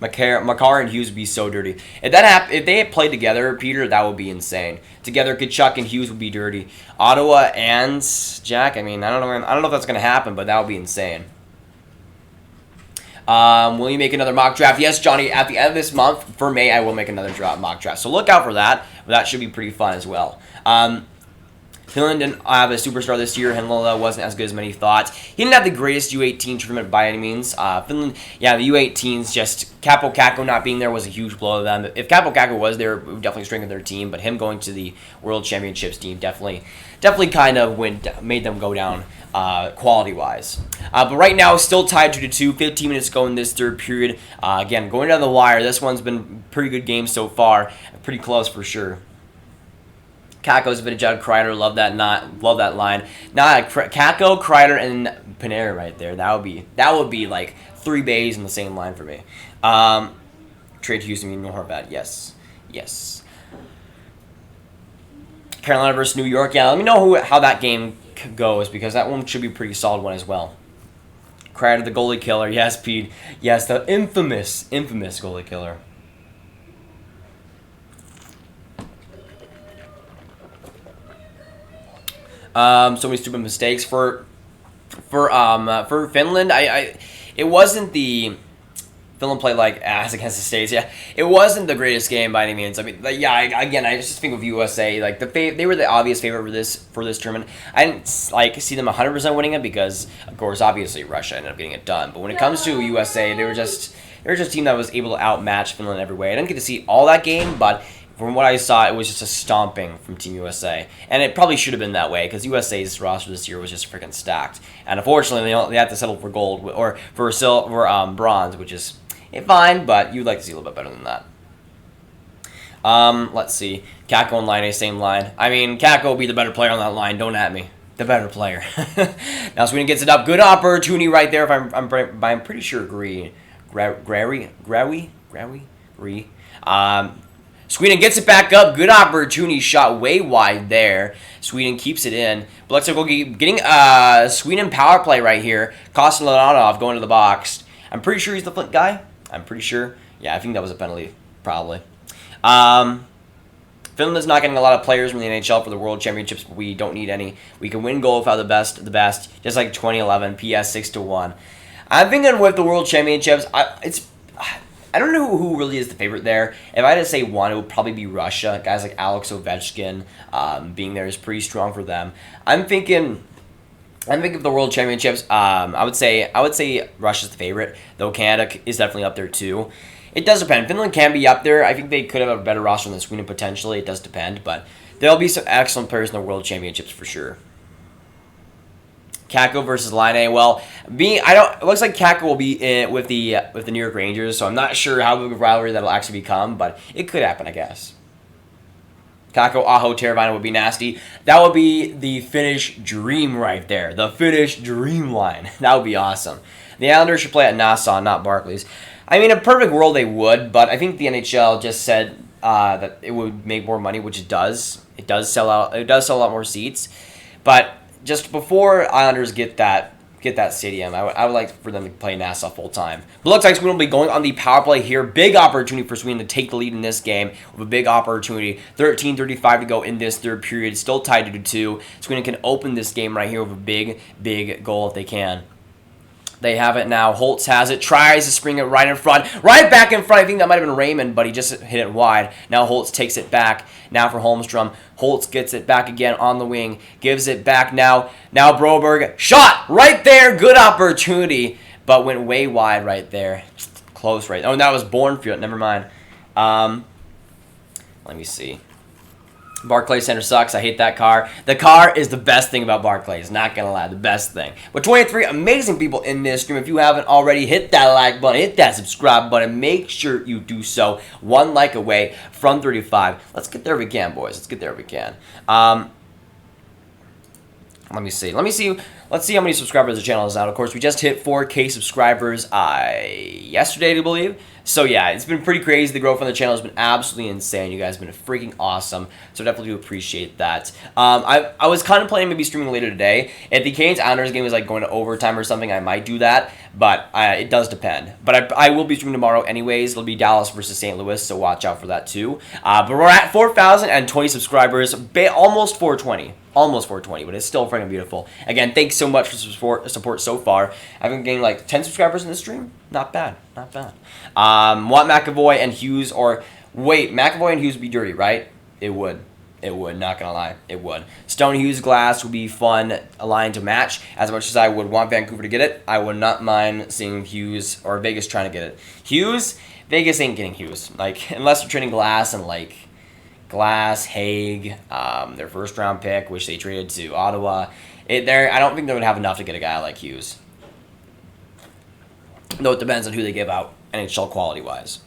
Makar and Hughes would be so dirty. If they had played together, Peter, that would be insane. Together, Kachuk and Hughes would be dirty. Ottawa and Jack. I mean, I don't know if that's gonna happen, but that would be insane. Will you make another mock draft? Yes, Johnny. At the end of this month, for May, I will make another mock draft. So look out for that. That should be pretty fun as well. Finland didn't have a superstar this year. Henlola wasn't as good as many thought. He didn't have the greatest U18 tournament by any means. Finland, yeah, the U18s, just Capo Kakko not being there was a huge blow to them. If Capo Kakko was there, it would definitely strengthen their team, but him going to the World Championships team definitely kind of made them go down quality-wise. But right now, still tied 2-2, 15 minutes to go in this third period. Again, going down the wire, this one's been a pretty good game so far. Pretty close for sure. Kakko's been a Judd Kreider, love that line. Kakko, Kreider, and Panarin right there. That would be like 3 bays in the same line for me. Trade Houston, Horvat, yes. Carolina versus New York, yeah. Let me know how that game goes because that one should be a pretty solid one as well. Kreider, the goalie killer, yes, Pete, yes, the infamous goalie killer. So many stupid mistakes for Finland. It wasn't the Finland played like ass against the States. Yeah, it wasn't the greatest game by any means. I mean, I just think of USA like they were the obvious favorite for this tournament. I didn't see them 100% winning it because of course obviously Russia ended up getting it done. But when it comes to USA, they were just a team that was able to outmatch Finland every way. I didn't get to see all that game, but from what I saw, it was just a stomping from Team USA. And it probably should have been that way because USA's roster this year was just freaking stacked. And unfortunately, they had to settle for gold or for bronze, which is fine, but you'd like to see a little bit better than that. Let's see. Kakko and Line, same line. I mean, Kakko will be the better player on that line. Don't at me. The better player. Now Sweden gets it up. Good opportunity right there. If I'm pretty sure Grawie. Sweden gets it back up. Good opportunity, shot way wide there. Sweden keeps it in. But looks like we'll be getting Sweden power play right here. Kostelanov going to the box. I'm pretty sure he's the Flint guy. I'm pretty sure. Yeah, I think that was a penalty, probably. Finland is not getting a lot of players from the NHL for the World Championships, but we don't need any. We can win gold without the best, just like 2011, PS 6-1. I'm thinking with the World Championships, I don't know who really is the favorite there. If I had to say one, it would probably be Russia. Guys like Alex Ovechkin being there is pretty strong for them. I'm thinking of the World Championships. I would say Russia's the favorite, though Canada is definitely up there too. It does depend. Finland can be up there. I think they could have a better roster than Sweden potentially. It does depend, but there'll be some excellent players in the World Championships for sure. Kakko versus Laine. Well, it looks like Kakko will be in with the New York Rangers, so I'm not sure how big of a rivalry that'll actually become, but it could happen, I guess. Kakko, Aho, Teravainen would be nasty. That would be the Finnish dream right there. The Finnish dream line. That would be awesome. The Islanders should play at Nassau, not Barclays. I mean, in a perfect world they would, but I think the NHL just said that it would make more money, which it does. It does sell out. It does sell a lot more seats, but just before Islanders get that stadium, I would like for them to play Nassau full time. But looks like Sweden will be going on the power play here. Big opportunity for Sweden to take the lead in this game with a big opportunity. 13:35 to go in this third period. Still tied to 2. Sweden can open this game right here with a big goal if they can. They have it now. Holtz has it. Tries to spring it right in front. Right back in front. I think that might have been Raymond, but he just hit it wide. Now Holtz takes it back. Now for Holmstrom. Holtz gets it back again on the wing. Gives it back now. Now Broberg. Shot! Right there. Good opportunity. But went way wide right there. Close right. Oh, that was Bournefield. Never mind. Let me see. Barclays Center sucks. I hate that car. The car is the best thing about Barclays. Not going to lie. The best thing. But 23 amazing people in this stream. If you haven't already, hit that like button. Hit that subscribe button. Make sure you do so. 1 like away from 35. Let's get there if we can, boys. Let's get there if we can. Let me see. Let's see how many subscribers the channel is out. Of course, we just hit 4K subscribers yesterday, I believe. So yeah, it's been pretty crazy. The growth on the channel has been absolutely insane. You guys have been freaking awesome. So definitely do appreciate that. I was contemplating maybe streaming later today. If the Canes-Islanders game is like going to overtime or something, I might do that. But it does depend. But I will be streaming tomorrow anyways. It'll be Dallas versus St. Louis, so watch out for that too. But we're at 4,020 subscribers. Almost 420. Almost 420, but it's still freaking beautiful. Again, thanks so much for support so far. I've been getting like 10 subscribers in this stream. Not bad. Not bad. Want McAvoy and Hughes or... Wait, McAvoy and Hughes would be dirty, right? It would. It would. Not going to lie. It would. Stone Hughes Glass would be fun, a line to match. As much as I would want Vancouver to get it, I would not mind seeing Hughes or Vegas trying to get it. Hughes? Vegas ain't getting Hughes. Like, unless they're trading Glass and like... Glass, Haig, their first round pick, which they traded to Ottawa. I don't think they would have enough to get a guy like Hughes. Though it depends on who they give out, NHL quality-wise.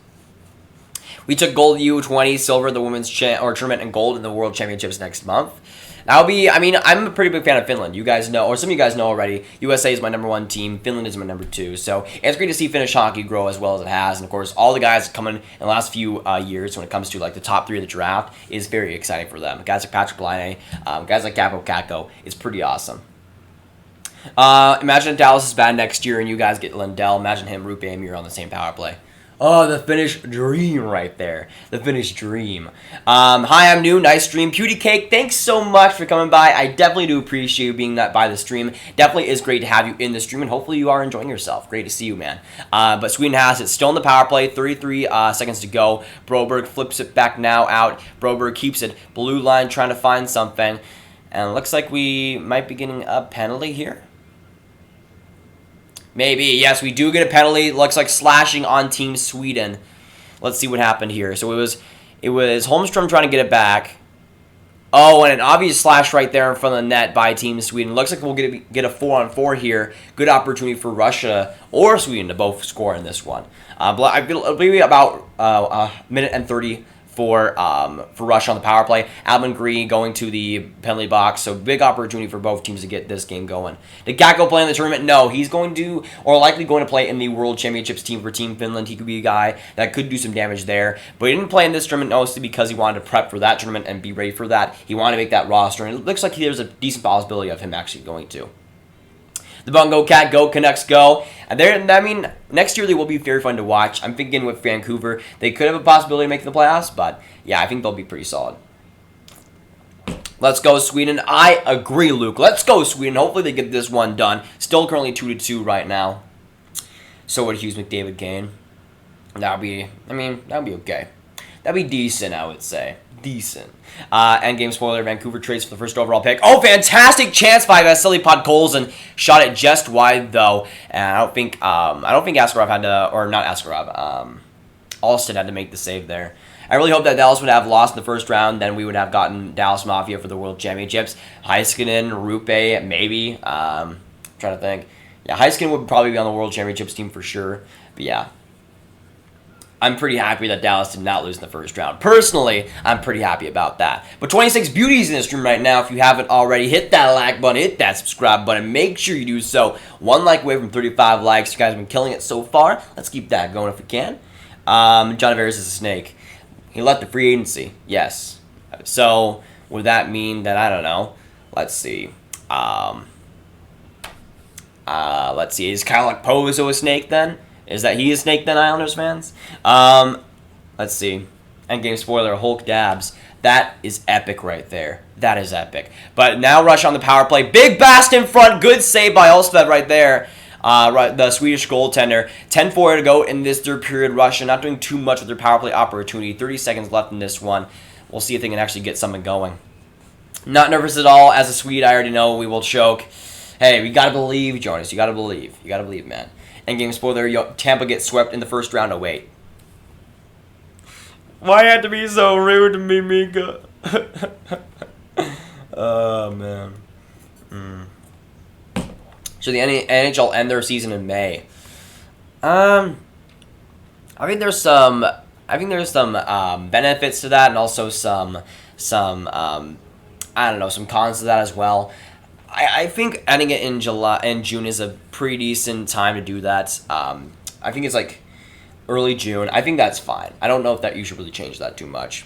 We took gold U20, silver the women's tournament, and gold in the World Championships next month. I'm a pretty big fan of Finland. You guys know, or some of you guys know already, USA is my #1 team. Finland is my #2. So it's great to see Finnish hockey grow as well as it has. And of course, all the guys coming in the last few years when it comes to like the top 3 of the draft is very exciting for them. Guys like Patrick Laine, guys like Kakko, it's pretty awesome. Imagine if Dallas is bad next year and you guys get Lindell. Imagine him, Rupe Amir on the same power play. Oh, the Finnish dream right there. The Finnish dream. Hi, I'm new. Nice stream. Pewdie Cake, thanks so much for coming by. I definitely do appreciate you being by the stream. Definitely is great to have you in the stream, and hopefully you are enjoying yourself. Great to see you, man. But Sweden has it. Still in the power play. 33 seconds to go. Broberg flips it back now out. Broberg keeps it. Blue line trying to find something. And it looks like we might be getting a penalty here. Maybe. Yes, we do get a penalty. Looks like slashing on Team Sweden. Let's see what happened here. So it was Holmstrom trying to get it back. Oh, and an obvious slash right there in front of the net by Team Sweden. Looks like we'll get a 4-on-4 here. Good opportunity for Russia or Sweden to both score in this one. I feel it'll be about a minute and 30 for Russia on the power play. Alvin Green going to the penalty box, so big opportunity for both teams to get this game going. Did Gakko play in the tournament? No, he's going to, or likely going to play in the World Championships team for Team Finland. He could be a guy that could do some damage there, but he didn't play in this tournament mostly because he wanted to prep for that tournament and be ready for that. He wanted to make that roster, and it looks like there's a decent possibility of him actually going to. The Bungo Cat, go, Canucks, go. And I mean, next year they will be very fun to watch. I'm thinking with Vancouver, they could have a possibility of making the playoffs, but yeah, I think they'll be pretty solid. Let's go, Sweden. I agree, Luke. Let's go, Sweden. Hopefully they get this one done. Still currently 2-2 right now. So would Hughes, McDavid, Kane. That would be okay. That'd be decent, I would say. Decent. Endgame spoiler, Vancouver trades for the first overall pick. Oh, fantastic chance by Vasily Podkolzin. Shot it just wide, though. And I don't think Askarov had to, or not Askarov, Alston had to make the save there. I really hope that Dallas would have lost in the first round. Then we would have gotten Dallas Mafia for the World Championships. Heiskanen, Rupe, maybe. Trying to think. Yeah, Heiskanen would probably be on the World Championships team for sure. But yeah. I'm pretty happy that Dallas did not lose in the first round. Personally, I'm pretty happy about that. But 26 beauties in this stream right now. If you haven't already, hit that like button, hit that subscribe button. Make sure you do so. 1 like away from 35 likes. You guys have been killing it so far. Let's keep that going if we can. John Averis is a snake. He left the free agency. Yes. So, would that mean that, I don't know. Let's see. Let's see. Is Kyle Okposo a snake then? Is that he a snake then, Islanders fans? Let's see. Endgame spoiler, Hulk dabs. That is epic right there. That is epic. But now Russia on the power play. Big Bast in front. Good save by Olsted right there. The Swedish goaltender. 10-4 to go in this third period. Russia not doing too much with their power play opportunity. 30 seconds left in this one. We'll see if they can actually get something going. Not nervous at all. As a Swede, I already know we will choke. Hey, we got to believe, Jonas. You got to believe. You got to believe, man. Endgame spoiler, Tampa gets swept in the first round. Oh, wait. Why you have to be so rude to me, Mika? Oh, man. Should the NHL end their season in May? I think there's some benefits to that, and also some I don't know, some cons to that as well. I think ending it in June is a pretty decent time to do that. I think it's like early June. I think that's fine. I don't know if that you should really change that too much.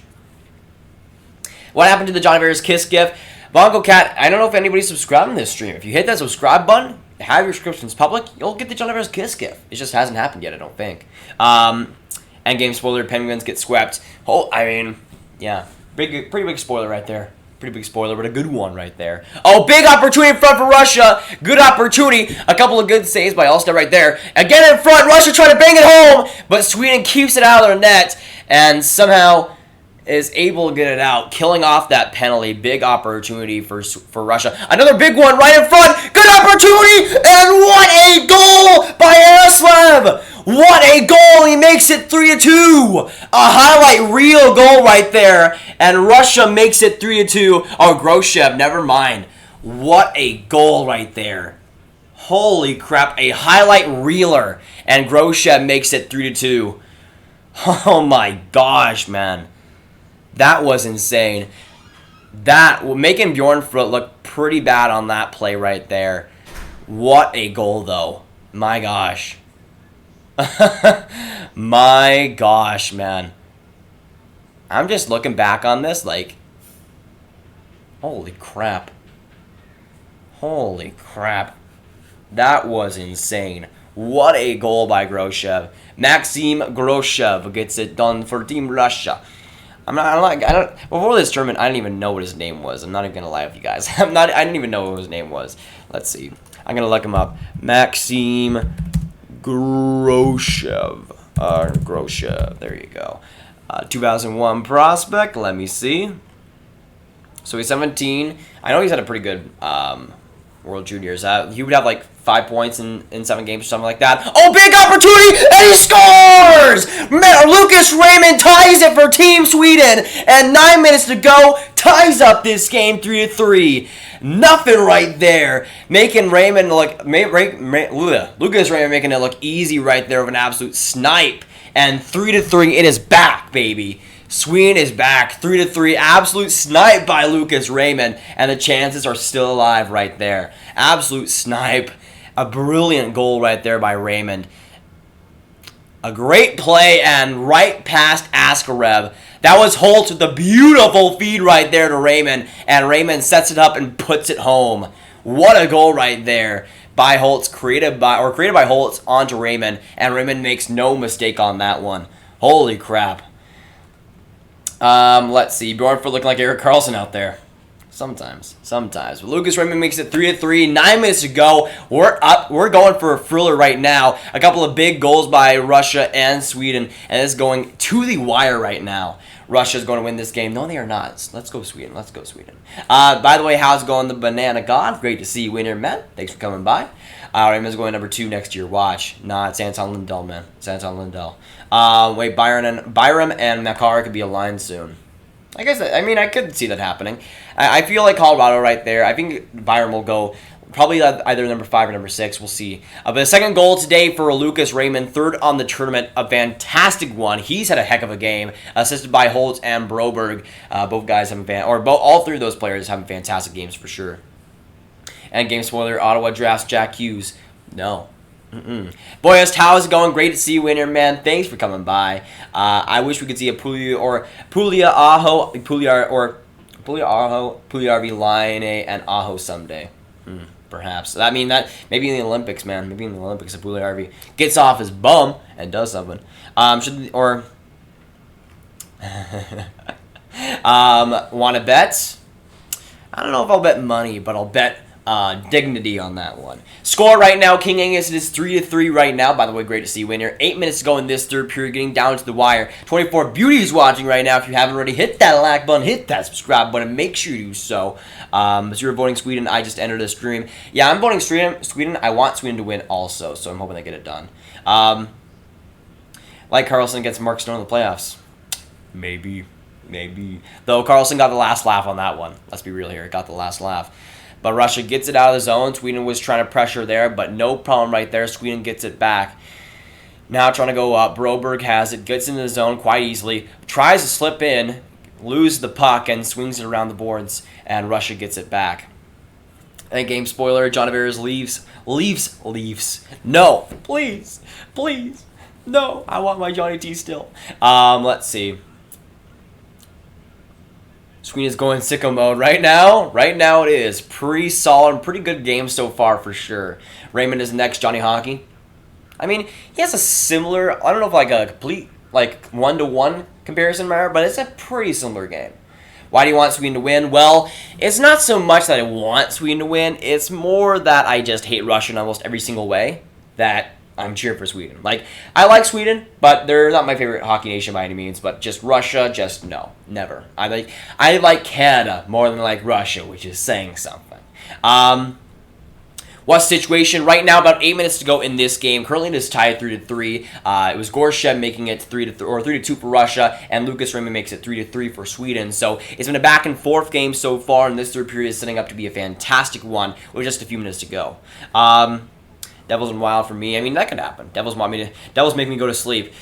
What happened to the John Averis Kiss gift? Bongo Cat, I don't know if anybody's subscribed in this stream. If you hit that subscribe button, have your subscriptions public, you'll get the John Averis Kiss gift. It just hasn't happened yet, I don't think. Endgame spoiler, Penguins get swept. Oh, I mean, yeah, pretty big spoiler right there. Pretty big spoiler, but a good one right there. Oh, big opportunity in front for Russia. Good opportunity. A couple of good saves by Ulster right there. Again in front. Russia trying to bang it home, but Sweden keeps it out of their net and somehow is able to get it out, killing off that penalty. Big opportunity for Russia. Another big one right in front. Good opportunity, and what a goal by Yaroslav. What a goal! He makes it 3-2. A highlight reel goal right there, and Russia makes it 3-2. Oh, Groshev, never mind. What a goal right there! Holy crap! A highlight reeler, and Groshev makes it 3-2. Oh my gosh, man, that was insane. That making Bjornfot look pretty bad on that play right there. What a goal, though! My gosh. My gosh, man. I'm just looking back on this like, holy crap. Holy crap. That was insane. What a goal by Groshev. Maxim Groshev gets it done for Team Russia. Before this tournament, I didn't even know what his name was. I'm not even gonna lie with you guys. I didn't even know what his name was. Let's see. I'm gonna look him up. Maxim Groshev. Groshev. There you go. 2001 prospect. Let me see. So he's 17. I know he's had a pretty good World Juniors. He would have like 5 points in 7 games or something like that. Oh, big opportunity! And he scores! Lucas Raymond ties it for Team Sweden. And 9 minutes to go. Ties up this game 3-3. Nothing right there. Making Raymond look... Lucas Raymond making it look easy right there with an absolute snipe. And 3-3. It is back, baby. Sweden is back, 3-3. Absolute snipe by Lucas Raymond, and the chances are still alive right there. Absolute snipe. A brilliant goal right there by Raymond. A great play and right past Grav. That was Holtz with a beautiful feed right there to Raymond, and Raymond sets it up and puts it home. What a goal right there by Holtz, created by Holtz onto Raymond, and Raymond makes no mistake on that one. Holy crap. Let's see. Bjornford looking like Erik Karlsson out there. Sometimes. But Lucas Raymond makes it 3-3. 9 minutes to go. We're up. We're going for a thriller right now. A couple of big goals by Russia and Sweden, and it's going to the wire right now. Russia's going to win this game. No, they are not. Let's go Sweden. By the way, how's it going, the Banana God? Great to see you in here, man. Thanks for coming by. Raymond's going number 2 next to your watch. Nah, it's Anton Lindell, man. It's Anton Lindell. Wait, Byram and Makar could be aligned soon. I guess, I could see that happening. I feel like Colorado right there. I think Byram will go probably either number 5 or number 6. We'll see. But the second goal today for Lucas Raymond, 3rd on the tournament. A fantastic one. He's had a heck of a game, assisted by Holtz and Broberg. Both guys having all 3 of those players having fantastic games for sure. And game spoiler: Ottawa drafts Jack Hughes. No. Boyos, how's it going? Great to see you in here, man. Thanks for coming by. I wish we could see a Pulia Arvi Line and Aho someday. Perhaps. I mean, that maybe in the Olympics, man. Maybe in the Olympics, if Pulia Arvi gets off his bum and does something. Want to bet? I don't know if I'll bet money, but I'll bet dignity on that one. Score right now, King Angus, it is 3-3 right now. By the way, great to see you in here. 8 minutes to go in this third period, getting down to the wire. 24 beauties watching right now. If you haven't already, hit that like button, hit that subscribe button. Make sure you do so. As you're voting Sweden, I just entered a stream. Yeah, I'm voting Sweden. I want Sweden to win also, so I'm hoping they get it done. Like Karlsson gets Mark Stone in the playoffs. Maybe. Though Karlsson got the last laugh on that one. Let's be real here. Got the last laugh. But Russia gets it out of the zone. Sweden was trying to pressure there, but no problem right there. Sweden gets it back. Now trying to go up. Broberg has it, gets into the zone quite easily. Tries to slip in, loses the puck, and swings it around the boards, and Russia gets it back. And game spoiler, John Averas leaves. No, please. No, I want my Johnny T still. Let's see. Sweden is going sicko mode right now. Right now it is pretty solid, pretty good game so far for sure. Raymond is next. Johnny Hockey. I mean, he has a similar, I don't know if like a complete like 1-to-1 comparison matter, but it's a pretty similar game. Why do you want Sweden to win? Well, it's not so much that I want Sweden to win. It's more that I just hate Russia in almost every single way that I'm cheering for Sweden. Like, I like Sweden, but they're not my favorite hockey nation by any means. But just Russia, just no, never. I like Canada more than I like Russia, which is saying something. What's the situation right now? About 8 minutes to go in this game. Currently, it is tied 3-3. It was Gorshev making it 3-2 for Russia, and Lucas Raymond makes it 3-3 for Sweden. So it's been a back and forth game so far, and this third period is setting up to be a fantastic one with just a few minutes to go. Devils and Wild for me. I mean, that could happen. Devils make me go to sleep.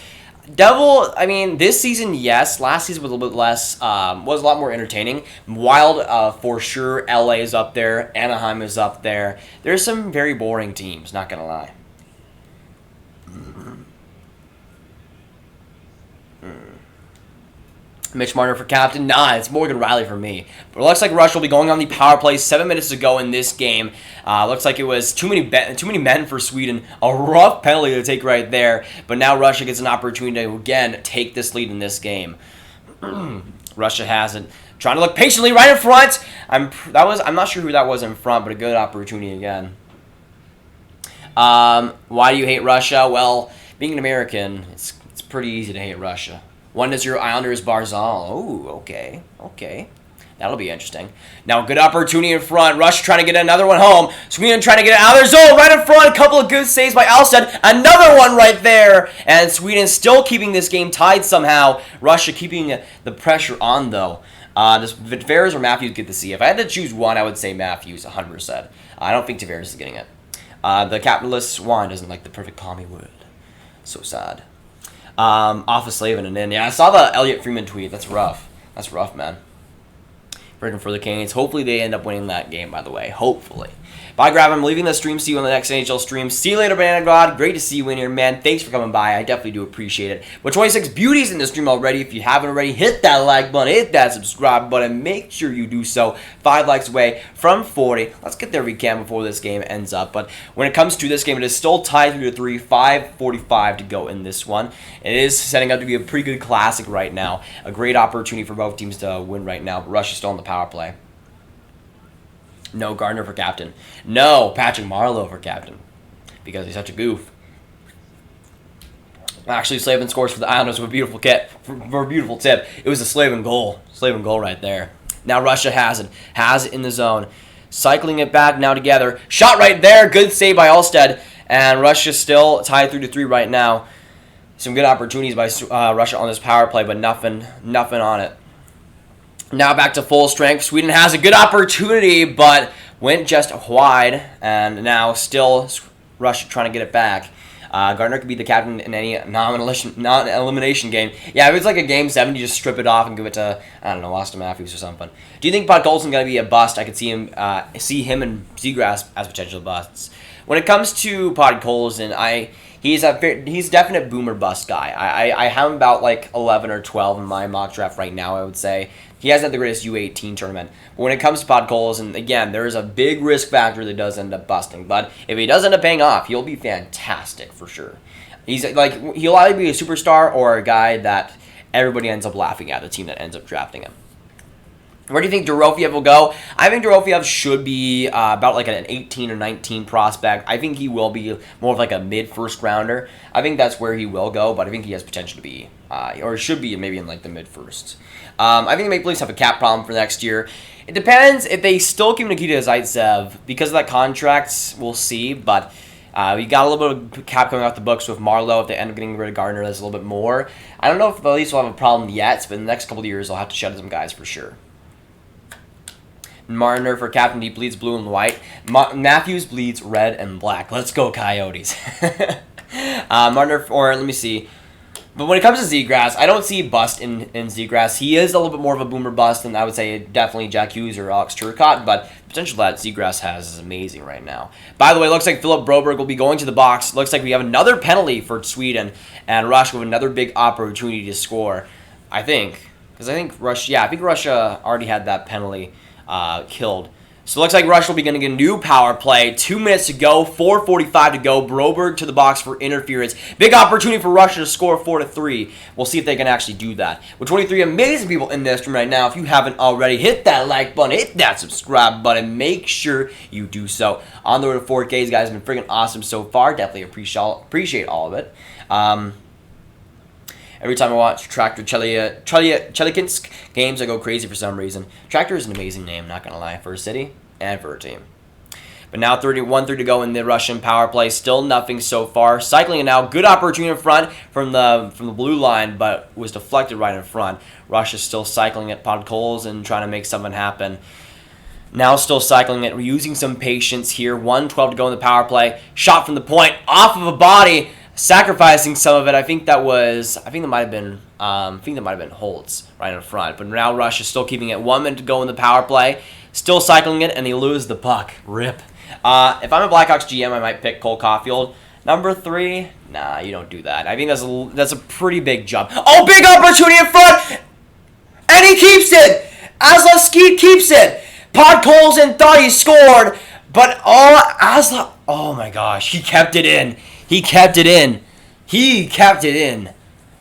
I mean, this season, yes. Last season was a little bit less, was a lot more entertaining. Wild, for sure. LA is up there. Anaheim is up there. There's some very boring teams, not going to lie. Mitch Marner for captain. Nah, it's Morgan Riley for me. But it looks like Russia will be going on the power play. 7 minutes to go in this game. Looks like it was too many men for Sweden. A rough penalty to take right there. But now Russia gets an opportunity to, again, take this lead in this game. Russia has it. Trying to look patiently right in front. I'm not sure who that was in front, but a good opportunity again. Why do you hate Russia? Well, being an American, it's pretty easy to hate Russia. 1-0 Islanders Barzal. Oh, okay. That'll be interesting. Now, good opportunity in front. Russia trying to get another one home. Sweden trying to get it out of their zone. Right in front. A couple of good saves by Alstead. Another one right there. And Sweden still keeping this game tied somehow. Russia keeping the pressure on, though. Does Tavares or Matthews get the C? If I had to choose one, I would say Matthews, 100%. I don't think Tavares is getting it. The capitalist Juan doesn't like the perfect palmy word. So sad. off of Slavin and in. Yeah, I saw the Elliott Freeman tweet. That's rough. That's rough, man. Breaking for the Canes. Hopefully they end up winning that game, by the way. Hopefully. Bye, Grav. I'm leaving the stream. See you on the next NHL stream. See you later, Banana God. Great to see you in here, man. Thanks for coming by. I definitely do appreciate it. But 26 beauties in the stream already. If you haven't already, hit that like button. Hit that subscribe button. Make sure you do so. 5 likes away from 40. Let's get there if we can before this game ends up. But when it comes to this game, it is still tied 3-3. 5:45 to go in this one. It is setting up to be a pretty good classic right now. A great opportunity for both teams to win right now. But Rush is still on the power play. No, Gardner for captain. No, Patrick Marleau for captain. Because he's such a goof. Actually, Slavin scores for the Islanders with a beautiful for a beautiful tip. It was a Slavin goal. Slavin goal right there. Now Russia has it. Has it in the zone. Cycling it back now together. Shot right there. Good save by Alstead. And Russia still tied 3-3 right now. Some good opportunities by Russia on this power play, but nothing on it. Now back to full strength. Sweden has a good opportunity, but went just wide. And now still Russia trying to get it back. Gardner could be the captain in any non-elimination game. Yeah, if it's like a game 7, you just strip it off and give it to, I don't know, Austin Matthews or something. Do you think Podkolzin going to be a bust? I could see him and Seagrass as potential busts. When it comes to Podkolzin, he's a definite boomer bust guy. I have him about like 11 or 12 in my mock draft right now, I would say. He hasn't had the greatest U18 tournament. But when it comes to Podkolzin, again, there is a big risk factor that does end up busting. But if he does end up paying off, he'll be fantastic for sure. He'll either be a superstar or a guy that everybody ends up laughing at, the team that ends up drafting him. Where do you think Dorofeyev will go? I think Dorofeyev should be about like an 18 or 19 prospect. I think he will be more of like a mid-first rounder. I think that's where he will go, but I think he has potential to be, or should be maybe in like the mid-first. I think the Maple Leafs have a cap problem for next year. It depends if they still keep Nikita Zaitsev. Because of that contract, we'll see, but we got a little bit of cap coming off the books with Marleau. If they end up getting rid of Gardner, that's a little bit more. I don't know if the Leafs will have a problem yet, but in the next couple of years, they'll have to shed some guys for sure. Marner for captain, he bleeds blue and white. Matthews bleeds red and black. Let's go, Coyotes. Marner for, let me see. But when it comes to Seagrass, I don't see bust in Seagrass. He is a little bit more of a boomer bust than I would say definitely Jack Hughes or Alex Turcotte, but the potential that Seagrass has is amazing right now. By the way, it looks like Philip Broberg will be going to the box. Looks like we have another penalty for Sweden, and Russia with another big opportunity to score, I think. Because I think Russia already had that penalty killed. So it looks like Russia will be getting a new power play. 2 minutes to go, 4:45 to go. Broberg to the box for interference. Big opportunity for Russia to score 4-3. We'll see if they can actually do that. With 23 amazing people in this room right now, if you haven't already, hit that like button, hit that subscribe button. Make sure you do so. On the road to 4Ks, guys, have been freaking awesome so far. Definitely appreciate all of it. Every time I watch Tractor Chelyabinsk games, I go crazy for some reason. Tractor is an amazing name, not going to lie, for a city and for a team. But now 31-3 to go in the Russian power play. Still nothing so far. Cycling it now. Good opportunity in front from the blue line, but was deflected right in front. Russia's still cycling it. Podkolzin trying to make something happen. Now still cycling it. We're using some patience here. 1:12 to go in the power play. Shot from the point. Off of a body. Sacrificing some of it. I think that might have been Holtz right in front. But now Russia's still keeping it. 1 minute to go in the power play. Still cycling it, and they lose the puck. Rip. If I'm a Blackhawks GM, I might pick Cole Caulfield. Number 3, nah, you don't do that. I think that's a pretty big jump. Oh, big opportunity in front, and he keeps it. Asla Skeet keeps it. Podkolzin thought he scored, but Asla. Oh my gosh, he kept it in. He kept it in.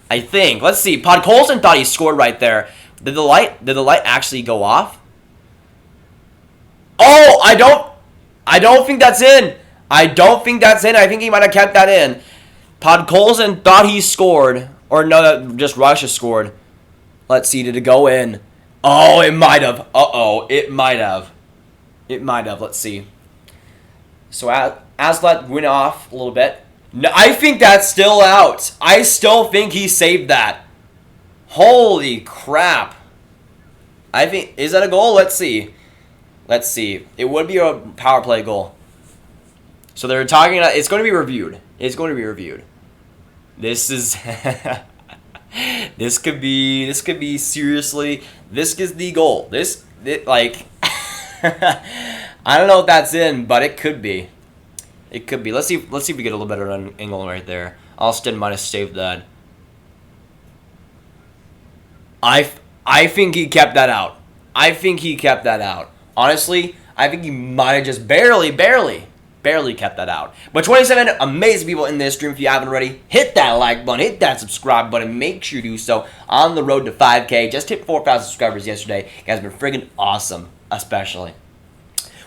I think. Let's see. Podkolzin thought he scored right there. Did the light actually go off? Oh, I don't think that's in. I think he might have kept that in. Podkolzin thought he scored. Or no, just Russia scored. Let's see. Did it go in? Oh, it might have. It might have. Let's see. So Aslet went off a little bit. No, I think that's still out. I still think he saved that. Holy crap. Is that a goal? Let's see. It would be a power play goal. So they're talking about, it's going to be reviewed. This is this could be seriously, this is the goal. Like I don't know if that's in, but it could be. It could be. Let's see if we get a little better angle right there. Alston might have saved that. I think he kept that out. I think he kept that out. Honestly, I think he might have just barely kept that out. But 27 amazing people in this stream. If you haven't already, hit that like button, hit that subscribe button. Make sure you do so. On the road to 5K. Just hit 4,000 subscribers yesterday. You guys have been friggin' awesome, especially.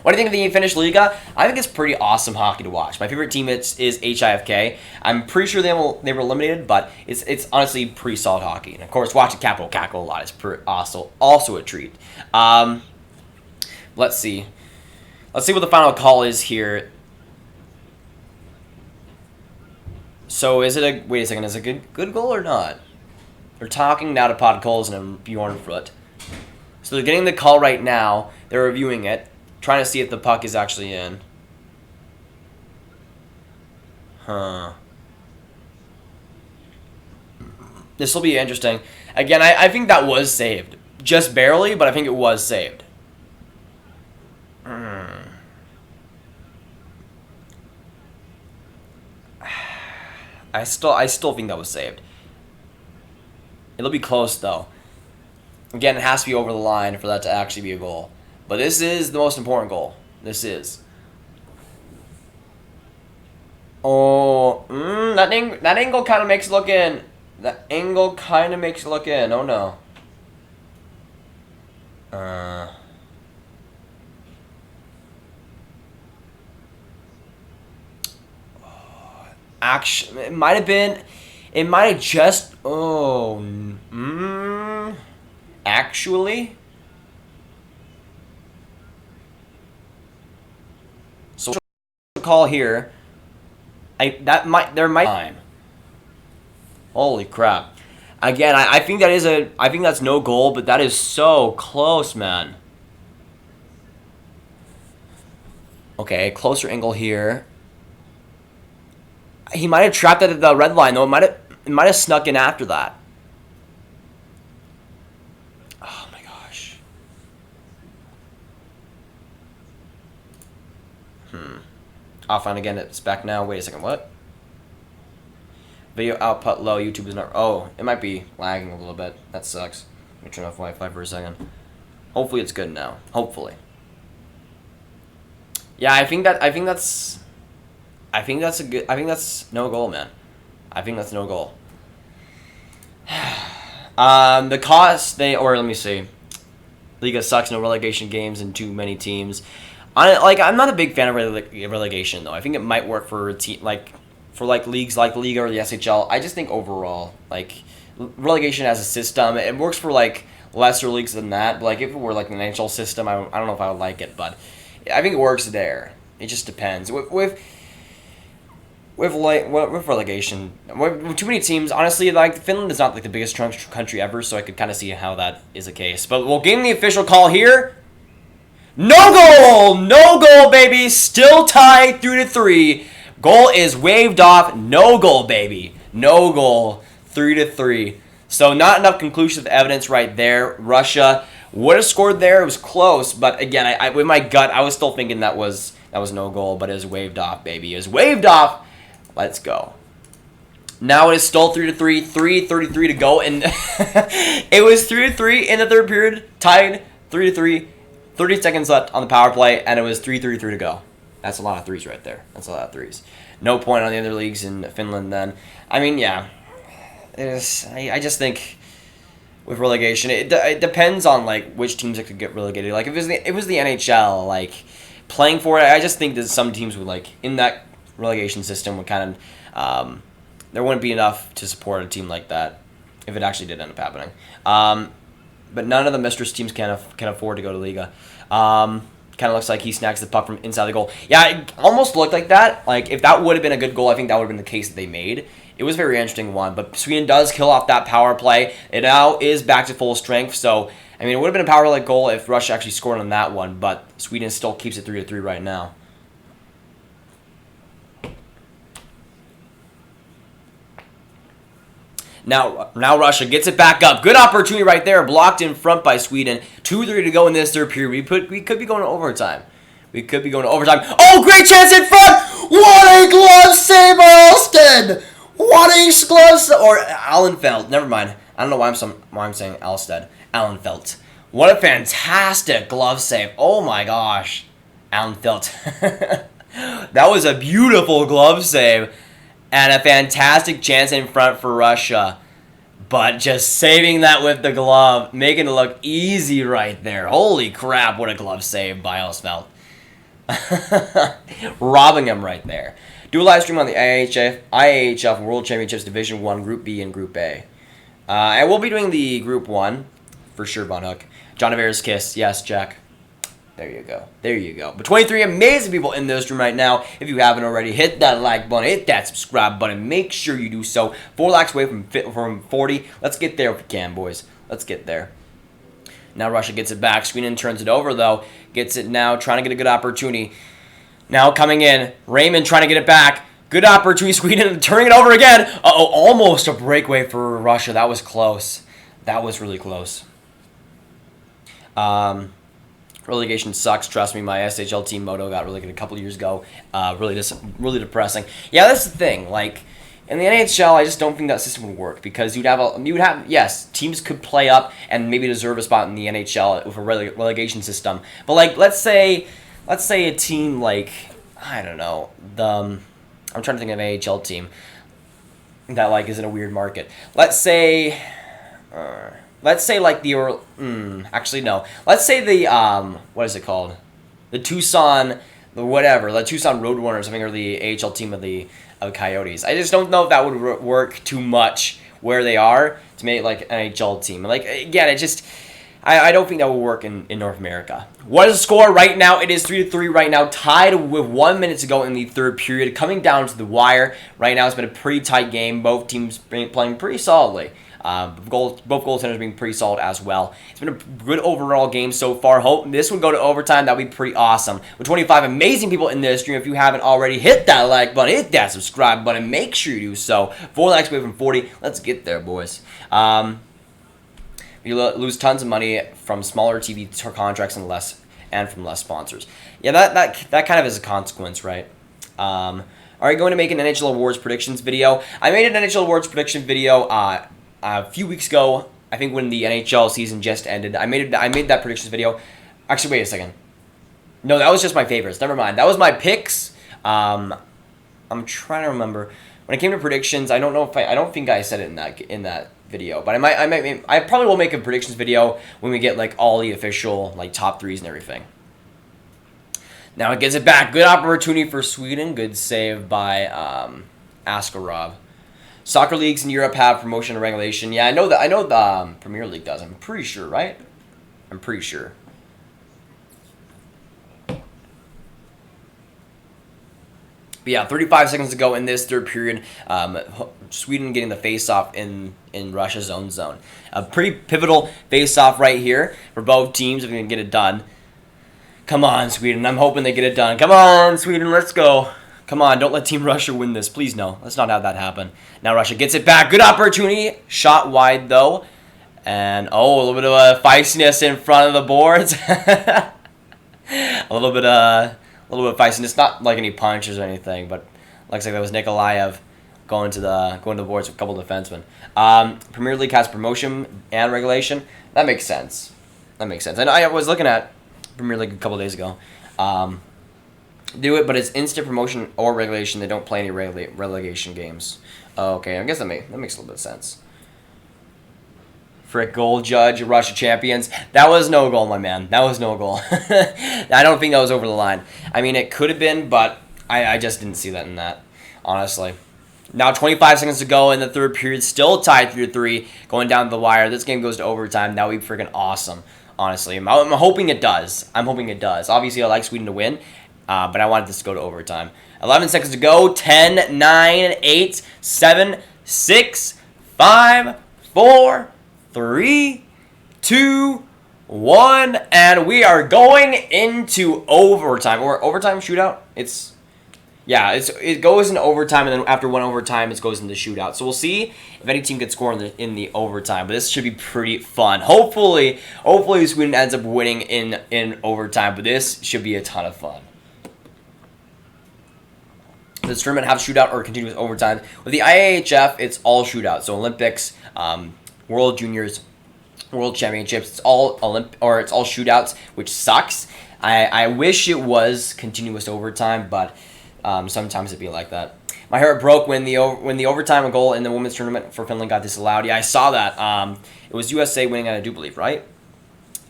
What do you think of the Finnish Liga? I think it's pretty awesome hockey to watch. My favorite team is IIHF. I'm pretty sure they were eliminated, but it's honestly pretty solid hockey. And of course, watching Capital Cackle a lot is also a treat. Let's see. Let's see what the final call is here. So is it a wait a second? Is it a good goal or not? They're talking now to Podkolzin and Bjornfrut. So they're getting the call right now. They're reviewing it. Trying to see if the puck is actually in. Huh. This will be interesting. Again, I think that was saved. Just barely, but I think it was saved. I still think that was saved. It'll be close, though. Again, it has to be over the line for that to actually be a goal. But this is the most important goal. This is. Oh, that angle kind of makes it look in. That angle kind of makes it look in. Oh no. Actually, it might have been. It might have just. Oh. Actually. So call here. There might time. Holy crap! Again, I think that's no goal, but that is so close, man. Okay, closer angle here. He might have trapped it at the red line though. It might have snuck in after that. Oh my gosh. Off on again. It's back now. Wait a second. What? Video output low. YouTube is not. Oh, it might be lagging a little bit. That sucks. Let me turn off Wi-Fi for a second. Hopefully it's good now. Hopefully. Yeah, I think that's no goal, man. I think that's no goal. The cost let me see. Liga sucks. No relegation games and too many teams. I'm not a big fan of relegation though. I think it might work for a team for leagues like the Liga or the SHL. I just think overall relegation as a system, it works for lesser leagues than that. But if it were an NHL system, I don't know if I would like it, but I think it works there. It just depends. With relegation, with too many teams, honestly, Finland is not the biggest country ever, so I could kind of see how that is the case. But we'll give the official call here. No goal, baby. Still tied 3-3. Goal is waved off. No goal, baby. No goal. 3-3. So not enough conclusive evidence right there. Russia would have scored there. It was close, but again, I with my gut, I was still thinking that was no goal, but it was waved off, baby. It was waved off. Let's go. Now it is still 3-3. 3:33 to go, and it was 3-3 in the third period. Tied 3-3. 30 seconds left on the power play, and it was 3:33 to go. That's a lot of threes right there. That's a lot of threes. No point on the other leagues in Finland then. I mean, yeah. I just think with relegation, it depends on which teams that could get relegated. If it was the NHL, playing for it, I just think that some teams would in that relegation system would kind of there wouldn't be enough to support a team like that if it actually did end up happening. But none of the mistress teams can afford to go to Liga. Kind of looks like he snacks the puck from inside the goal. Yeah, it almost looked like that. If that would have been a good goal, I think that would have been the case that they made. It was a very interesting one, but Sweden does kill off that power play. It now is back to full strength, so I mean, it would have been a power play goal if Russia actually scored on that one, but Sweden still keeps it 3-3 right now. Now Russia gets it back up. Good opportunity right there. Blocked in front by Sweden. 2-3 to go in this third period. We could be going to overtime. We could be going to overtime. Oh, great chance in front! What a glove save by Alsted! What a glove save! Or Allenfeld. Never mind. I don't know why I'm saying Alsted. Allenfeld. What a fantastic glove save. Oh my gosh. Allenfeld. That was a beautiful glove save. And a fantastic chance in front for Russia. But just saving that with the glove. Making it look easy right there. Holy crap, what a glove save by Alsfeld. Robbing him right there. Do a live stream on the IIHF World Championships Division 1, Group B, and Group A. I will be doing the Group 1, for sure, Von Hook. John Avere's kiss. Yes, Jack. There you go. There you go. But 23 amazing people in this room right now. If you haven't already, hit that like button, hit that subscribe button. Make sure you do so. 4 likes away from 40. Let's get there if we can, boys. Let's get there. Now Russia gets it back. Sweden turns it over, though. Gets it now, trying to get a good opportunity. Now coming in. Raymond trying to get it back. Good opportunity. Sweden turning it over again. Uh-oh, almost a breakaway for Russia. That was close. That was really close. Relegation sucks. Trust me, my SHL team moto got really good a couple years ago. Really depressing. Yeah, that's the thing. Like, in the NHL, I just don't think that system would work because yes, teams could play up and maybe deserve a spot in the NHL with a relegation system. But like, let's say a team like, I don't know, I'm trying to think of an AHL team that like is in a weird market. Let's say like actually no. Let's say the what is it called? The Tucson Roadrunners or something, or the AHL team of the Coyotes. I just don't know if that would work too much where they are to make like an NHL team. Like, again, I don't think that will work in North America. What is the score right now? It is 3-3 right now, tied with 1 minute to go in the third period. Coming down to the wire right now. It's been a pretty tight game. Both teams playing pretty solidly. Both goaltenders being pretty solid as well. It's been a good overall game so far. Hope this would go to overtime. That would be pretty awesome. With 25 amazing people in this stream, if you haven't already, hit that like button, hit that subscribe button. Make sure you do so. 4 likes away from 40. Let's get there, boys. You lose tons of money from smaller TV contracts and from less sponsors. Yeah, that kind of is a consequence, right? Are you going to make an NHL Awards predictions video? I made an NHL Awards prediction video a few weeks ago. I think when the NHL season just ended. I made that predictions video. Actually, wait a second. No, that was just my favorites. Never mind. That was my picks. I'm trying to remember. When it came to predictions, I don't think I said it in that video, but I probably will make a predictions video when we get like all the official like top threes and everything. Now it gets it back. Good opportunity for Sweden. Good save by Askarov. Soccer leagues in Europe have promotion and regulation. Yeah, I know the Premier League does. I'm pretty sure, right? I'm pretty sure. But yeah, 35 seconds to go in this third period. Sweden getting the face-off in Russia's own zone. A pretty pivotal face-off right here for both teams if we can get it done. Come on, Sweden. I'm hoping they get it done. Come on, Sweden. Let's go. Come on, don't let Team Russia win this. Please, no. Let's not have that happen. Now Russia gets it back. Good opportunity. Shot wide, though. And, a little bit of a feistiness in front of the boards. a little bit of feistiness. Not like any punches or anything, but looks like that was Nikolaev going to the boards with a couple of defensemen. Premier League has promotion and regulation. That makes sense. And I was looking at Premier League a couple of days ago. Do it, but it's instant promotion or regulation. They don't play any relegation games. Okay, I guess that makes a little bit of sense. Frick, goal judge, Russia champions. That was no goal, my man. That was no goal. I don't think that was over the line. I mean, it could have been, but I just didn't see that in that, honestly. Now 25 seconds to go in the third period. Still tied 3-3, going down the wire. This game goes to overtime. That would be freaking awesome, honestly. I'm hoping it does. Obviously, I like Sweden to win, but I wanted this to go to overtime. 11 seconds to go. 10, 9, 8, 7, 6, 5, 4, 3, 2, 1, and we are going into overtime. Or overtime shootout. Yeah, it goes in overtime, and then after one overtime, it goes into shootout. So we'll see if any team can score in the overtime. But this should be pretty fun. Hopefully Sweden ends up winning in overtime. But this should be a ton of fun. Does this tournament have shootout or continuous overtime? With the IIHF, it's all shootout. So Olympics, World Juniors, World Championships, it's all it's all shootouts, which sucks. I wish it was continuous overtime, but sometimes it'd be like that. My heart broke when the overtime goal in the women's tournament for Finland got disallowed. Yeah, I saw that. It was USA winning, I do believe, right?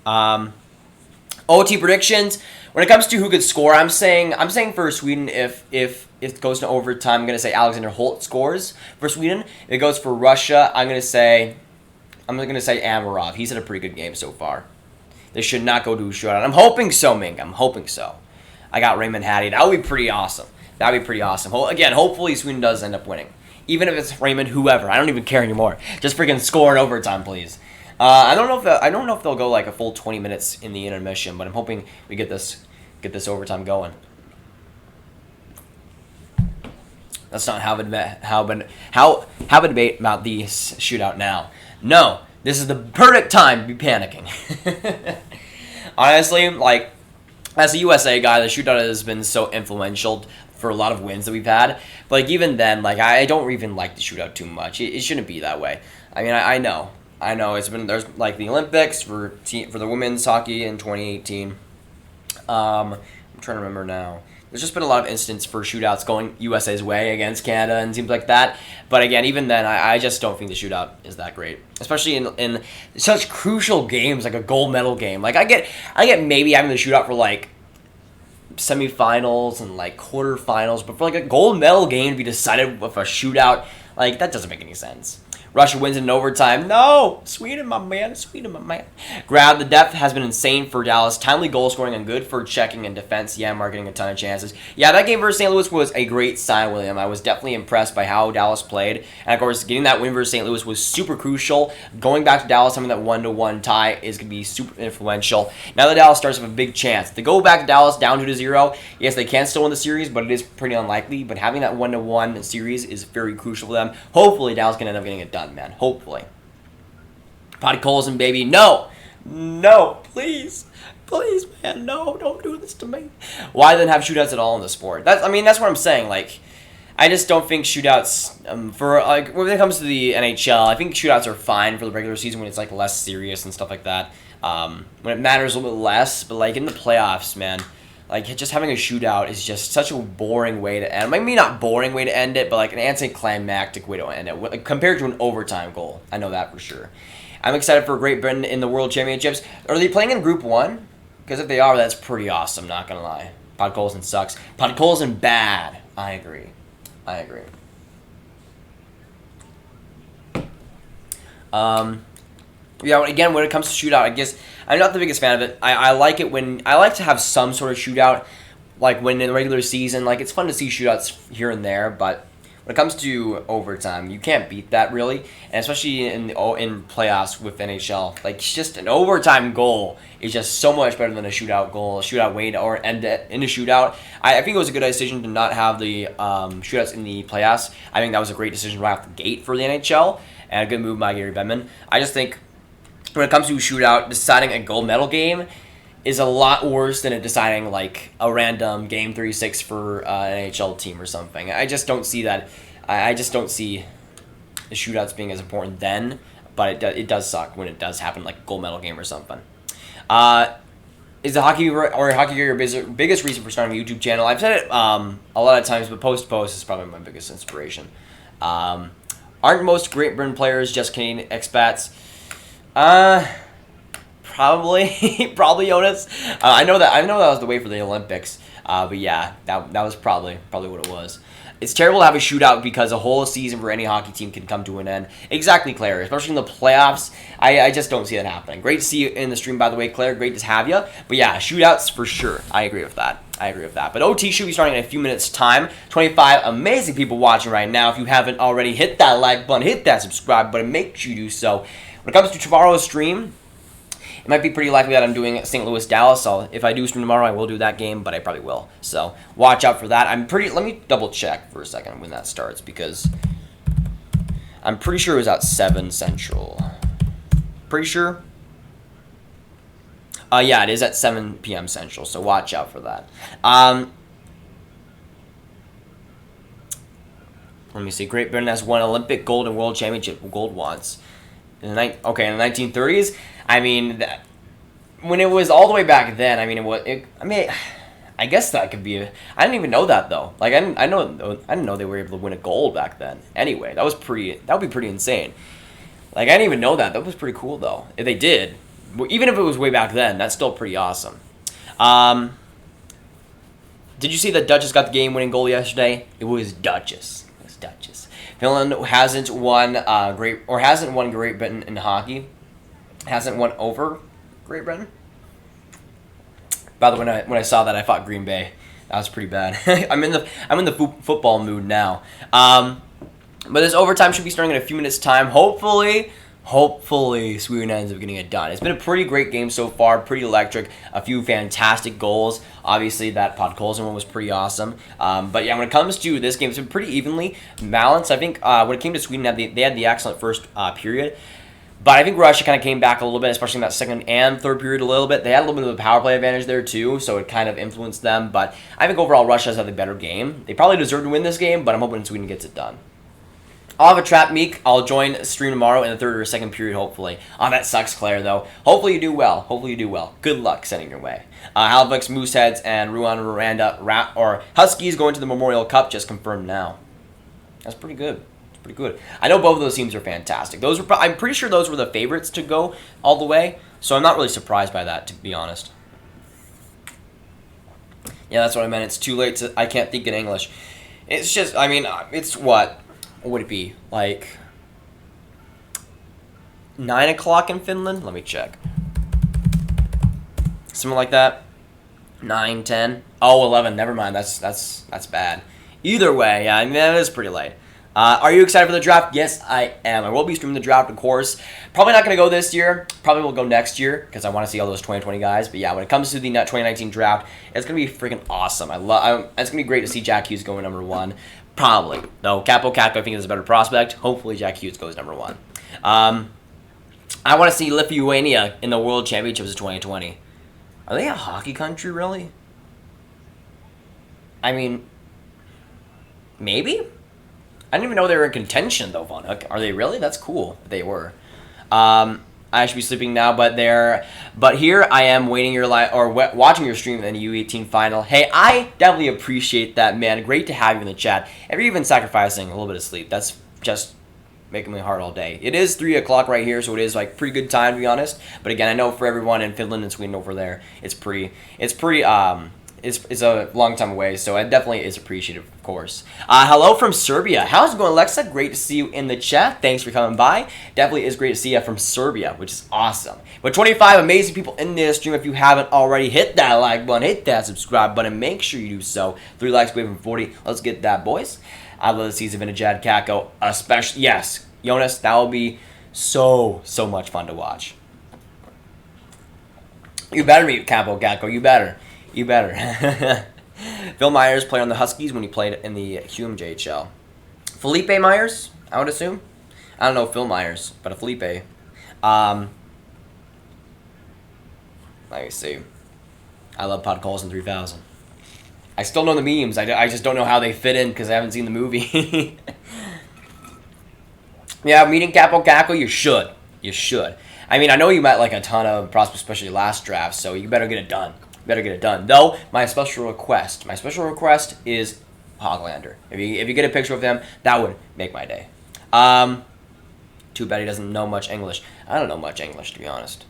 OT predictions. When it comes to who could score, I'm saying for Sweden, if it goes to overtime, I'm gonna say Alexander Holtz scores for Sweden. If it goes for Russia, I'm gonna say Amarov. He's had a pretty good game so far. They should not go to a shootout. I'm hoping so, Mink. I'm hoping so. I got Raymond Hattie. That would be pretty awesome. That would be pretty awesome. Again, hopefully Sweden does end up winning. Even if it's Raymond, whoever. I don't even care anymore. Just freaking score in overtime, please. I don't know if they'll go like a full 20 minutes in the intermission, but I'm hoping we get this overtime going. Let's not have a debate about the shootout now. No, this is the perfect time to be panicking. Honestly, like, as a USA guy, the shootout has been so influential for a lot of wins that we've had. But like, even then, like, I don't even like the shootout too much. It shouldn't be that way. I mean, I know. There's like the Olympics for the women's hockey in 2018. I'm trying to remember now. There's just been a lot of instances for shootouts going USA's way against Canada and teams like that. But again, even then, I just don't think the shootout is that great, especially in such crucial games like a gold medal game. Like I get maybe having the shootout for like semifinals and like quarterfinals, but for like a gold medal game to be decided with a shootout, like that doesn't make any sense. Russia wins in overtime. No! Sweden, my man. Grav, the depth has been insane for Dallas. Timely goal scoring and good for checking and defense. Yeah, marketing a ton of chances. Yeah, that game versus St. Louis was a great sign, William. I was definitely impressed by how Dallas played. And, of course, getting that win versus St. Louis was super crucial. Going back to Dallas, having that 1-1 tie is going to be super influential. Now that Dallas starts with a big chance. If they go back to Dallas down 2-0, yes, they can still win the series, but it is pretty unlikely. But having that 1-1 series is very crucial for them. Hopefully, Dallas can end up getting it done, man. Hopefully. Potty Colson, baby. No, please, man. No, don't do this to me. Why then have shootouts at all in the sport? That's what I'm saying. Like, I just don't think shootouts for like when it comes to the NHL. I think shootouts are fine for the regular season when it's like less serious and stuff like that. When it matters a little bit less, but like in the playoffs, man. Like, just having a shootout is just such a boring way to end. Maybe not boring way to end it, but like an anticlimactic way to end it, like, compared to an overtime goal. I know that for sure. I'm excited for Great Britain in the World Championships. Are they playing in Group 1? Because if they are, that's pretty awesome, not going to lie. Podkolzin sucks. Podkolzin bad. I agree. Yeah, again, when it comes to shootout, I guess I'm not the biggest fan of it. I like it when I like to have some sort of shootout, like when in the regular season. Like, it's fun to see shootouts here and there, but when it comes to overtime, you can't beat that really, and especially in playoffs with NHL. Like, just an overtime goal is just so much better than a shootout goal, a shootout way to or end it in a shootout. I think it was a good decision to not have the shootouts in the playoffs. I think that was a great decision right off the gate for the NHL, and a good move by Gary Bettman. I just think when it comes to a shootout, deciding a gold medal game is a lot worse than deciding like a random game 3-6 for an NHL team or something. I just don't see that. I just don't see the shootouts being as important then, but it does suck when it does happen, like a gold medal game or something. Is the hockey gear your biggest reason for starting a YouTube channel? I've said it a lot of times, but post is probably my biggest inspiration. Aren't most Great Britain players just Canadian expats? Probably Jonas. I know that was the way for the Olympics. But yeah, that was probably what it was. It's terrible to have a shootout because a whole season for any hockey team can come to an end. Exactly, Claire. Especially in the playoffs, I just don't see that happening. Great to see you in the stream, by the way, Claire. Great to have you. But yeah, shootouts for sure. I agree with that. But OT should be starting in a few minutes' time. 25 amazing people watching right now. If you haven't already, hit that like button, hit that subscribe button. Make sure you do so. When it comes to tomorrow's stream, It might be pretty likely that I'm doing St. Louis Dallas. If I do stream tomorrow, I will do that game, but I probably will. So watch out for that. Let me double check for a second when that starts, because I'm pretty sure it was at 7 Central. Pretty sure. Yeah, it is at 7 p.m. Central, so watch out for that. Let me see. Great Britain has won Olympic gold and world championship gold once. In the 1930s. I mean, when it was all the way back then. I mean, I guess that could be. I didn't even know that though. Like I didn't know they were able to win a gold back then. Anyway, that would be pretty insane. Like I didn't even know that. That was pretty cool though. If they did, even if it was way back then, that's still pretty awesome. Did you see that Duchess got the game-winning goal yesterday? It was Duchess. Duchess. Finland hasn't won Great Britain in hockey. Hasn't won over Great Britain. By the way, when I saw that, I thought Green Bay. That was pretty bad. I'm in the football mood now. But this overtime should be starting in a few minutes' time. Hopefully, Sweden ends up getting it done. It's been a pretty great game so far, pretty electric. A few fantastic goals. Obviously, that Podkolzin one was pretty awesome. But yeah, when it comes to this game, it's been pretty evenly balanced. I think when it came to Sweden, they had the excellent first period. But I think Russia kind of came back a little bit, especially in that second and third period a little bit. They had a little bit of a power play advantage there too, so it kind of influenced them. But I think overall, Russia has had the better game. They probably deserve to win this game, but I'm hoping Sweden gets it done. I'll have a trap meek. I'll join stream tomorrow in the third or second period, hopefully. That sucks, Claire, though. Hopefully you do well. Good luck sending your way. Halifax Mooseheads and Ruan Randa Huskies going to the Memorial Cup, just confirmed now. That's pretty good. I know both of those teams are fantastic. I'm pretty sure those were the favorites to go all the way, so I'm not really surprised by that, to be honest. Yeah, that's what I meant. It's too late I can't think in English. It's just, I mean, it's what? What would it be? Like 9 o'clock in Finland? Let me check. Something like that. 9, 10. Oh, 11. Never mind. That's bad. Either way, yeah, I mean, that is pretty late. Are you excited for the draft? Yes, I am. I will be streaming the draft, of course. Probably not going to go this year. Probably will go next year because I want to see all those 2020 guys. But yeah, when it comes to the 2019 draft, it's going to be freaking awesome. It's going to be great to see Jack Hughes going number 1. Probably. Though Capo Caco, I think, is a better prospect. Hopefully, Jack Hughes goes number 1. I want to see Lithuania in the World Championships of 2020. Are they a hockey country, really? I mean, maybe? I didn't even know they were in contention, though, Von Hook. Are they really? That's cool. They were. I should be sleeping now, but here I am waiting watching your stream in the U18 final. Hey, I definitely appreciate that, man. Great to have you in the chat. If you're even sacrificing a little bit of sleep, that's just making me hard all day. It is 3 o'clock right here, so it is like pretty good time, to be honest. But again, I know for everyone in Finland and Sweden over there, it's a long time away, so it definitely is appreciated, of course. Hello from Serbia. How's it going, Alexa? Great to see you in the chat. Thanks for coming by. Definitely is great to see you from Serbia, which is awesome. But 25 amazing people in this stream. If you haven't already, hit that like button, hit that subscribe button. Make sure you do so. 3 likes, waving 40. Let's get that, boys. I love the season of Vinajad Kako, especially. Yes, Jonas, that will be so much fun to watch. You better meet Capo Kako. You better. Phil Myers played on the Huskies when he played in the QMJHL. Felipe Myers, I would assume. I don't know Phil Myers, but a Felipe. Let me see. I love Podkolzin 3000. I still know the memes. I just don't know how they fit in because I haven't seen the movie. Yeah, meeting Capo Caco, you should. I mean, I know you met like a ton of prospects, especially last draft, so you better get it done. Though, my special request is Hoglander. If you get a picture of him, that would make my day. Too bad he doesn't know much English. I don't know much English, to be honest.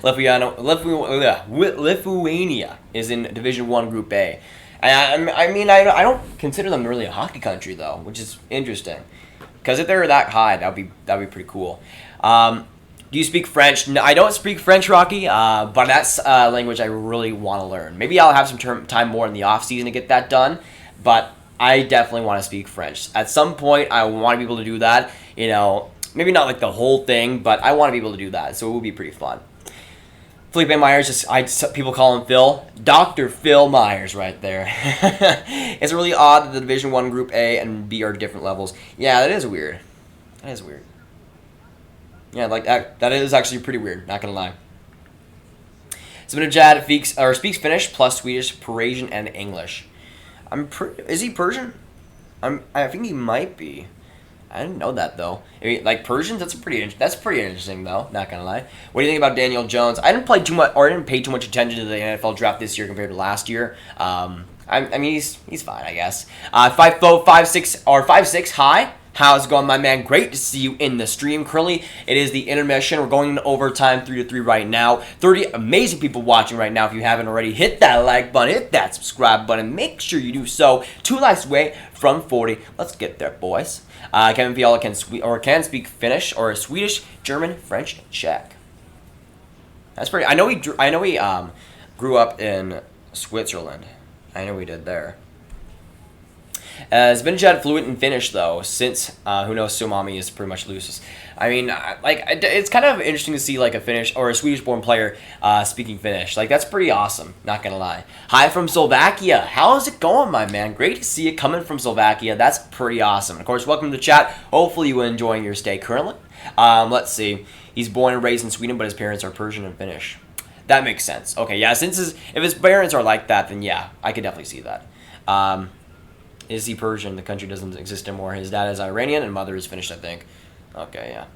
Lithuania is in Division 1 Group A. I mean, I don't consider them really a hockey country, though, which is interesting. Because if they're that high, that'd be pretty cool. Do you speak French? No, I don't speak French, Rocky, but that's a language I really want to learn. Maybe I'll have some time more in the off-season to get that done, but I definitely want to speak French. At some point, I want to be able to do that. You know, Maybe not like the whole thing, but I want to be able to do that, so it will be pretty fun. Felipe Myers, people call him Phil. Dr. Phil Myers right there. It's really odd that the Division 1 Group A and B are different levels. Yeah, that is weird. That is weird. Yeah, like that is actually pretty weird, not going to lie. Zvinajad speaks Finnish plus Swedish, Parisian, and English. Is he Persian? I think he might be. I didn't know that though. I mean, like Persians, that's pretty interesting though. Not gonna lie. What do you think about Daniel Jones? I didn't pay too much attention to the NFL draft this year compared to last year. I mean, he's fine, I guess. 5'4", 5'6", or 5'6" high. How's it going, my man? Great to see you in the stream. Currently, it is the intermission. We're going into overtime, 3-3 right now. 30 amazing people watching right now. If you haven't already, hit that like button, hit that subscribe button. Make sure you do so. 2 likes away from 40. Let's get there, boys. Kevin Fiala can speak Finnish or Swedish, German, French, and Czech. That's pretty. I know he grew up in Switzerland. I know he did there. Zvinajad fluent in Finnish though, since who knows, Suomi is pretty much loose. I mean, it's kind of interesting to see like a Finnish or a Swedish-born player speaking Finnish. Like that's pretty awesome. Not gonna lie. Hi from Slovakia. How's it going, my man? Great to see you coming from Slovakia. That's pretty awesome. And of course, welcome to the chat. Hopefully, you are enjoying your stay currently. Let's see. He's born and raised in Sweden, but his parents are Persian and Finnish. That makes sense. Okay, yeah. If his parents are like that, then yeah, I could definitely see that. Is he Persian? The country doesn't exist anymore. His dad is Iranian and mother is Finnish, I think. Okay, yeah.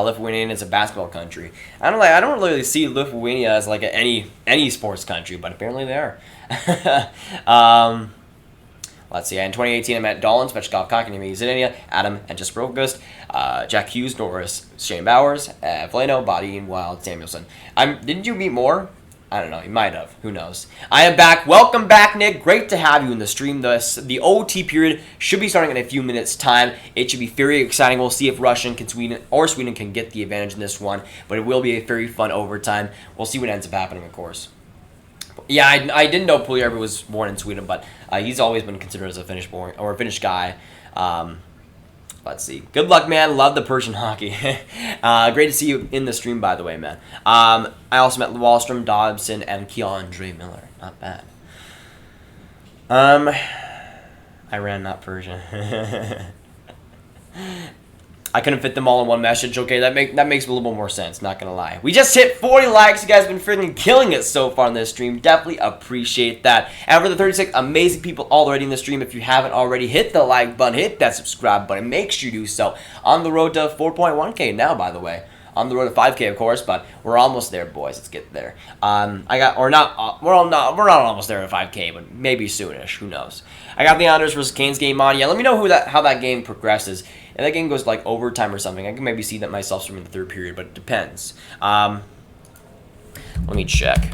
Lithuania is a basketball country. I don't really see Lithuania as like any sports country, but apparently they are. Let's see. In 2018, I met Dolan, Svechkov, Kotkaniemi, Zidania, Adam, and Jesper August, Jack Hughes, Norris, Shane Bowers, Vlano, Bodine, Wild, Samuelson. Didn't you meet more? I don't know. You might have. Who knows? I am back. Welcome back, Nick. Great to have you in the stream. The OT period should be starting in a few minutes' time. It should be very exciting. We'll see if Sweden can get the advantage in this one. But it will be a very fun overtime. We'll see what ends up happening, of course. Yeah, I didn't know Puljärvi was born in Sweden, but he's always been considered as a Finnish guy. Let's see. Good luck, man. Love the Persian hockey. Great to see you in the stream, by the way, man. I also met Wallstrom, Dobson, and Keandre Miller. Not bad. Iran, not Persian. I couldn't fit them all in one message. Okay, that makes a little bit more sense. Not gonna lie. We just hit 40 likes. You guys have been freaking killing it so far in this stream. Definitely appreciate that. And for the 36 amazing people already in the stream, if you haven't already, hit the like button, hit that subscribe button. Make sure you do so. On the road to 4.1K now, by the way. On the road to 5K, of course, but we're almost there, boys. Let's get there. We're not almost there at 5K, but maybe soonish. Who knows? I got the Islanders versus Canes game on. Yeah, let me know how that game progresses. If that game goes like overtime or something, I can maybe see that myself from the third period, but it depends. Let me check.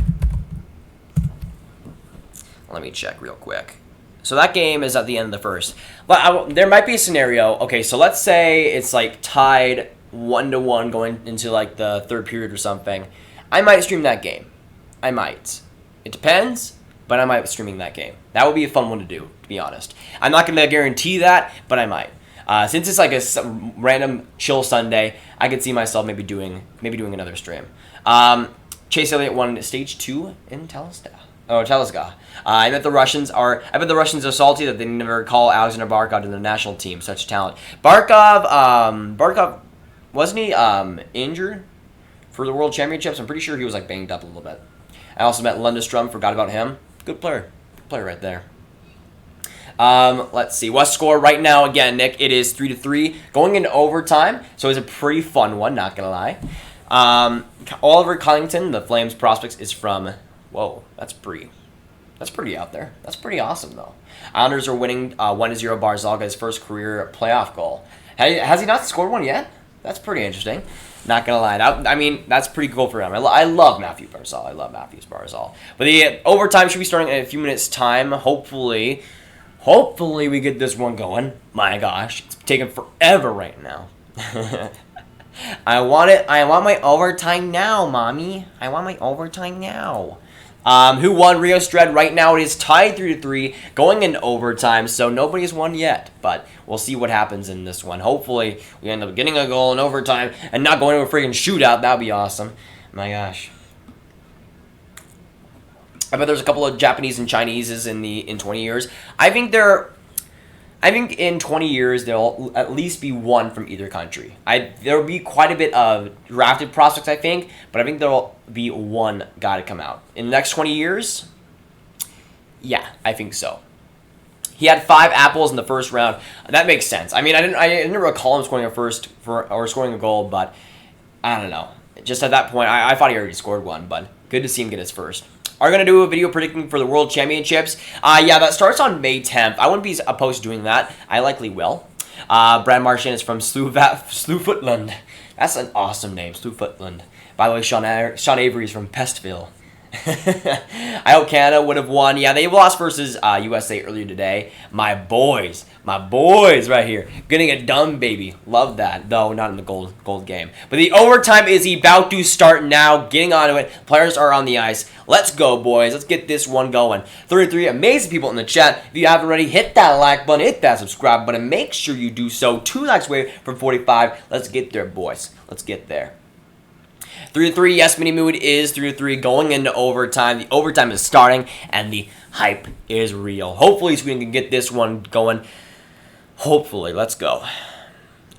Let me check real quick. So that game is at the end of the first. But there might be a scenario. Okay, so let's say it's like tied 1-1 going into like the third period or something. I might stream that game. I might. It depends, but I might be streaming that game. That would be a fun one to do, to be honest. I'm not going to guarantee that, but I might. Since it's like a random chill Sunday, I could see myself maybe doing another stream. Chase Elliott won stage 2 in Telesga. I bet the Russians are salty that they never call Alexander Barkov to the national team. Such talent. Barkov, wasn't he injured for the World Championships? I'm pretty sure he was like banged up a little bit. I also met Lundestrom. Forgot about him. Good player. Good player right there. Let's see. What's score right now? Again, Nick, it is 3-3 going into overtime. So it's a pretty fun one, not going to lie. Oliver Cullington, the Flames prospects, is from, whoa, that's pretty out there. That's pretty awesome, though. Islanders are winning 1-0. Barzal got his first career playoff goal. Has he not scored one yet? That's pretty interesting. Not going to lie. I mean, that's pretty cool for him. I love Matthew Barzal. I love Matthew Barzal. But the overtime should be starting in a few minutes' time, hopefully. Hopefully we get this one going. My gosh, it's taking forever right now. I want it. I want my overtime now, mommy. I want my overtime now. Who won Rio's Dread? Right now it is tied 3-3, going in overtime, so nobody's won yet. But we'll see what happens in this one. Hopefully we end up getting a goal in overtime and not going to a freaking shootout. That would be awesome. My gosh. I bet there's a couple of Japanese and Chineses in 20 years. I think in 20 years there'll at least be one from either country. There'll be quite a bit of drafted prospects, I think, but I think there'll be one guy to come out in the next 20 years. Yeah, I think so. He had 5 apples in the first round. That makes sense. I mean, I didn't recall him scoring scoring a goal, but I don't know. Just at that point, I thought he already scored one, but good to see him get his first. Are going to do a video predicting for the World Championships. Yeah, that starts on May 10th. I wouldn't be opposed to doing that. I likely will. Brad Marchand is from Slewfootland. That's an awesome name, Slewfootland. By the way, Sean Avery is from Pestville. I hope Canada would have won. Yeah, they lost versus USA earlier today. My boys right here. Getting it done, baby. Love that. Though not in the gold game. But the overtime is about to start now. Getting onto it. Players are on the ice. Let's go, boys. Let's get this one going. 33 amazing people in the chat. If you haven't already, hit that like button, hit that subscribe button. Make sure you do so. 2 likes away from 45. Let's get there, boys. Let's get there. 3-3, yes, Mini Mood is 3-3 going into overtime. The overtime is starting, and the hype is real. Hopefully, Sweden can get this one going. Hopefully, let's go.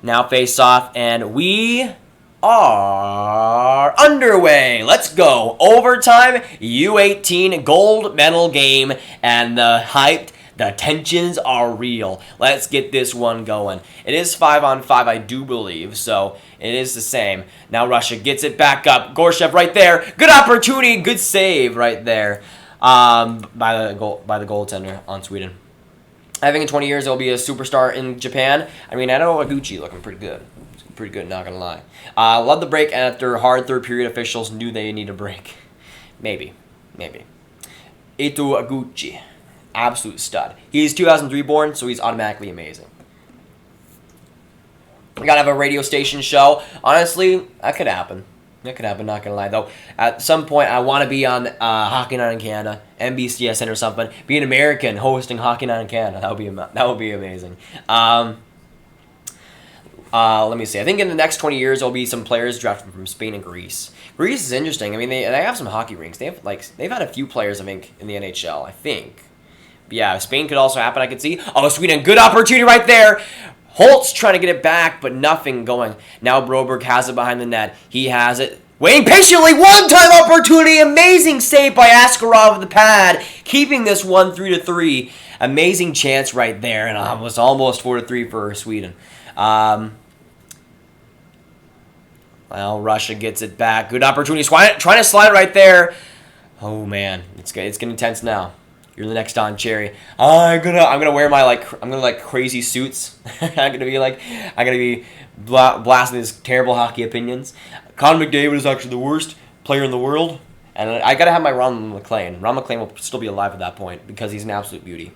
Now face off, and we are underway. Let's go. Overtime, U18 gold medal game, and the hype. The tensions are real. Let's get this one going. It is 5-on-5, I do believe, so it is the same. Now Russia gets it back up. Gorshev right there. Good opportunity. Good save right there by the goaltender on Sweden. I think in 20 years there'll be a superstar in Japan. I mean, I know Aguchi looking pretty good. Pretty good, not going to lie. Love the break, and after hard third period, officials knew they need a break. Maybe. Ito Aguchi. Absolute stud. He's 2003 born, so he's automatically amazing. We gotta have a radio station show. Honestly, that could happen. Not gonna lie, though. At some point, I want to be on Hockey Night in Canada, NBCSN or something. Be an American hosting Hockey Night in Canada. That would be amazing. Let me see. I think in the next 20 years, there'll be some players drafted from Spain and Greece. Greece is interesting. I mean, they have some hockey rinks. They've had a few players, I think, in the NHL. I think. Yeah, Spain could also happen, I could see. Oh, Sweden, good opportunity right there. Holtz trying to get it back, but nothing going. Now Broberg has it behind the net. He has it. Waiting patiently. One-time opportunity. Amazing save by Askarov with the pad. Keeping this one 3-3. Amazing chance right there. And it was almost 4-3 for Sweden. Well, Russia gets it back. Good opportunity. Trying to slide right there. Oh, man. It's getting intense now. You're the next Don Cherry. I'm gonna wear my crazy suits. I'm gonna be blasting his terrible hockey opinions. Connor McDavid is actually the worst player in the world, and I gotta have my Ron McLean. Ron McLean will still be alive at that point because he's an absolute beauty.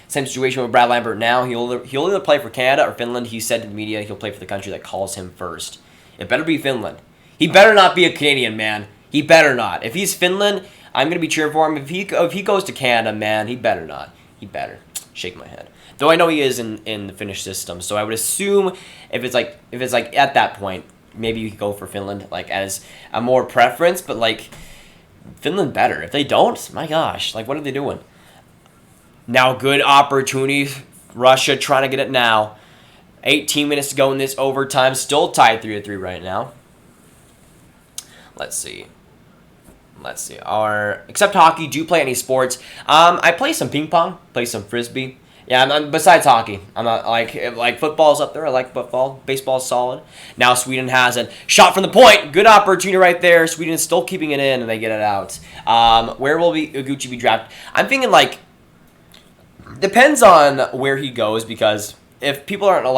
Same situation with Brad Lambert now. He'll either play for Canada or Finland. He said to the media he'll play for the country that calls him first. It better be Finland. He better not be a Canadian, man. He better not. If he's Finland, I'm going to be cheering for him. If he goes to Canada, man, he better not. He better. Shake my head. Though I know he is in the Finnish system, so I would assume if it's like at that point, maybe you could go for Finland as a more preference, but Finland better. If they don't, my gosh, what are they doing? Now good opportunity. Russia trying to get it now. 18 minutes to go in this overtime. Still tied 3-3 right now. Let's see. Except hockey, do you play any sports? I play some ping pong, play some frisbee. Yeah, besides hockey, I'm not like football's up there. I like football. Baseball's solid. Now Sweden has it. Shot from the point. Good opportunity right there. Sweden is still keeping it in, and they get it out. Where will Aguchi be drafted? I'm thinking depends on where he goes, because if people aren't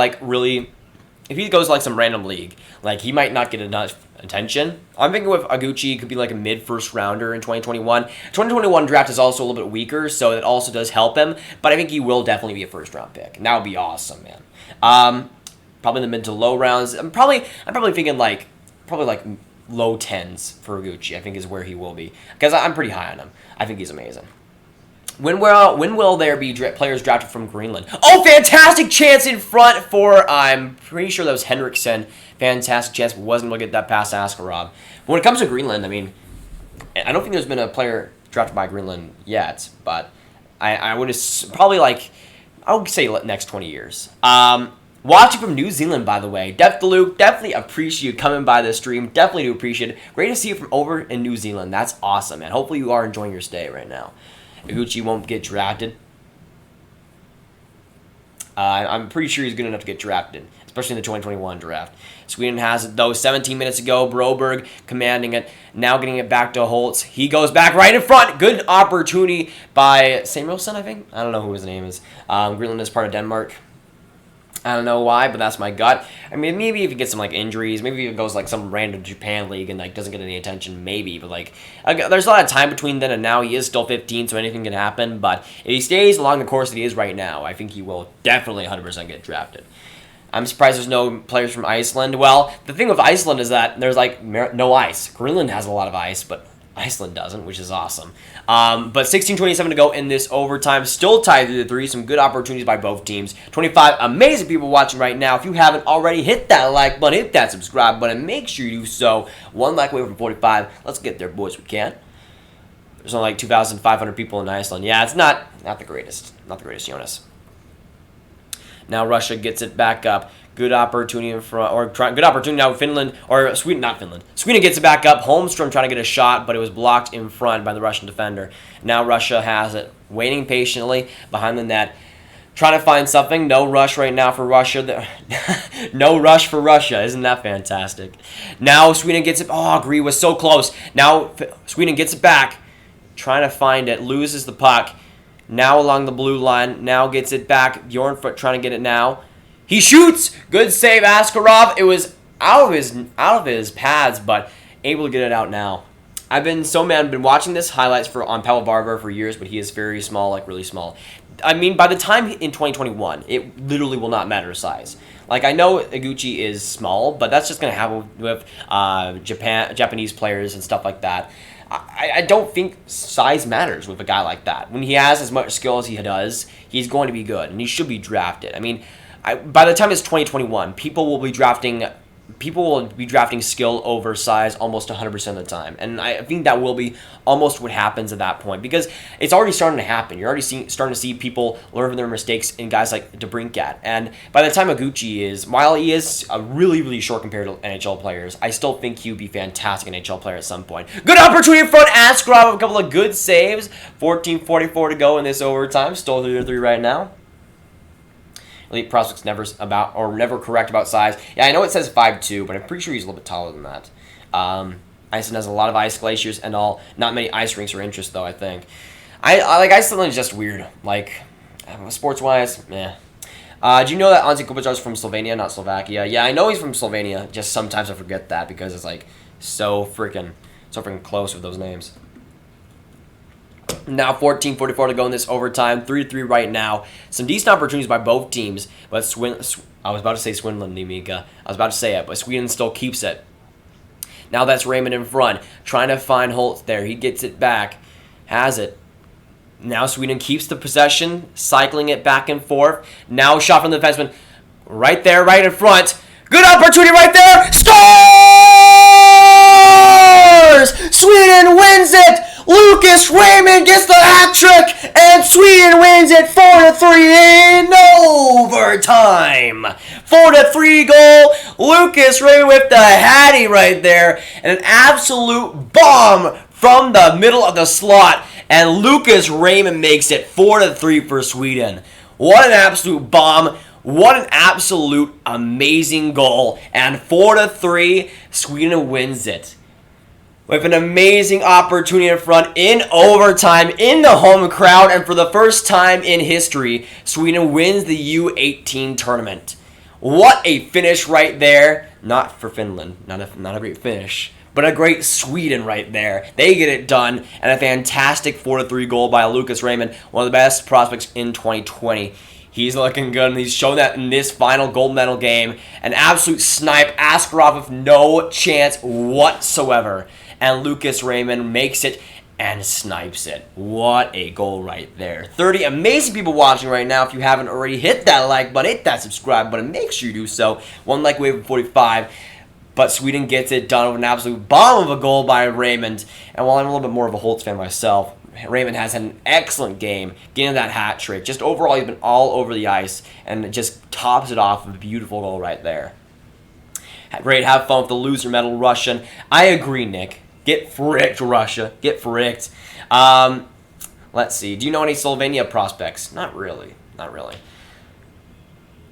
if he goes some random league, he might not get enough attention. I'm thinking with Aguchi, could be a mid-first rounder in 2021. 2021 draft is also a little bit weaker, so that also does help him. But I think he will definitely be a first-round pick, and that would be awesome, man. Probably in the mid to low rounds. I'm probably thinking low 10s for Higuchi, I think is where he will be. Because I'm pretty high on him. I think he's amazing. When will there be players drafted from Greenland? Oh, fantastic chance in front for, I'm pretty sure that was Henriksen. Fantastic chance, but wasn't able to get that past Askarov. But when it comes to Greenland, I mean, I don't think there's been a player drafted by Greenland yet, but I would probably I would say next 20 years. Watching from New Zealand, by the way. Definitely appreciate you coming by the stream. Definitely do appreciate it. Great to see you from over in New Zealand. That's awesome, man. Hopefully you are enjoying your stay right now. Higuchi won't get drafted. I'm pretty sure he's good enough to get drafted, especially in the 2021 draft. Sweden has it, though, 17 minutes ago. Broberg commanding it. Now getting it back to Holtz. He goes back right in front. Good opportunity by Samuelson, I think. I don't know who his name is. Greenland is part of Denmark. I don't know why, but that's my gut. I mean, maybe if he gets some injuries, maybe if it goes some random Japan league and doesn't get any attention, maybe. But there's a lot of time between then and now. He is still 15, so anything can happen. But if he stays along the course that he is right now, I think he will definitely 100% get drafted. I'm surprised there's no players from Iceland. Well, the thing with Iceland is that there's no ice. Greenland has a lot of ice, but Iceland doesn't, which is awesome. But 16:27 to go in this overtime. Still tied through the three. Some good opportunities by both teams. 25 amazing people watching right now. If you haven't already, hit that like button, hit that subscribe button. Make sure you do so. One like away from 45. Let's get there, boys. We can. There's only 2,500 people in Iceland. Yeah, it's not the greatest. Not the greatest, Jonas. Now Russia gets it back up. Good opportunity in front, good opportunity now. Finland or Sweden, not Finland. Sweden gets it back up. Holmstrom trying to get a shot, but it was blocked in front by the Russian defender. Now Russia has it, waiting patiently behind the net, trying to find something. No rush right now for Russia. No rush for Russia. Isn't that fantastic? Now Sweden gets it. Oh, Grav was so close. Now Sweden gets it back, trying to find it. Loses the puck. Now along the blue line. Now gets it back. Bjornfoot trying to get it now. He shoots! Good save, Askarov. It was out of his pads, but able to get it out now. I've been watching this highlights on Pavel Varvar for years, but he is very small, really small. I mean, by the time in 2021, it literally will not matter size. I know Higuchi is small, but that's just going to happen with Japanese players and stuff like that. I don't think size matters with a guy like that. When he has as much skill as he does, he's going to be good, and he should be drafted. I mean, by the time it's 2021, people will be drafting skill over size almost 100% of the time. And I think that will be almost what happens at that point, because it's already starting to happen. You're already starting to see people learn from their mistakes in guys like DeBrincat. And by the time Higuchi while he is a really, really short compared to NHL players, I still think he would be a fantastic NHL player at some point. Good opportunity in front. Askarov with a couple of good saves. 14:44 to go in this overtime. Still 3-3 right now. Elite prospects never correct about size. Yeah, I know it says 5'2", but I'm pretty sure he's a little bit taller than that. Iceland has a lot of ice glaciers and all. Not many ice rinks or interest, though, I think. I Iceland is just weird. Sports-wise, yeah. Do you know that Anze Kopitar is from Slovenia, not Slovakia? Yeah, I know he's from Slovenia. Just sometimes I forget that because it's so freaking close with those names. Now 14:44 to go in this overtime. 3-3 right now. Some decent opportunities by both teams, but I was about to say Swinland, Mika. I was about to say it, but Sweden still keeps it. Now that's Raymond in front, trying to find Holtz there. He gets it back, has it. Now Sweden keeps the possession, cycling it back and forth. Now shot from the defenseman, right there, right in front. Good opportunity right there. Scores! Sweden wins it. Lucas Raymond gets the hat trick, and Sweden wins it 4-3 in overtime. 4-3 goal. Lucas Raymond with the hattie right there, and an absolute bomb from the middle of the slot, and Lucas Raymond makes it 4-3 for Sweden. What an absolute bomb. What an absolute amazing goal, and 4-3, Sweden wins it. With an amazing opportunity in front in overtime in the home crowd, and for the first time in history, Sweden wins the U18 tournament. What a finish right there. Not for Finland, not a great finish, but a great Sweden right there. They get it done, and a fantastic 4-3 goal by Lucas Raymond, one of the best prospects in 2020. He's looking good, and he's shown that in this final gold medal game. An absolute snipe. Askarov with no chance whatsoever. And Lucas Raymond makes it and snipes it. What a goal right there. 30 amazing people watching right now. If you haven't already, hit that like button, hit that subscribe button. Make sure you do so. One like wave of 45. But Sweden gets it done with an absolute bomb of a goal by Raymond. And while I'm a little bit more of a Holtz fan myself, Raymond has had an excellent game, getting that hat trick. Just overall, he's been all over the ice, and it just tops it off with a beautiful goal right there. Great, have fun with the loser medal, Russian. I agree, Nick. Get fricked, Russia. Get fricked. Let's see. Do you know any Slovenia prospects? Not really. Not really.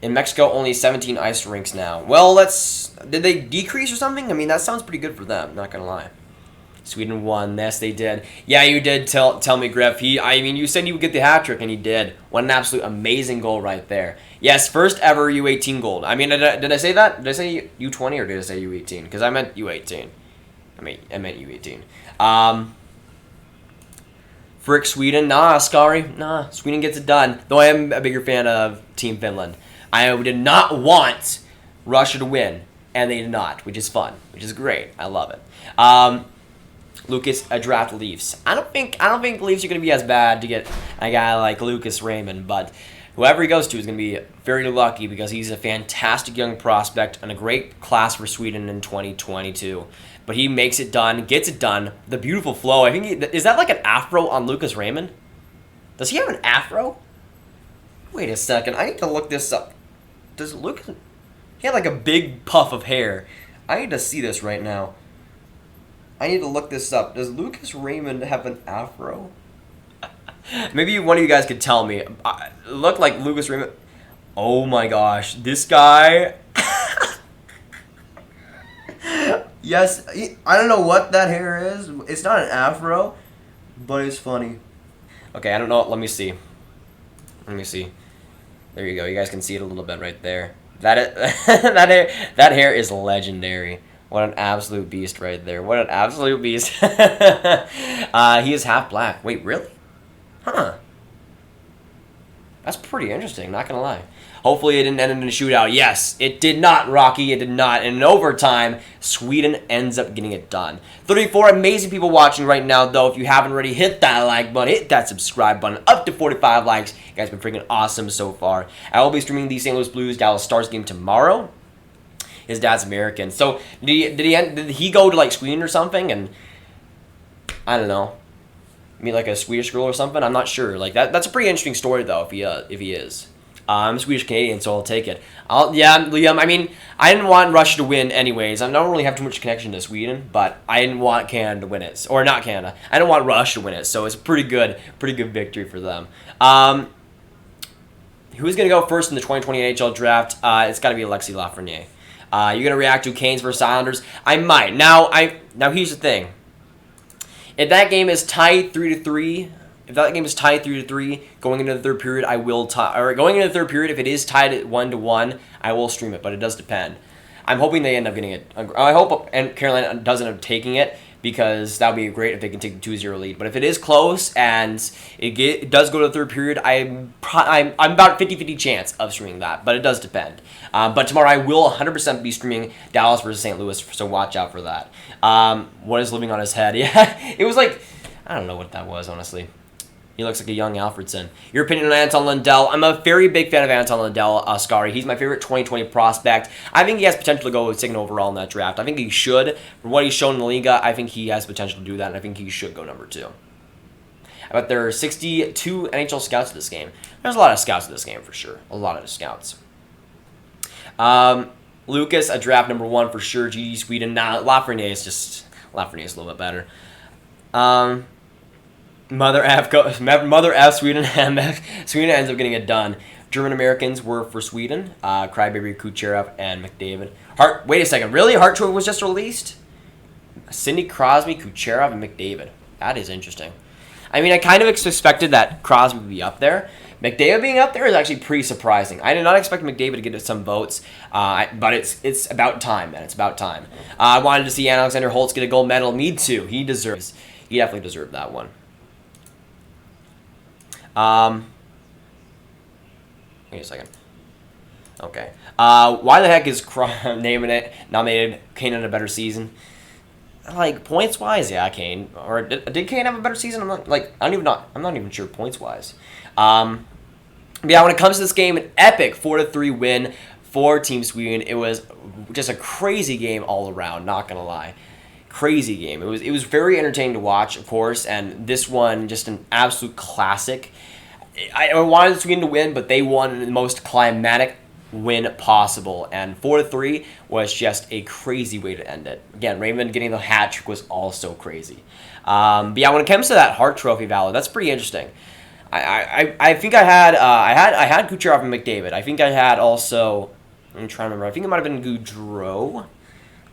In Mexico, only 17 ice rinks now. Well, did they decrease or something? I mean, that sounds pretty good for them, not going to lie. Sweden won. Yes, they did. Yeah, you did tell me, Grav. You said you would get the hat trick, and he did. What an absolute amazing goal right there. Yes, first ever U18 gold. I mean, did I say that? Did I say U20 or did I say U18? Because I meant U18. I meant U18. Frick Sweden. Nah, Skari. Nah, Sweden gets it done. Though I am a bigger fan of Team Finland. I did not want Russia to win, and they did not, which is fun, which is great. I love it. Lucas, a draft Leafs. I don't think Leafs are going to be as bad to get a guy like Lucas Raymond, but whoever he goes to is going to be very lucky because he's a fantastic young prospect and a great class for Sweden in 2022. But he makes it done, gets it done. The beautiful flow. I think is that like an afro on Lucas Raymond? Does he have an afro? Wait a second. I need to look this up. Does Lucas? He had like a big puff of hair. I need to see this right now. I need to look this up. Does Lucas Raymond have an afro? Maybe one of you guys could tell me. It looked like Lucas Raymond. Oh my gosh. This guy. Yes. I don't know what that hair is. It's not an afro, but it's funny. Okay, I don't know. Let me see. There you go. You guys can see it a little bit right there. That hair is legendary. What an absolute beast right there. What an absolute beast. He is half black. Wait, really? Huh. That's pretty interesting, not going to lie. Hopefully it didn't end in a shootout. Yes, it did not, Rocky. It did not. And in overtime, Sweden ends up getting it done. 34 amazing people watching right now, though. If you haven't already, hit that like button. Hit that subscribe button. Up to 45 likes. You guys have been freaking awesome so far. I will be streaming the St. Louis Blues Dallas Stars game tomorrow. His dad's American. So, did he go to, like, Sweden or something? And, I don't know. Meet, like, a Swedish girl or something? I'm not sure. Like, that's a pretty interesting story, though, if he is. I'm Swedish-Canadian, so I'll take it. Liam, I mean, I didn't want Russia to win anyways. I don't really have too much connection to Sweden, but I didn't want Canada to win it. Or not Canada. I didn't want Russia to win it, so it's a pretty good victory for them. Who's going to go first in the 2020 NHL draft? It's got to be Alexis Lafreniere. You're going to react to Canes versus Islanders? I might. Now here's the thing. If that game is tied 3-3, going into the third period, I will going into the third period, if it is tied at 1-1, I will stream it, but it does depend. I'm hoping they end up getting it. I hope Carolina doesn't end up taking it, because that would be great if they can take the 2-0 lead. But if it is close and it does go to the third period, I'm about 50-50 chance of streaming that, but it does depend. But tomorrow I will 100% be streaming Dallas versus St. Louis, so watch out for that. What is living on his head? Yeah, it was like, I don't know what that was, honestly. He looks like a young Alfredson. Your opinion on Anton Lundell? I'm a very big fan of Anton Lundell, Skari. He's my favorite 2020 prospect. I think he has potential to go with second overall in that draft. I think he should. From what he's shown in the Liga, I think he has potential to do that, and I think he should go number 2. But there are 62 NHL scouts in this game. There's a lot of scouts in this game, for sure. A lot of scouts. Lucas, a draft number 1 for sure. GG Sweden. Nah, Lafreniere is a little bit better. Mother F Sweden, and Sweden ends up getting it done. German Americans were for Sweden. Crybaby, Kucherov, and McDavid. Wait a second, really? Hartog was just released? Sidney Crosby, Kucherov, and McDavid. That is interesting. I mean, I kind of expected that Crosby would be up there. McDavid being up there is actually pretty surprising. I did not expect McDavid to get some votes, but it's about time, man. It's about time. I wanted to see Alexander Holtz get a gold medal. Me too. He definitely deserved that one. Wait a second. Okay. Why the heck is naming it nominated Kane in a better season? Like points wise, yeah, Kane. Or did Kane have a better season? I'm not even sure points wise. But yeah, when it comes to this game, an epic 4-3 win for Team Sweden. It was just a crazy game all around. Not gonna lie, crazy game. It was very entertaining to watch, of course, and this one just an absolute classic. I wanted Sweden to win, but they won the most climatic win possible, and 4-3 was just a crazy way to end it. Again, Raymond getting the hat trick was also crazy. But yeah, when it comes to that Hart Trophy value, that's pretty interesting. I think I had Kucherov and McDavid. I think I had also, I'm trying to remember. I think it might have been Goudreau,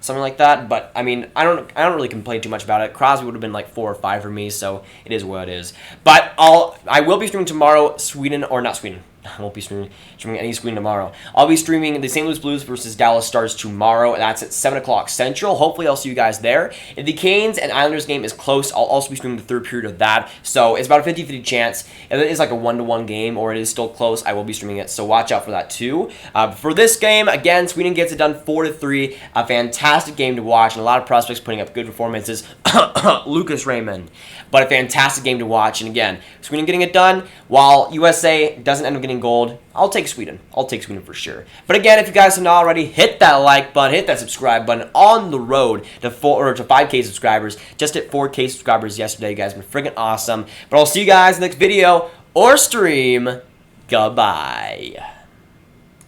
something like that. But I mean, I don't really complain too much about it. Crosby would have been like 4 or 5 for me, so it is what it is. But I will be streaming tomorrow. Sweden or not Sweden. I won't be streaming any Sweden tomorrow. I'll be streaming the St. Louis Blues versus Dallas Stars tomorrow. That's at 7 o'clock Central. Hopefully, I'll see you guys there. If the Canes and Islanders game is close, I'll also be streaming the third period of that. So it's about a 50-50 chance. If it is like a 1-1 game or it is still close, I will be streaming it. So watch out for that too. For this game, again, Sweden gets it done 4-3. A fantastic game to watch and a lot of prospects putting up good performances. Lucas Raymond. But a fantastic game to watch. And again, Sweden getting it done while USA doesn't end up getting gold. I'll take Sweden. I'll take Sweden for sure. But again, if you guys have not already, hit that like button, hit that subscribe button. On the road to 5K subscribers. Just hit 4K subscribers yesterday. You guys have been freaking awesome. But I'll see you guys in the next video or stream. Goodbye.